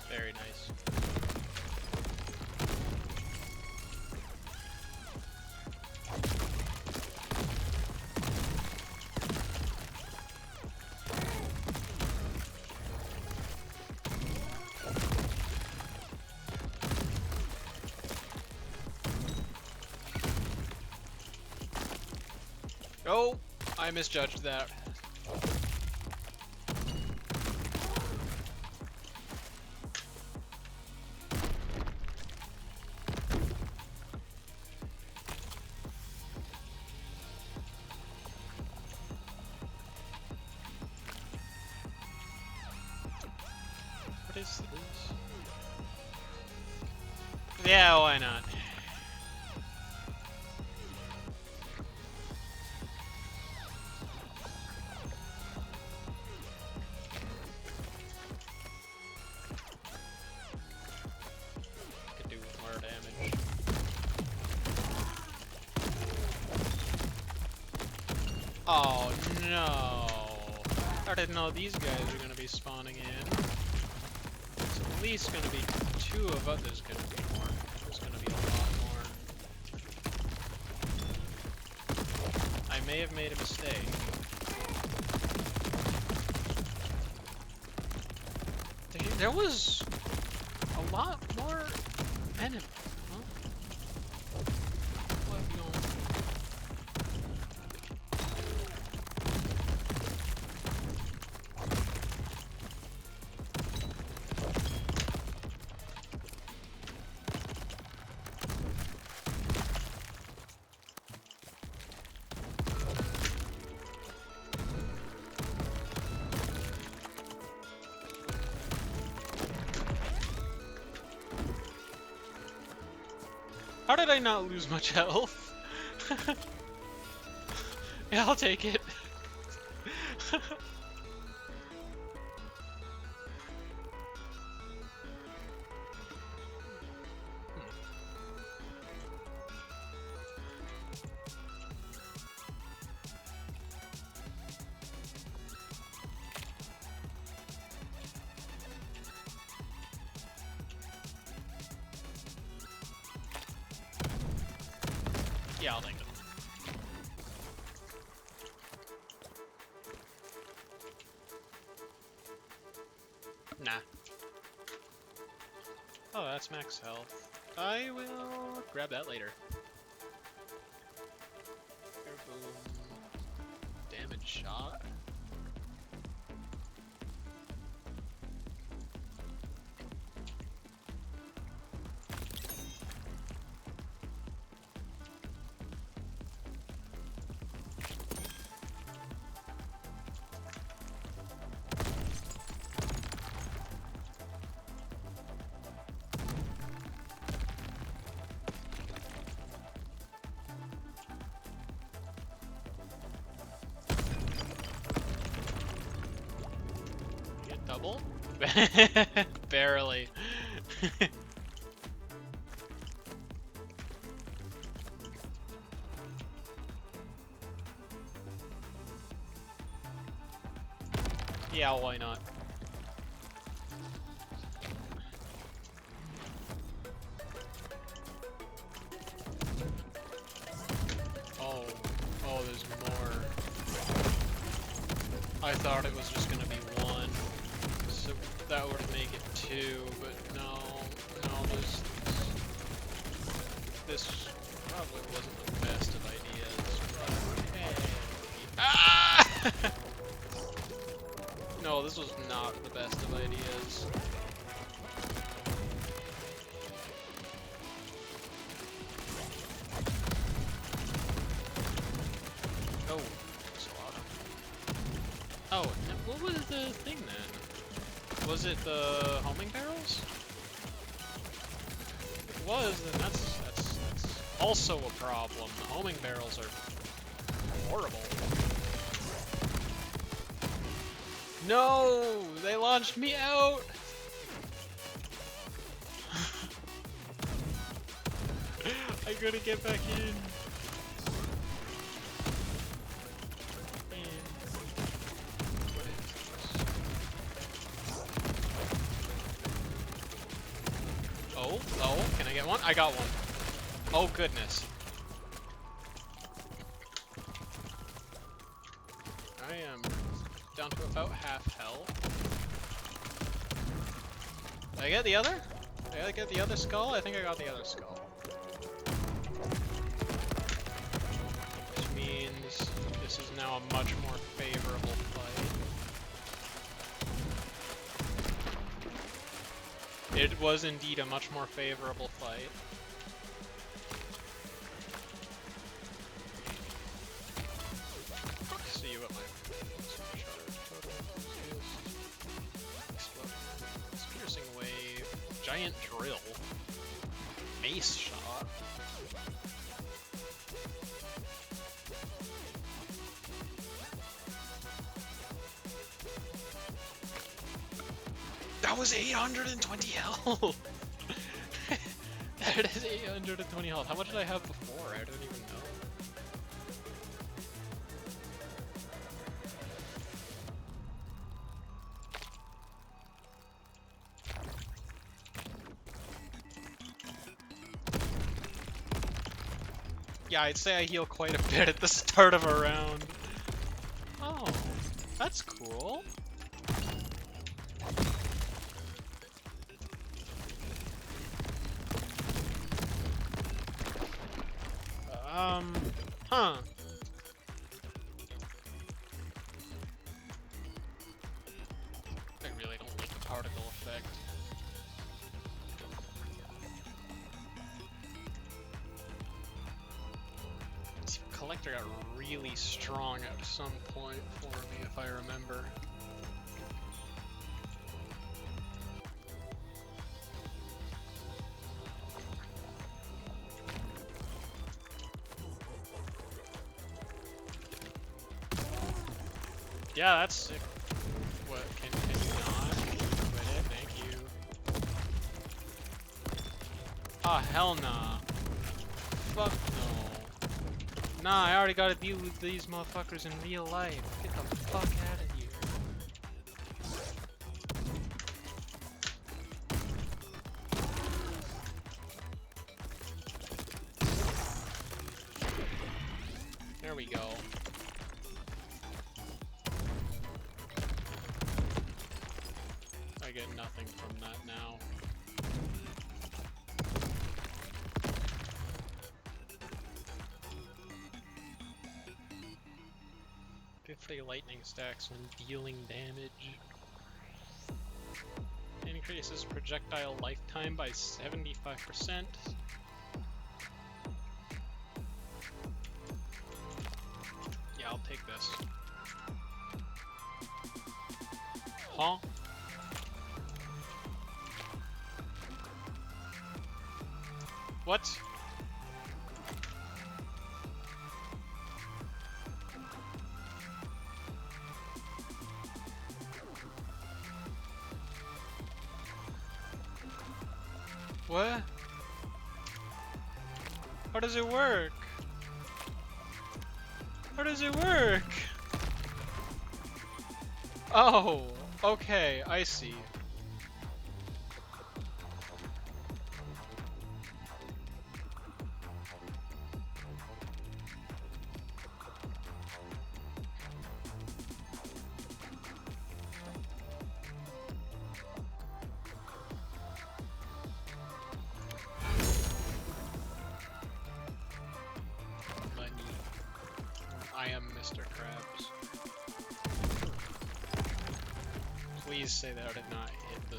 Very nice. Oh, I misjudged that. What is this? Yeah, why not? Could do more damage. Oh no! I didn't know these guys were gonna be spawning in. There's at least gonna be two of us. There's gonna be more. There's gonna be a lot more. I may have made a mistake. There was a lot more enemy. Huh? What have you going? How did I not lose much health? Yeah, I'll take it. Yeah, I'll take it. Nah. Oh, that's max health. I will grab that later. Boom. Damage shot. Double? Barely. Yeah, why not? Oh, there's more. I thought it was just gonna be one. So that would make it two, but no, this probably wasn't the best of ideas. But hey. Ah! No, this was not the best of ideas. Oh, that's a lot of. Oh, what was the thing then? Was it the homing barrels? If it was, then that's also a problem. The homing barrels are horrible. No! They launched me out! I gotta get back in. Oh, can I get one? I got one. Oh goodness. I am down to about half health. Did I get the other? Did I get the other skull? I think I got the other skull. Which means This is now a much more favorable fight. It was indeed a much more favorable fight. See you at my piercing wave, giant drill, mace shot. That was 820 health! That is 820 health. How much did I have before? I don't even know. Yeah, I'd say I heal quite a bit at the start of a round. Oh, that's cool. Huh. I really don't like the particle effect. See, Collector got really strong at some point for me, if I remember. Yeah, that's sick. What, can you not? Quit it, thank you. Ah, hell nah. Fuck no. Nah, I already gotta deal with these motherfuckers in real life. Get the fuck out of here. There we go. I get nothing from that now. Fifty lightning stacks when dealing damage. Increases projectile lifetime by 75%. Yeah, I'll take this. Huh? What? What? How does it work? How does it work? Oh, okay, I see. I am Mr. Krabs. Please say that I did not hit the...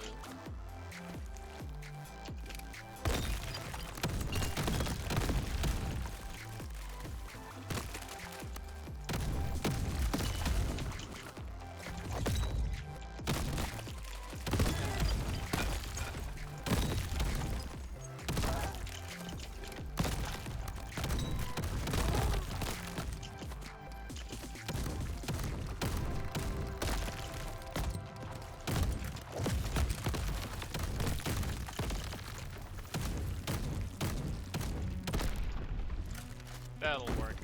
That'll work.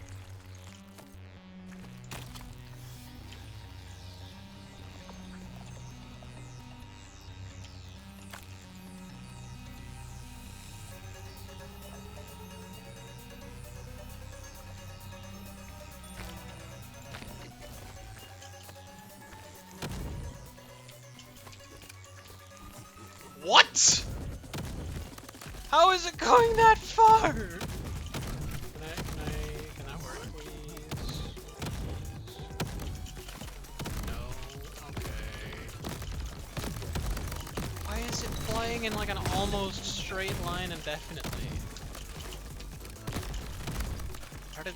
What? How is it going that far? Can that work, please? playing in like an almost straight line indefinitely. How did...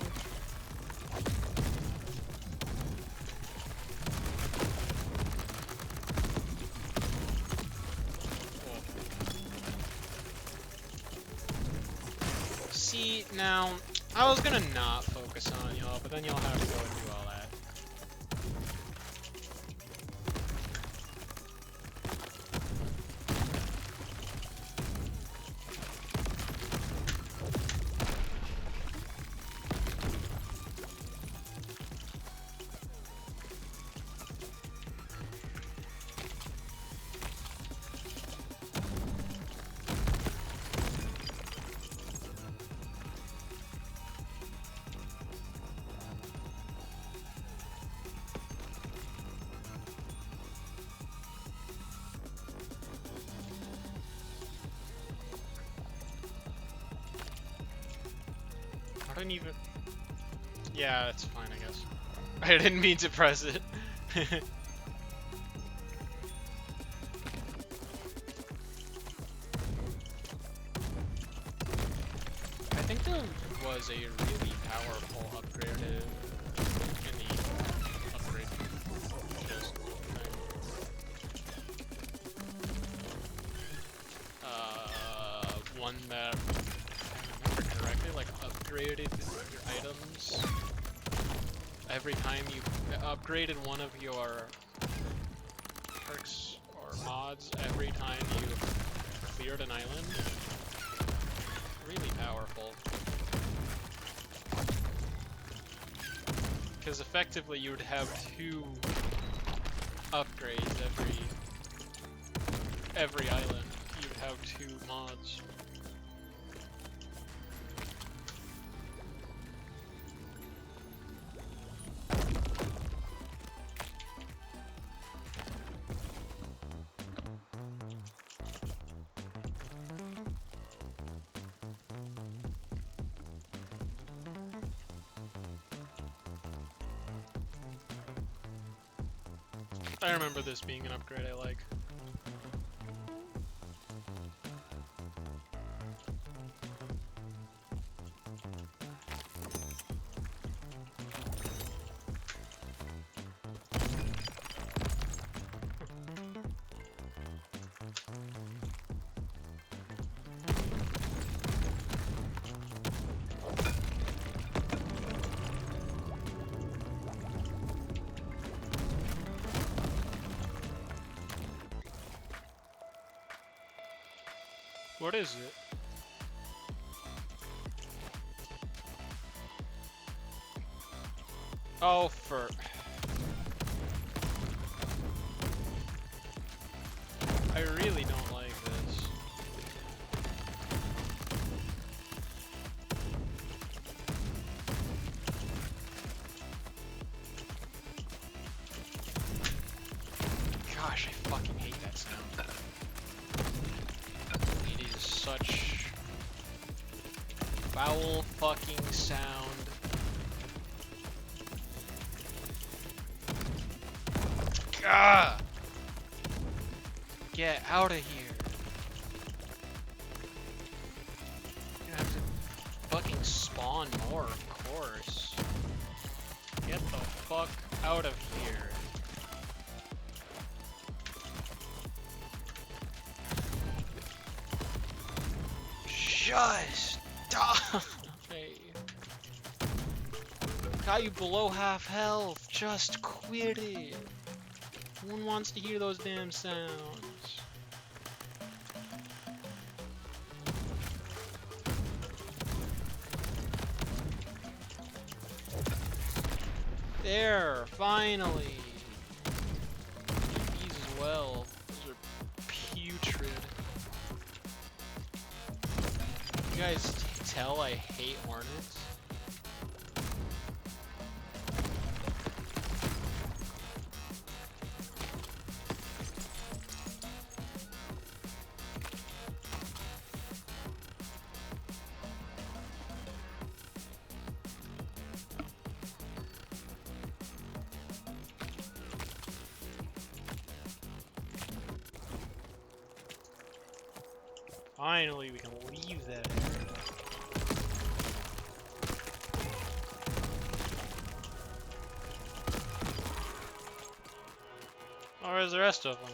See, now, I was gonna not focus on y'all, but then y'all have to go and do all that. I didn't even... Yeah, that's fine, I guess. I didn't mean to press it. I think there was a really powerful upgrade in the upgrade list thing. One that, if I remember correctly, like upgraded your items every time you upgraded one of your perks or mods every time you cleared an island. Really powerful. Because effectively you would have 2 upgrades every island. You would have 2 mods. I remember this being an upgrade I like. What is it? Oh, for... I really don't like this. Gosh, I fucking hate that sound. It is such foul fucking sound. Gah! Get out of here. You're gonna have to fucking spawn more, of course. Get the fuck out of here. Just die! Got you below half health. Just quit it. No one wants to hear those damn sounds. There, finally. These as well. Those are putrid. You guys tell I hate hornets? Finally, we can leave that area. Oh, where's the rest of them?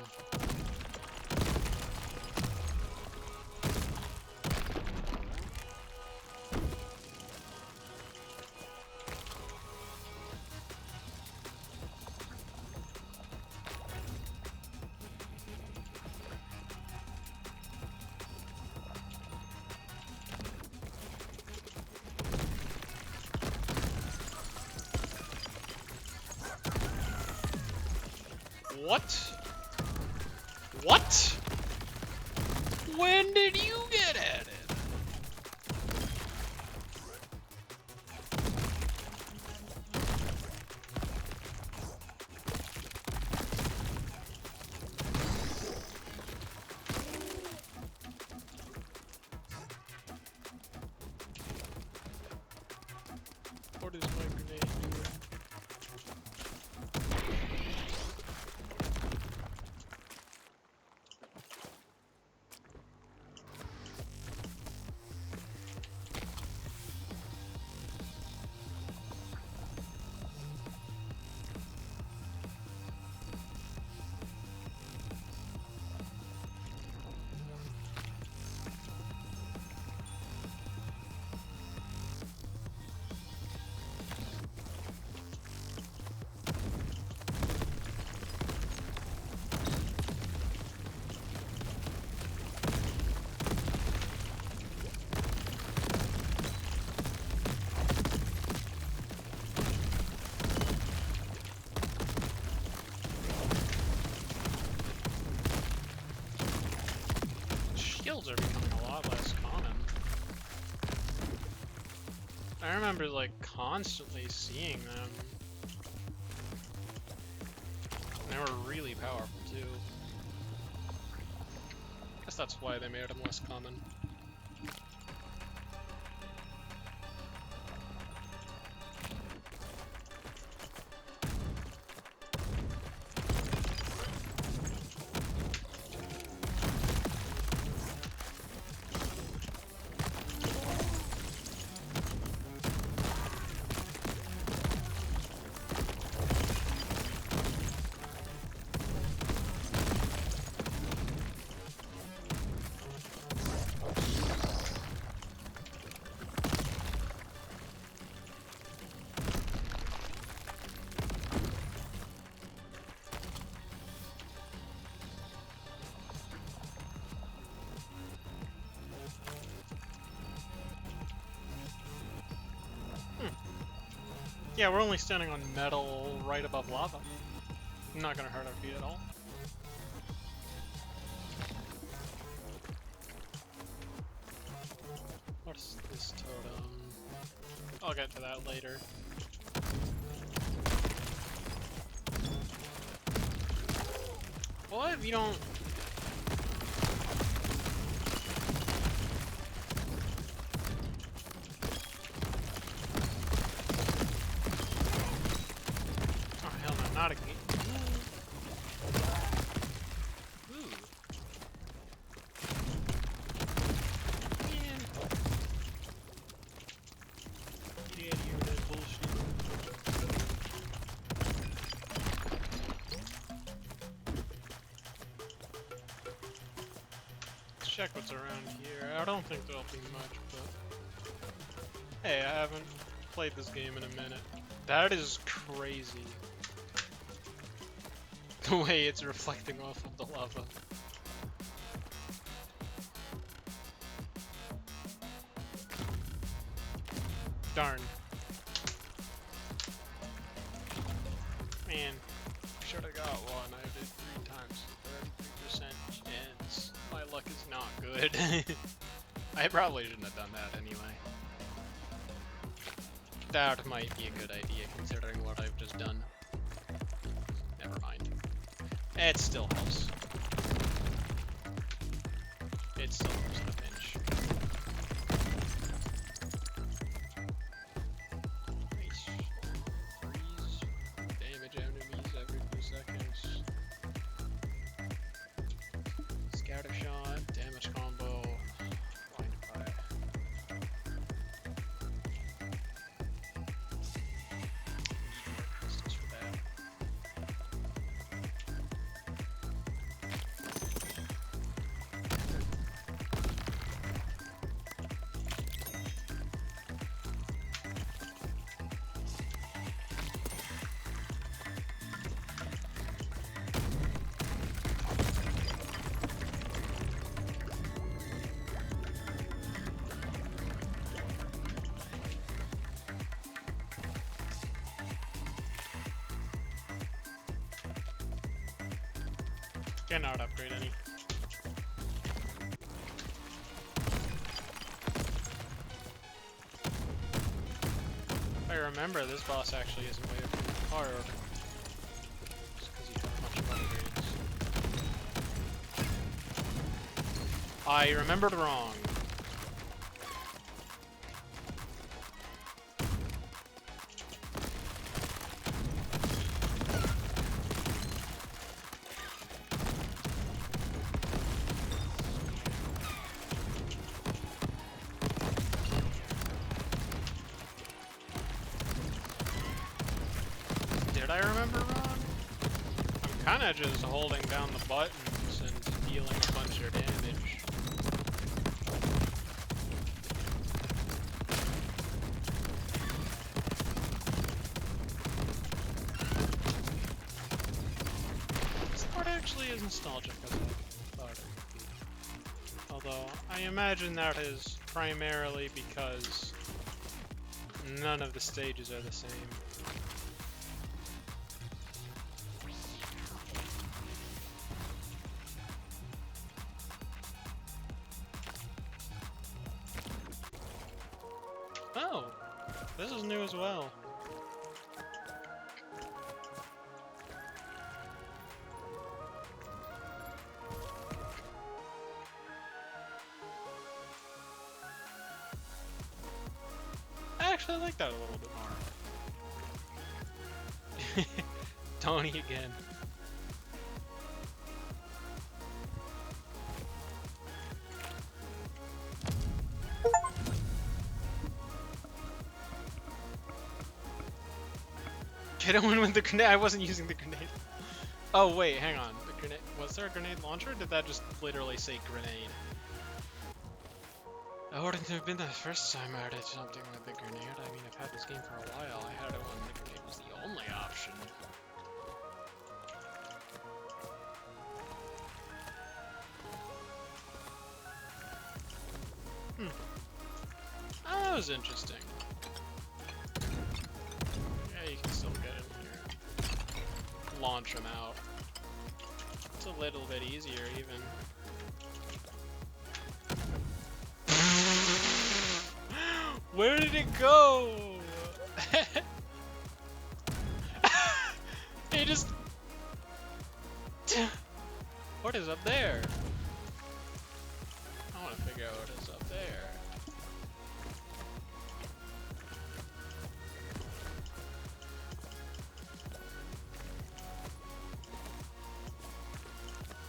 What? What? When did you get at it? What is my grenade doing? Shields are becoming a lot less common. I remember like constantly seeing them. They were really powerful too. Guess that's why they made them less common. Yeah, we're only standing on metal right above lava. Not gonna hurt our feet at all. What's this totem? I'll get to that later. What if you don't... Oh hell no, not again. Ooh. Man. Get out of here with that bullshit. Let's check what's around here. I don't think there'll be much, but... Hey, I haven't played this game in a minute. That is crazy. The way it's reflecting off of the lava. Darn. Man, should have got one. I did 3 times, 33% chance. My luck is not good. I probably shouldn't have done that anyway. That might be a good idea considering what I've just done. Never mind. It still helps. It still helps in a pinch. Nice. Freeze. Damage enemies every few seconds. Scatter shot. Damage combo. Cannot upgrade any. If I remember, this boss actually isn't way hard. Just because you have a bunch of upgrades. I remembered wrong. Did I remember wrong? I'm kinda just holding down the buttons and dealing a bunch of damage. This part actually is nostalgic as I thought it would be. Although, I imagine that is primarily because none of the stages are the same. Oh, this is new as well. I actually like that a little bit more. Tony again. Get him in with the grenade. I wasn't using the grenade. Oh wait, hang on. The grenade. Was there a grenade launcher? Or did that just literally say grenade? It wouldn't have been the first time I did something with the grenade. I mean, I've had this game for a while. I had it when the grenade was the only option. Oh, that was interesting. Yeah, you can still get in here. Launch them out. It's a little bit easier, even. Where did it go? It just... What is up there? I want to figure out what is up there.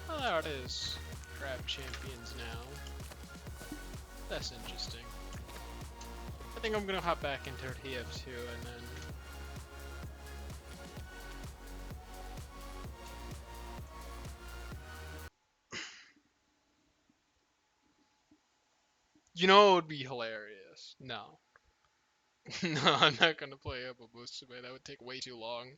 Well, there it is. Crab champions now. That's interesting. I think I'm gonna hop back into TF2 and then... You know it would be hilarious. No. No, I'm not gonna play Musume. That would take way too long.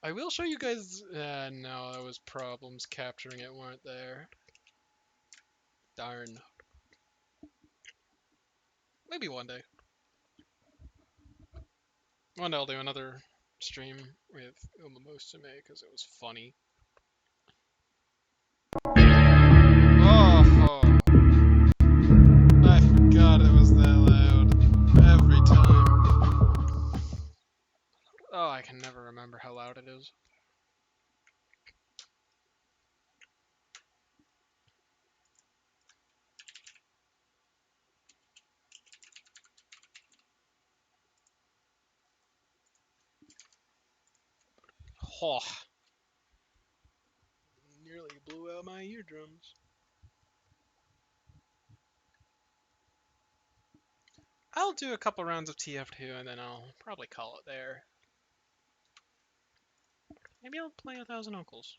I will show you guys... no, there was problems capturing it weren't there. Darn. Maybe one day. One day I'll do another stream with Musume because it was funny. Oh, I forgot it was that loud. Every time. Oh, I can never remember how loud it is. Oh. Nearly blew out my eardrums. I'll do a couple rounds of TF2 and then I'll probably call it there. Maybe I'll play 1,000 Uncles.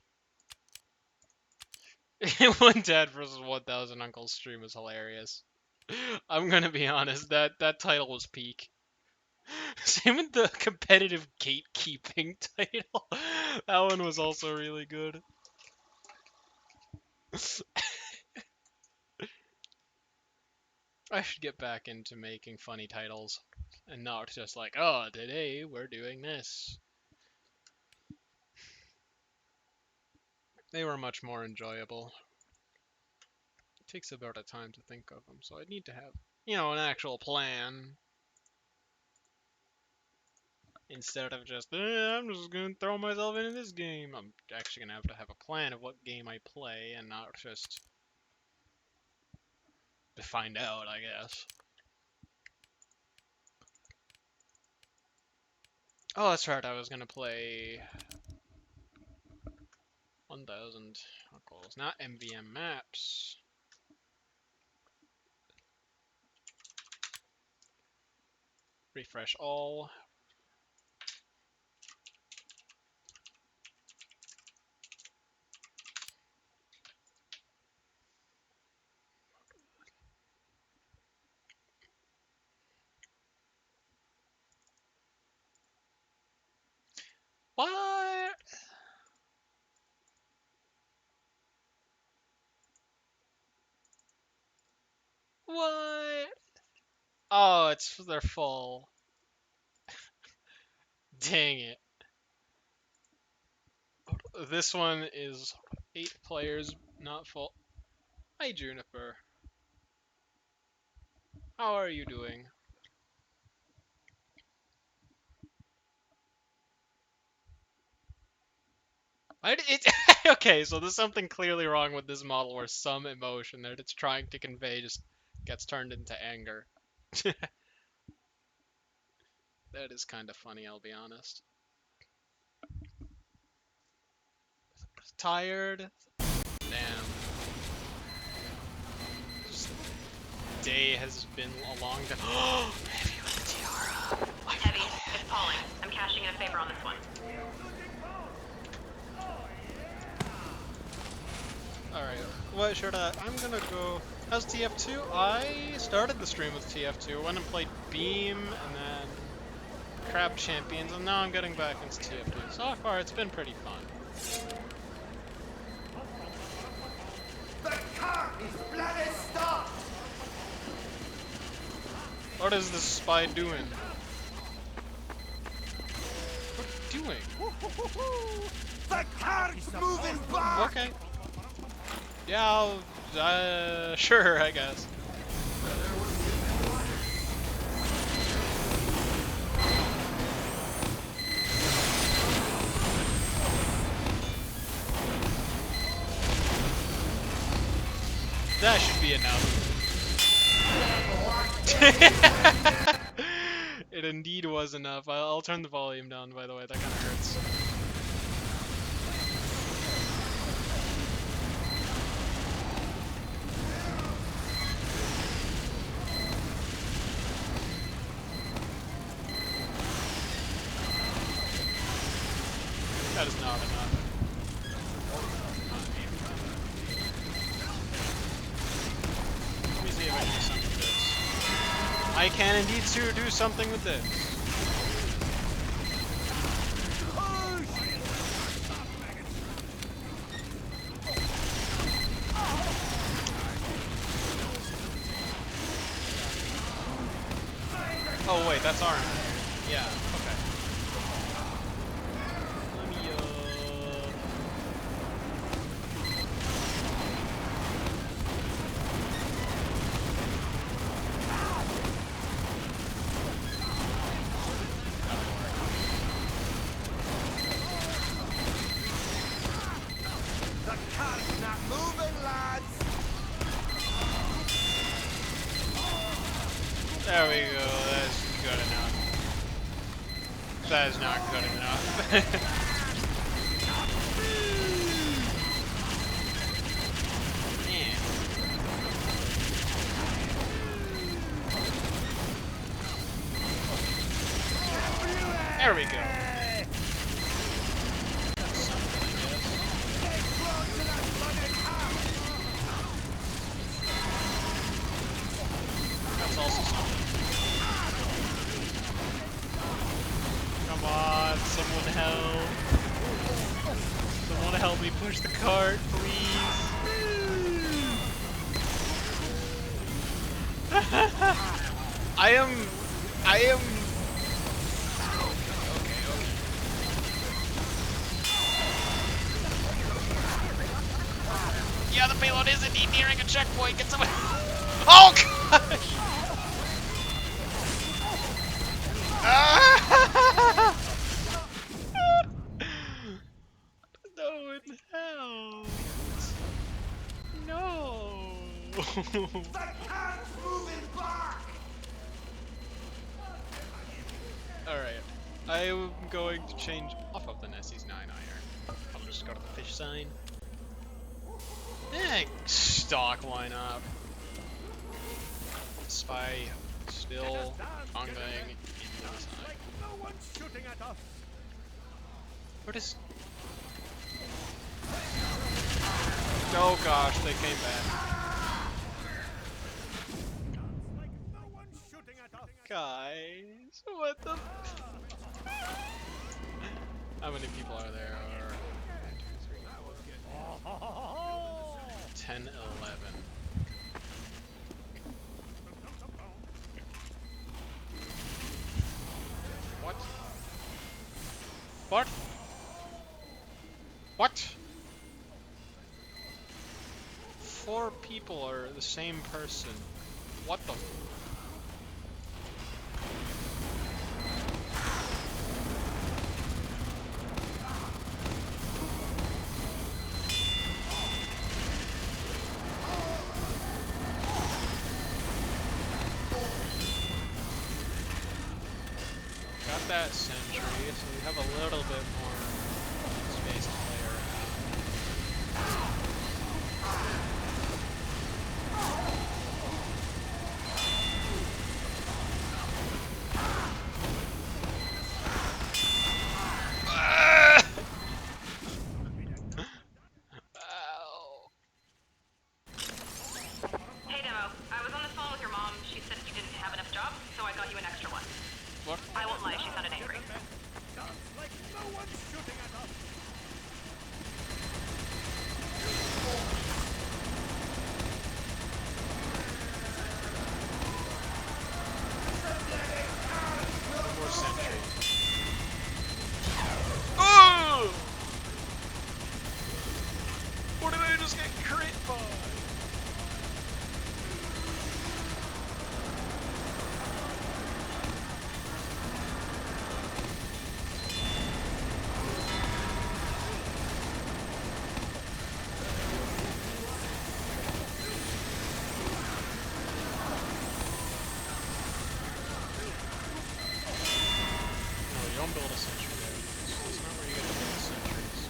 1 Dad versus 1,000 Uncles stream is hilarious. I'm gonna be honest, that title was peak. Same with the competitive gatekeeping title. That one was also really good. I should get back into making funny titles. And not just like, oh, today we're doing this. They were much more enjoyable. It takes about a time to think of them, so I need to have, an actual plan. Instead of just, I'm just gonna throw myself into this game. I'm actually gonna have a plan of what game I play and not just to find out, I guess. Oh, that's right, I was gonna play 1000 goals, not MVM maps. Refresh all. What? What? Oh, they're full. Dang it. This one is 8 players, not full. Hi, Juniper. How are you doing? Okay, so there's something clearly wrong with this model where some emotion that it's trying to convey just gets turned into anger. That is kind of funny, I'll be honest. Tired? Damn. This day has been a long day. Heavy with the tiara. Heavy, it's Pauling. I'm cashing in a favor on this one. Alright, what should I'm gonna go. How's TF2? I started the stream with TF2, went and played Beam, and then Crab Champions, and now I'm getting back into TF2. So far, it's been pretty fun. The car is bloody stopped! What is this spy doing? What are you doing? The car is moving back! Okay. Yeah, sure, I guess. That should be enough. It indeed was enough. I'll turn the volume down, by the way, that kind of hurts. That is not enough. Let me see if I can do something with this. I can indeed do something with this. Oh wait, that's orange. Yeah, okay. Let me, The car's not moving, lads! There we go, that's good enough. That is not good enough. Man. There we go. That's something, I guess. That's also something. Come on, someone help. Someone help me push the cart, please. I am... checkpoint. Get somebody. Oh gosh! Ah! No in hell. No. The cart's moving back! Alright. I am going to change off of the Nessie's 9 iron. I'll just go to the fish sign. Stock, why not? Spy still ongling into the side. No one's shooting at us! What is... Oh gosh, they came back. No one's shooting at us! Guys, what the... How many people are there? 10, 11. What? What? What? 4 people are the same person. What the? Got that sentry, so we have a little bit more space to play around. Ow. Hey, Demo. I was on the phone with your mom. She said you didn't have enough jobs, so I got you an extra one. What? I won't lie, she sounded angry. Like no one's shooting at us! One more sentry. Oh! What did I just get crit by? No, you don't build a sentry there. That's not where you get to build sentries.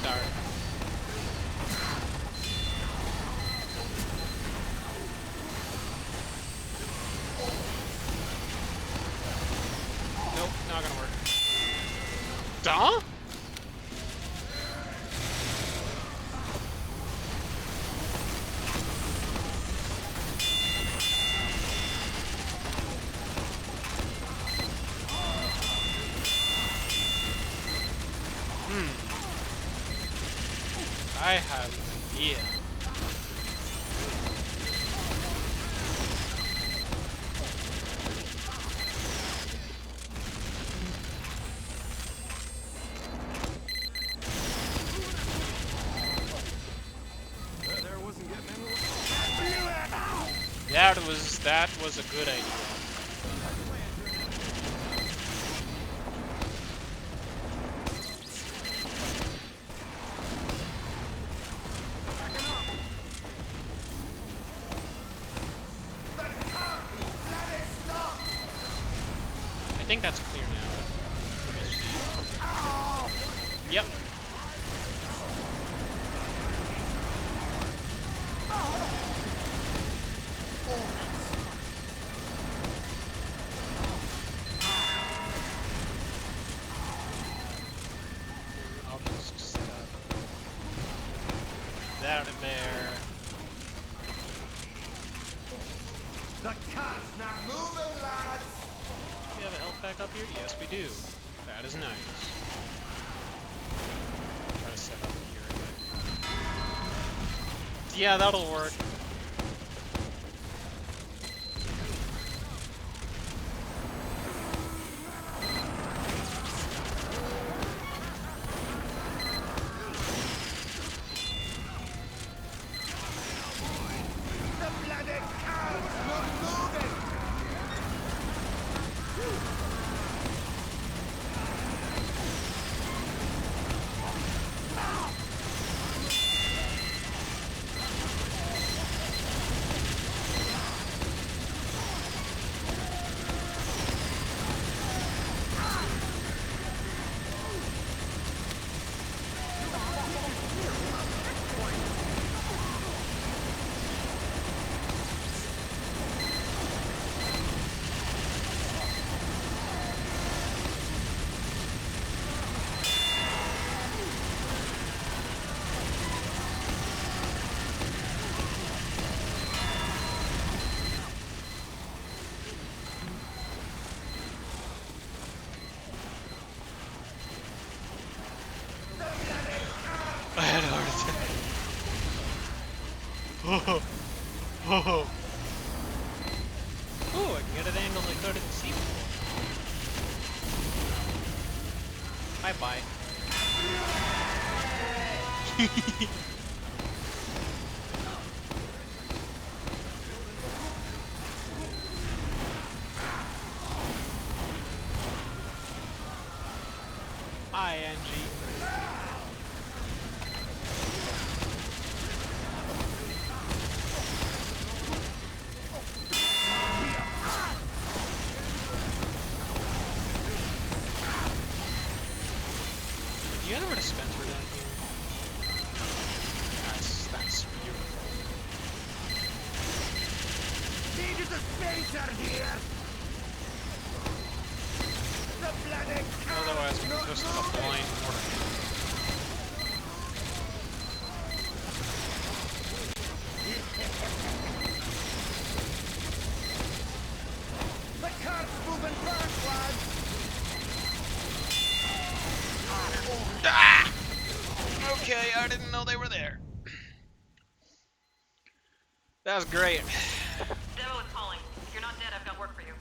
Darn. Nope, not gonna work. Duh? I have an idea. There wasn't getting anywhere. That was a good idea. I think that's clear now. Yep. I'll just set up that in there. The cart's not moving, lads! You have a health pack back up here? Yes, we do. That is nice. Try to set up here again. Yeah, that'll work. The bloody car's not moving! I had a heart attack. Oh, I can get an angle I couldn't see before. Bye-bye. ING. Do you have a dispenser down here? That's beautiful. Need a dispenser here! The bloody car's Otherwise, we not can just a moving! blind mortar. The car's moving back, lads! Ah! Okay, I didn't know they were there. That was great. Devo is calling. If you're not dead, I've got work for you.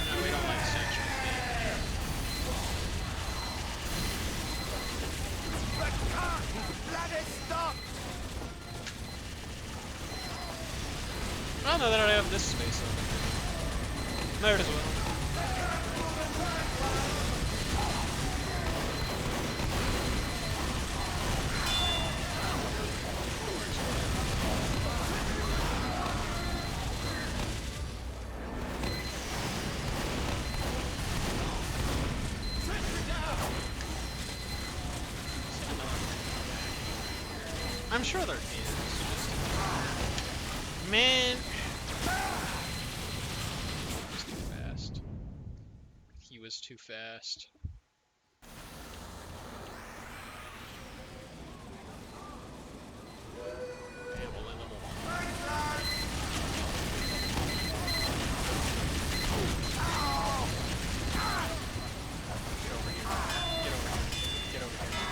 No, we don't like sentry. The car is bloody stopped! Oh no, they don't have this space open. There it is. Well. I'm sure there is. Man. He was too fast. He was too fast. Amble in the wall. Get over here. Get over here. Get over here.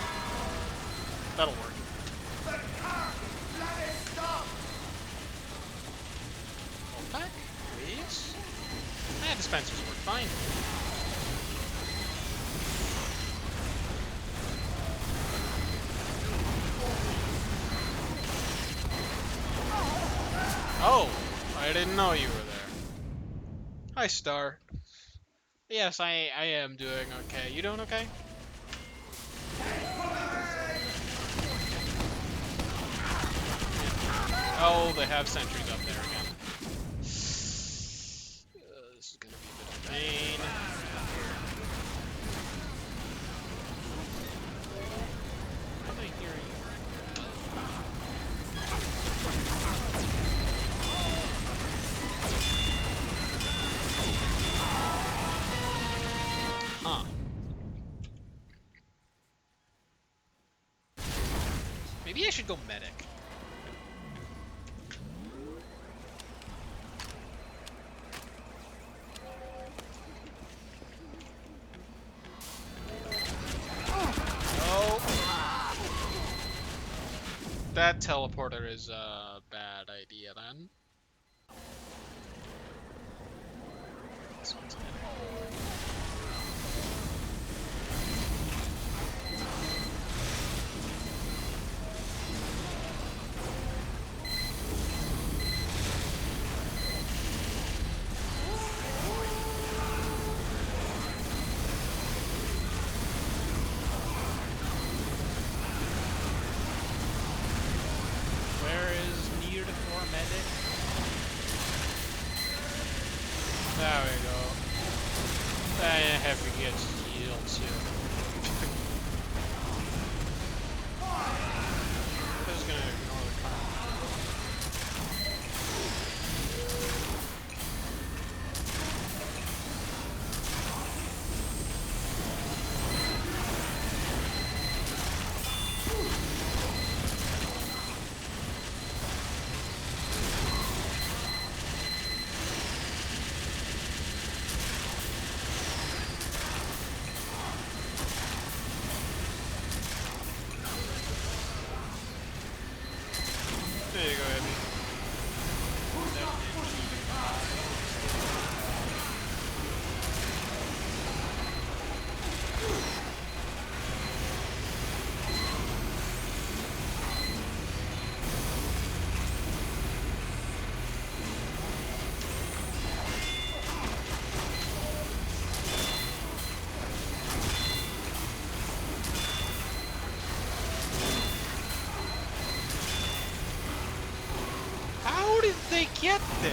That'll work. The car is bloody stopped! Hold back, please. Dispensers work fine. Oh, I didn't know you were there. Hi, Star. Yes, I am doing okay. You doing okay? Oh, they have sentries up there again. This is gonna be a bit of pain. Why am I hearing? Huh. Maybe I should go medic. Oh. That teleporter is a bad idea then. This one's in. Where is near for medic? There we go. I have to get healed too. I'm just gonna ignore the car. There you go, Abby. How did they get there?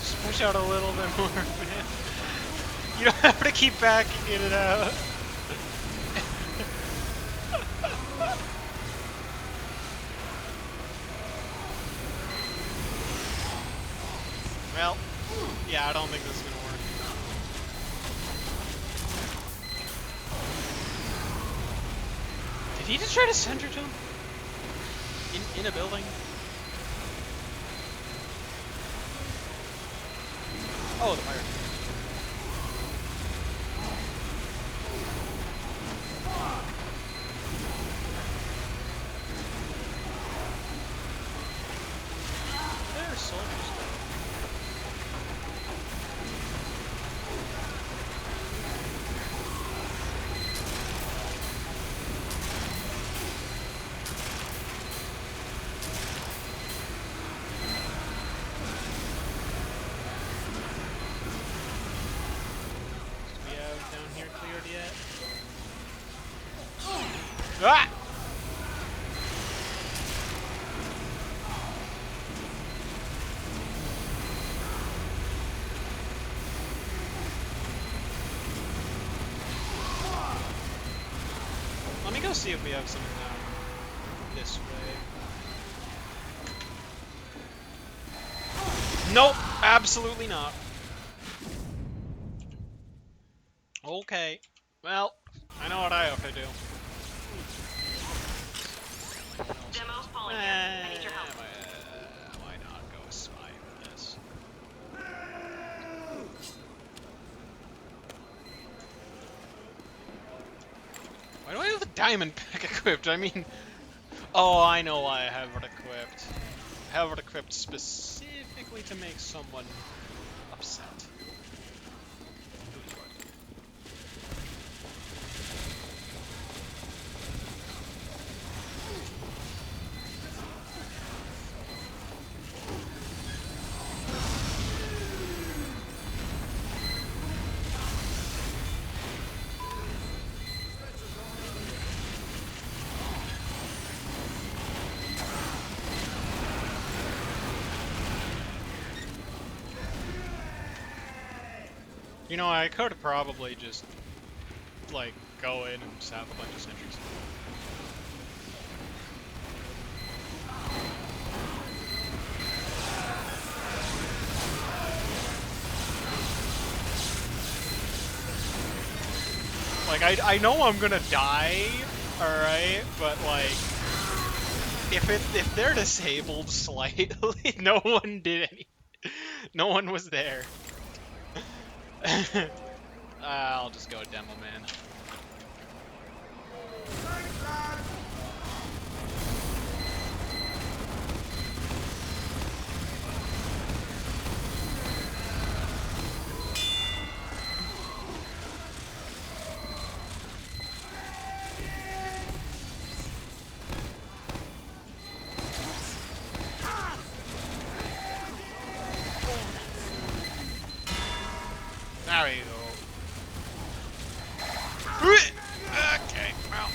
Just push out a little bit more, man. You don't have to keep backing it out. Well, yeah, I don't think this is gonna work. Did he just try to center jump? In a building? Oh, the fire. There's soldiers. Do we have down here cleared yet? Ah! Let me go see if we have something down this way. Nope, absolutely not. Okay, well, I know what I have to do. Demo falling here. I need your help. Why not go spy for this? Why do I have the diamond pack equipped? I mean, oh, I know why I have it equipped. I have it equipped specifically to make someone upset. You know, I could probably just, like, go in and just have a bunch of sentries. Like, I know I'm gonna die, alright, but, like, if they're disabled slightly, no one did any. No one was there. I'll just go Demo Man. Thanks, lad! There we go. Okay, well.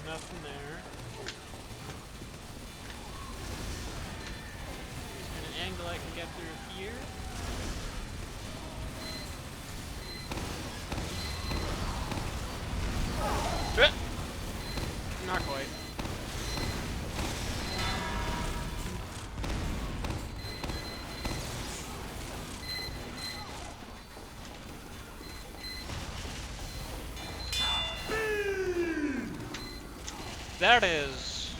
Nothing there. Is there an angle I can get through here? Not quite. There it is.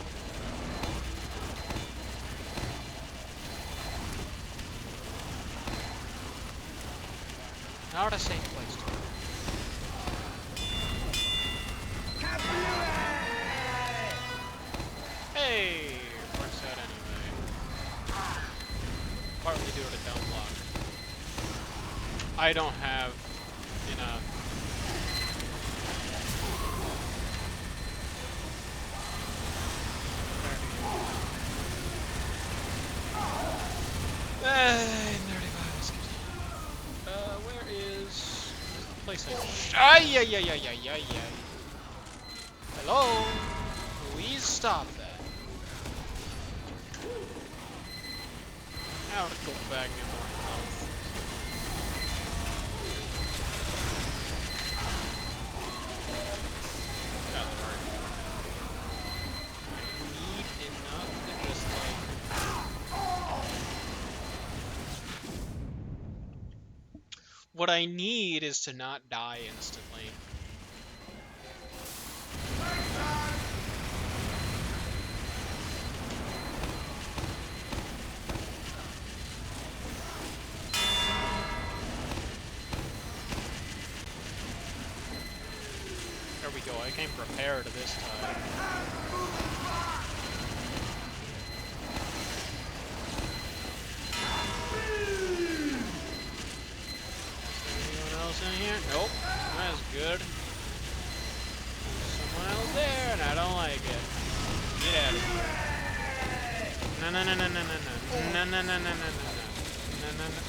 Not a safe place to go. Hey! Works out anyway. Partly due to down block. I don't have enough. Where is the place I... Ay. Hello? Please stop that. Now to go back in more health. That's right. I need enough to just like... What I need is to not die instantly. There we go, I came prepared this time. Anyone else in here? Nope, that's good. Someone else there, and I don't like it. Get out of here. No.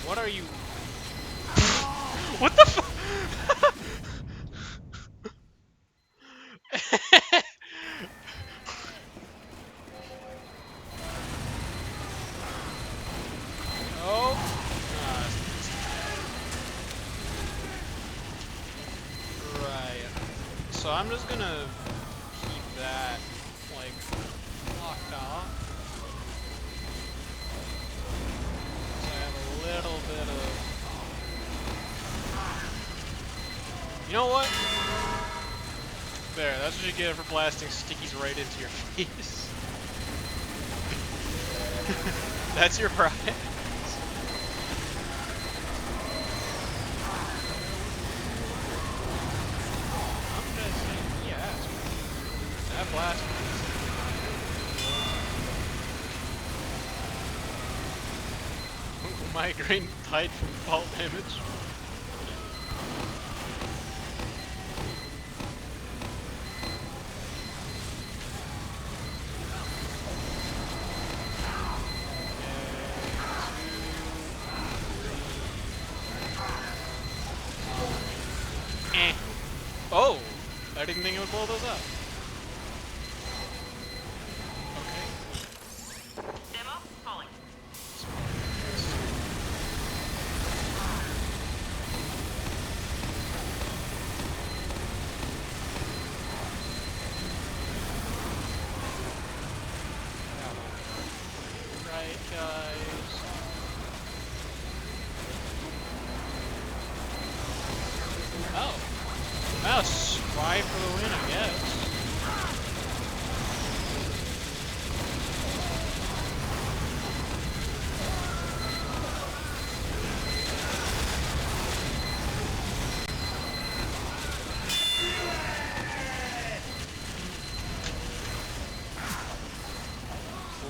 What are you? What the fuck? Oh. Right. So I'm just gonna keep that, like, locked off. So I have a little bit of... You know what? There, that's what you get for blasting stickies right into your face. That's your prize. I'm gonna say yes. That blast. Migraine died from fall damage. Eh. Oh! I didn't think it would blow those up. Okay. Demo calling. Right, guys. Oh. Wow, strive for the win, I guess.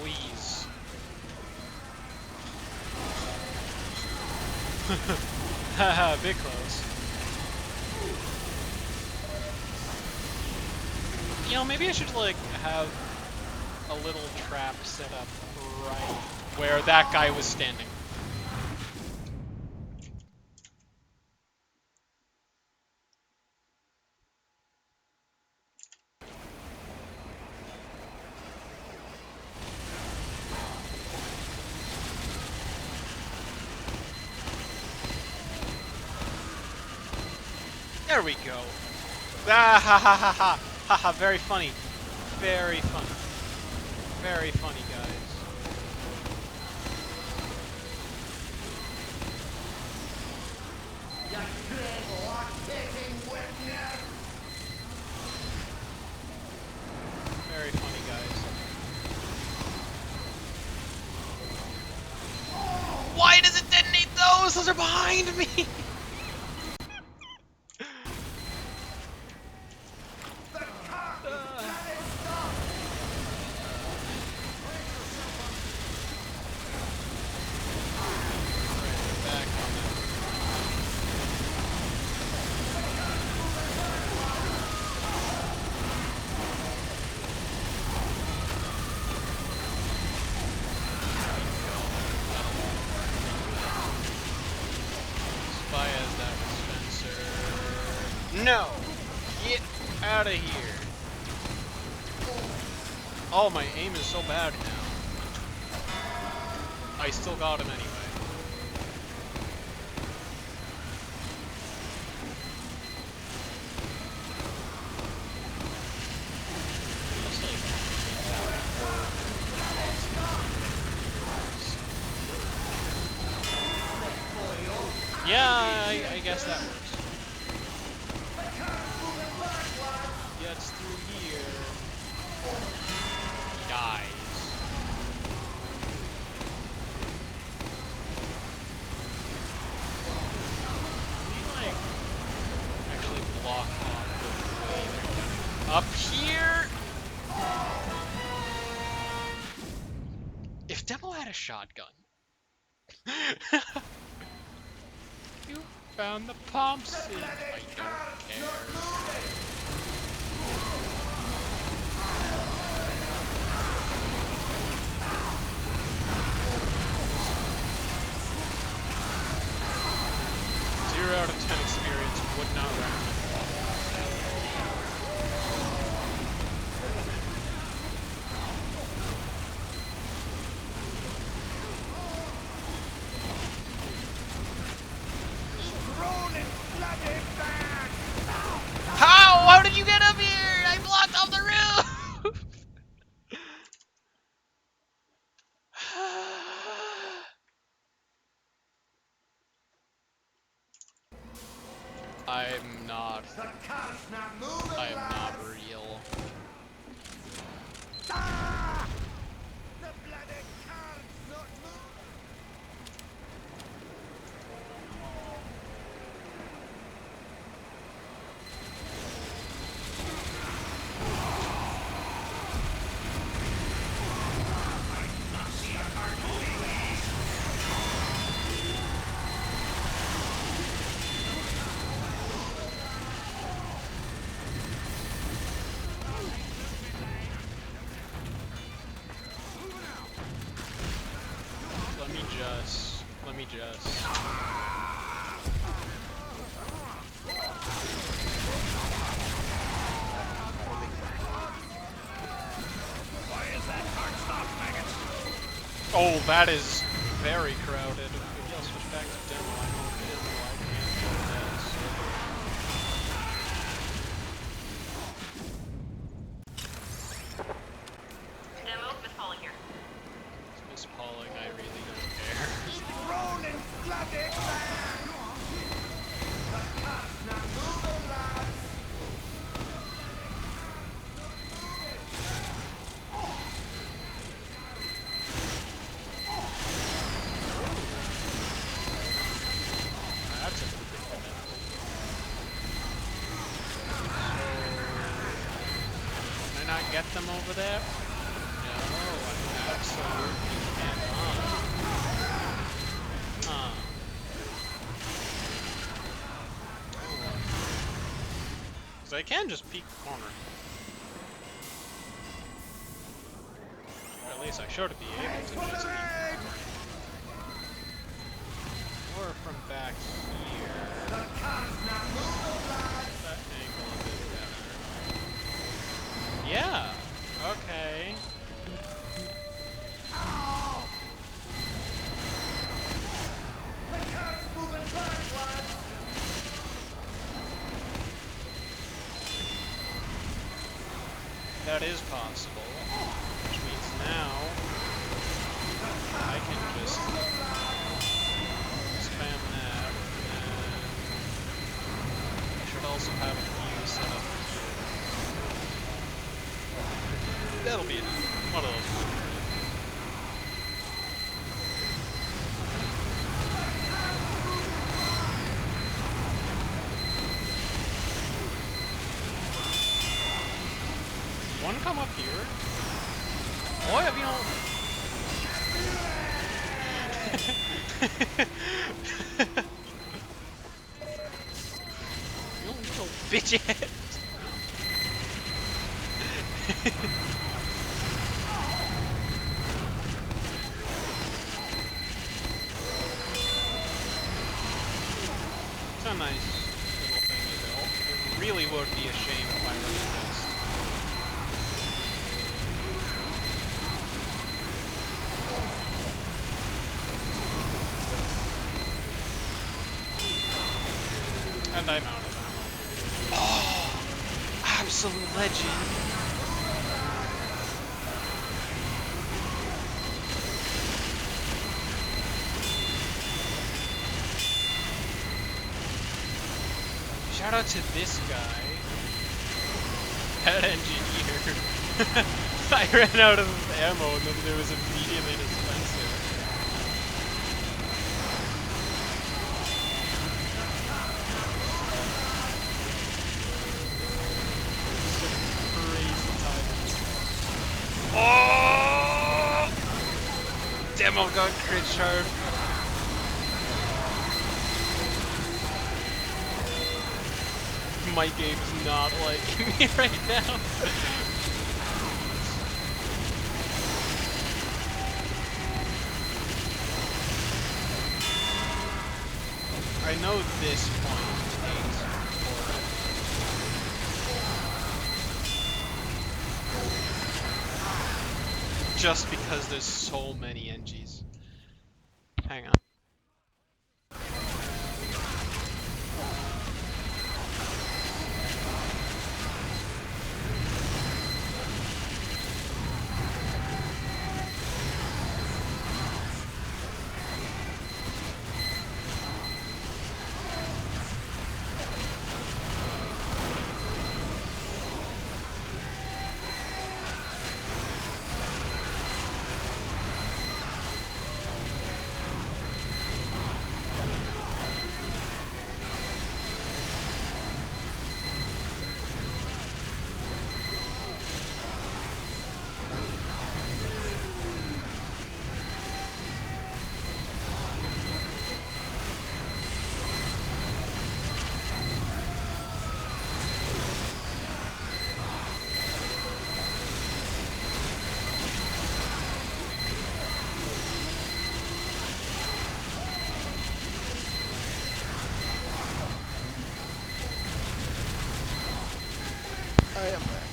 Please. Haha, bit close. You know, maybe I should, like, have a little trap set up right where that guy was standing. There we go. Ah, ha ha ha ha. Ha ha, very funny. Very funny. Very funny, guys. Very funny, guys. Why does it detonate those? Those are behind me! No! Get out of here. Oh, my aim is so bad now. I still got him anyway. Yeah, I guess that works. Gets through here. He dies. Can we, like, actually block off the way they're up here? If Demo had a shotgun. You found the Thompson. I don't care. Zero out of 10 experience would not recommend. How did you get up here? I blocked off the roof! I'm not real. Let me just. Oh, that is very crowded. Maybe I'll switch back to demo. I know demo I can't do that. Demo, Miss Pauling here. Miss Pauling, I really don't care. Rolling flooded land! The car's not moving, lads! That's a predicament. So, can I not get them over there? No, I absolutely cannot. Huh. Because I can just peek the corner. Or at least I should be able to just peek the corner. Or from back here. That angle a bit better. Yeah. Okay. The car's moving backwards! That is possible. Which means now I can just spam that. And I should also have a view set up here. That'll be enough. One of those. One come up here. Oh, have you know? You little bitch ass. It's a nice little thing you built. It really would be a shame if I really missed. And I'm out of ammo. Oh! Absolute legend! Shout out to this guy. That engineer. I ran out of ammo and then there was immediately a dispenser. Crazy timing. Oh! Demo got crit sharp. My game's not liking me right now. I know this point takes forever. Just because there's so many NGs. Hang on. I am back.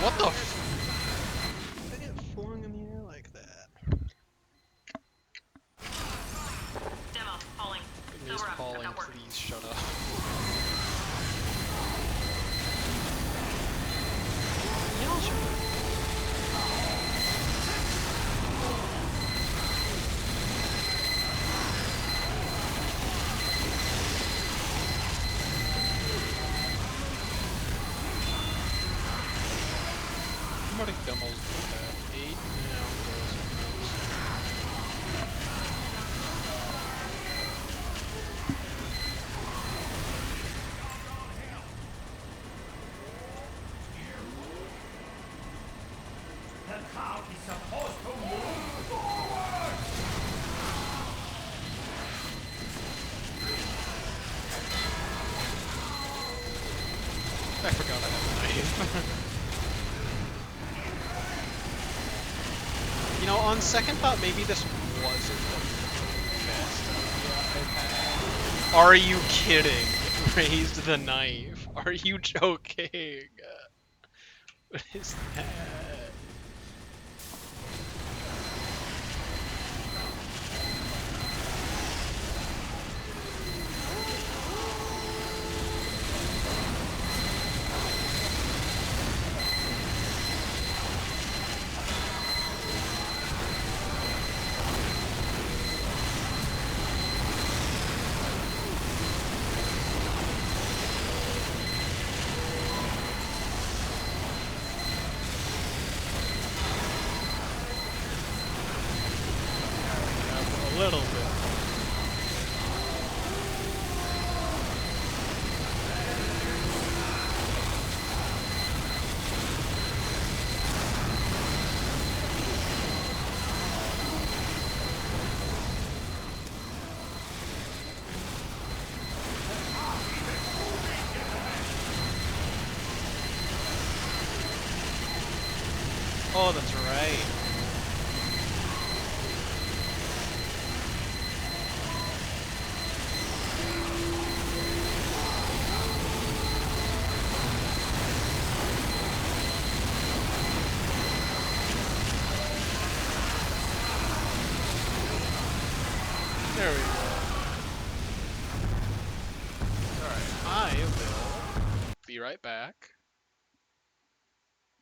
What the f- Did I get flung in the air like that? Demo, falling. Good news Sober up. I've calling, got work. please shut up. Y'all shut up. How many demos do we have? 8? Yeah, The cart is supposed to move forward! I forgot I had a knife. You know, on second thought, maybe this wasn't the best idea I've had. Are you kidding? Raised the knife. Are you joking? What is that? A little bit. Oh, that's right. There we go. Alright, I will be right back.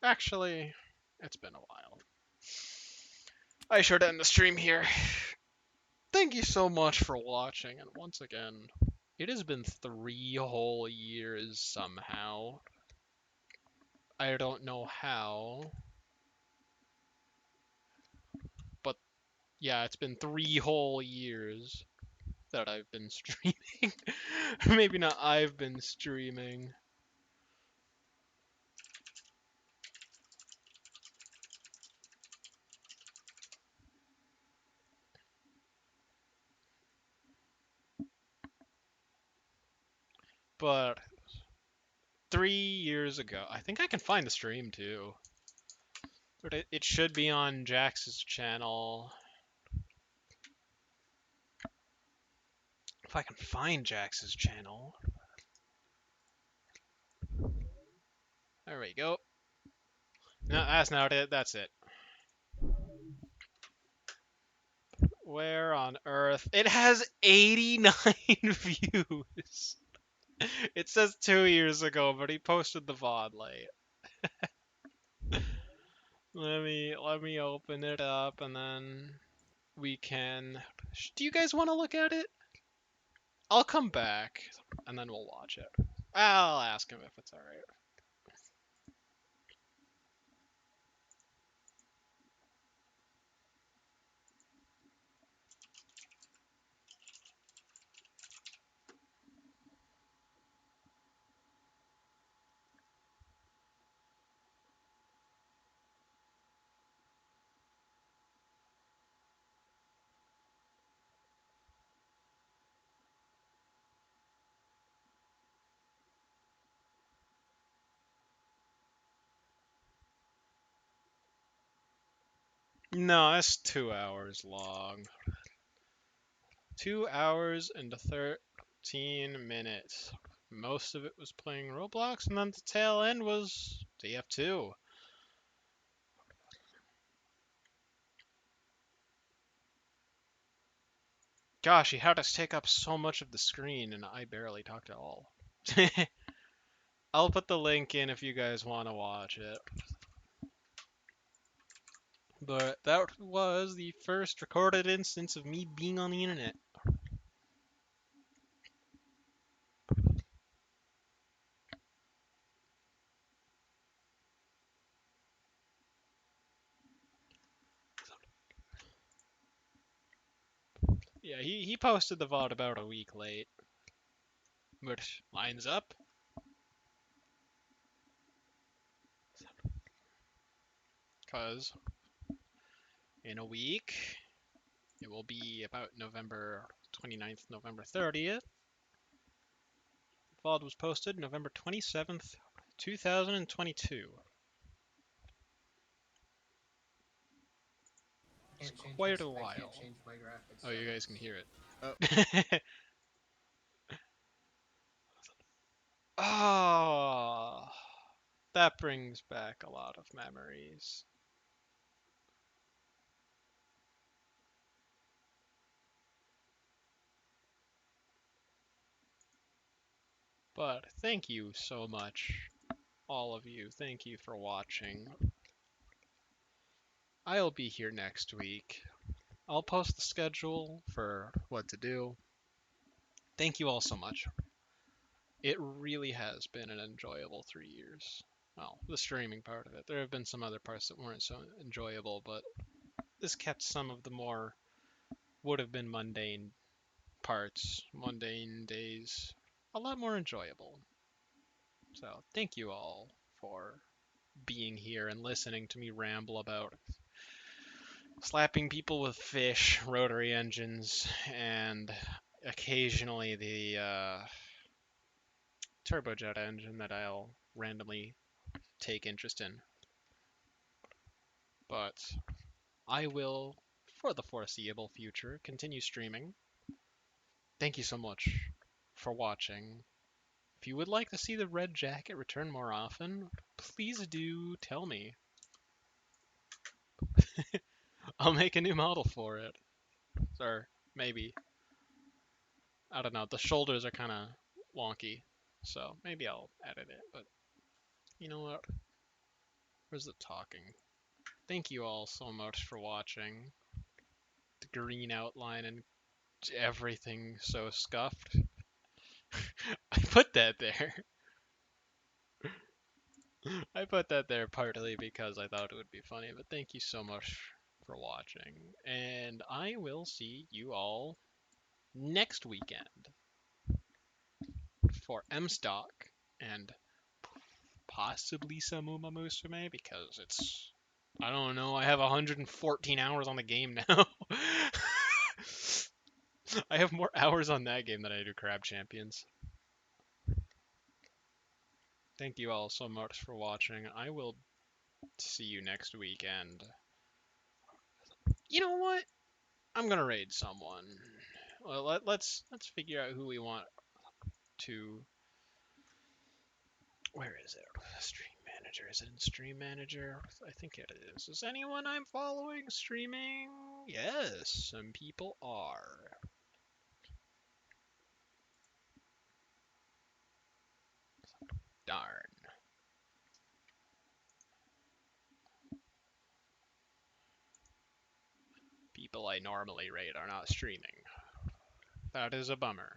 Actually, it's been a while. I should end the stream here. Thank you so much for watching, and once again, it has been 3 whole years somehow. I don't know how, but yeah, it's been 3 whole years that I've been streaming. Maybe not I've been streaming. But 3 years ago, I think I can find the stream too. But it should be on Jax's channel. If I can find Jax's channel. There we go. No, that's not it. That's it. Where on earth? It has 89 views. It says 2 years ago, but he posted the VOD late. Let me open it up and then we can. Do you guys want to look at it? I'll come back and then we'll watch it. I'll ask him if it's alright. No, it's 2 hours long. 2 hours and 13 minutes. Most of it was playing Roblox, and then the tail end was TF2. Gosh, he had us take up so much of the screen, and I barely talked at all. I'll put the link in if you guys want to watch it. But that was the first recorded instance of me being on the internet. Yeah, he posted the VOD about a week late. But lines up. Because in a week, it will be about November 29th, November 30th. The VOD was posted November 27th, 2022. It's quite a I can't while. change my graphics. Oh, you guys can hear it. Oh. Oh, that brings back a lot of memories. But thank you so much, all of you. Thank you for watching. I'll be here next week. I'll post the schedule for what to do. Thank you all so much. It really has been an enjoyable 3 years. Well, the streaming part of it. There have been some other parts that weren't so enjoyable, but this kept some of the more would have been mundane parts, mundane days, a lot more enjoyable. So, thank you all for being here and listening to me ramble about slapping people with fish, rotary engines, and occasionally the turbojet engine that I'll randomly take interest in. But I will, for the foreseeable future, continue streaming. Thank you so much for watching. If you would like to see the red jacket return more often, please do tell me. I'll make a new model for it. Or maybe. I don't know. The shoulders are kind of wonky. So maybe I'll edit it. But you know what? Where's the talking? Thank you all so much for watching. The green outline and everything so scuffed. I put that there. I put that there partly because I thought it would be funny, but thank you so much for watching. And I will see you all next weekend for M-Stock and possibly some Uma Musume because it's, I don't know, I have 114 hours on the game now. I have more hours on that game than I do Crab Champions. Thank you all so much for watching. I will see you next weekend. You know what? I'm gonna raid someone. Well, let's figure out who we want to. Where is it? Stream manager. Is it in stream manager? I think it is. Is anyone I'm following streaming? Yes, some people are. Darn. People I normally raid are not streaming. That is a bummer.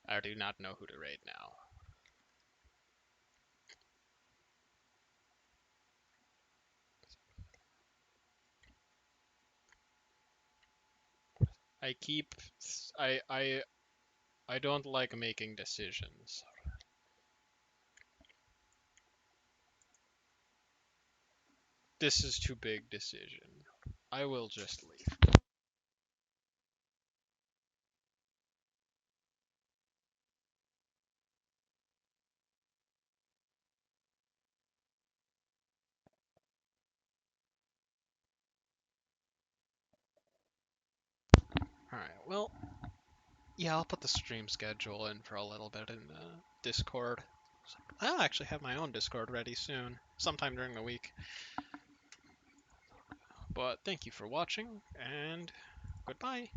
I do not know who to raid now. I keep I don't like making decisions. This is too big decision. I will just leave. Alright, well, yeah, I'll put the stream schedule in for a little bit in the Discord. I'll actually have my own Discord ready soon, sometime during the week. But thank you for watching, and goodbye.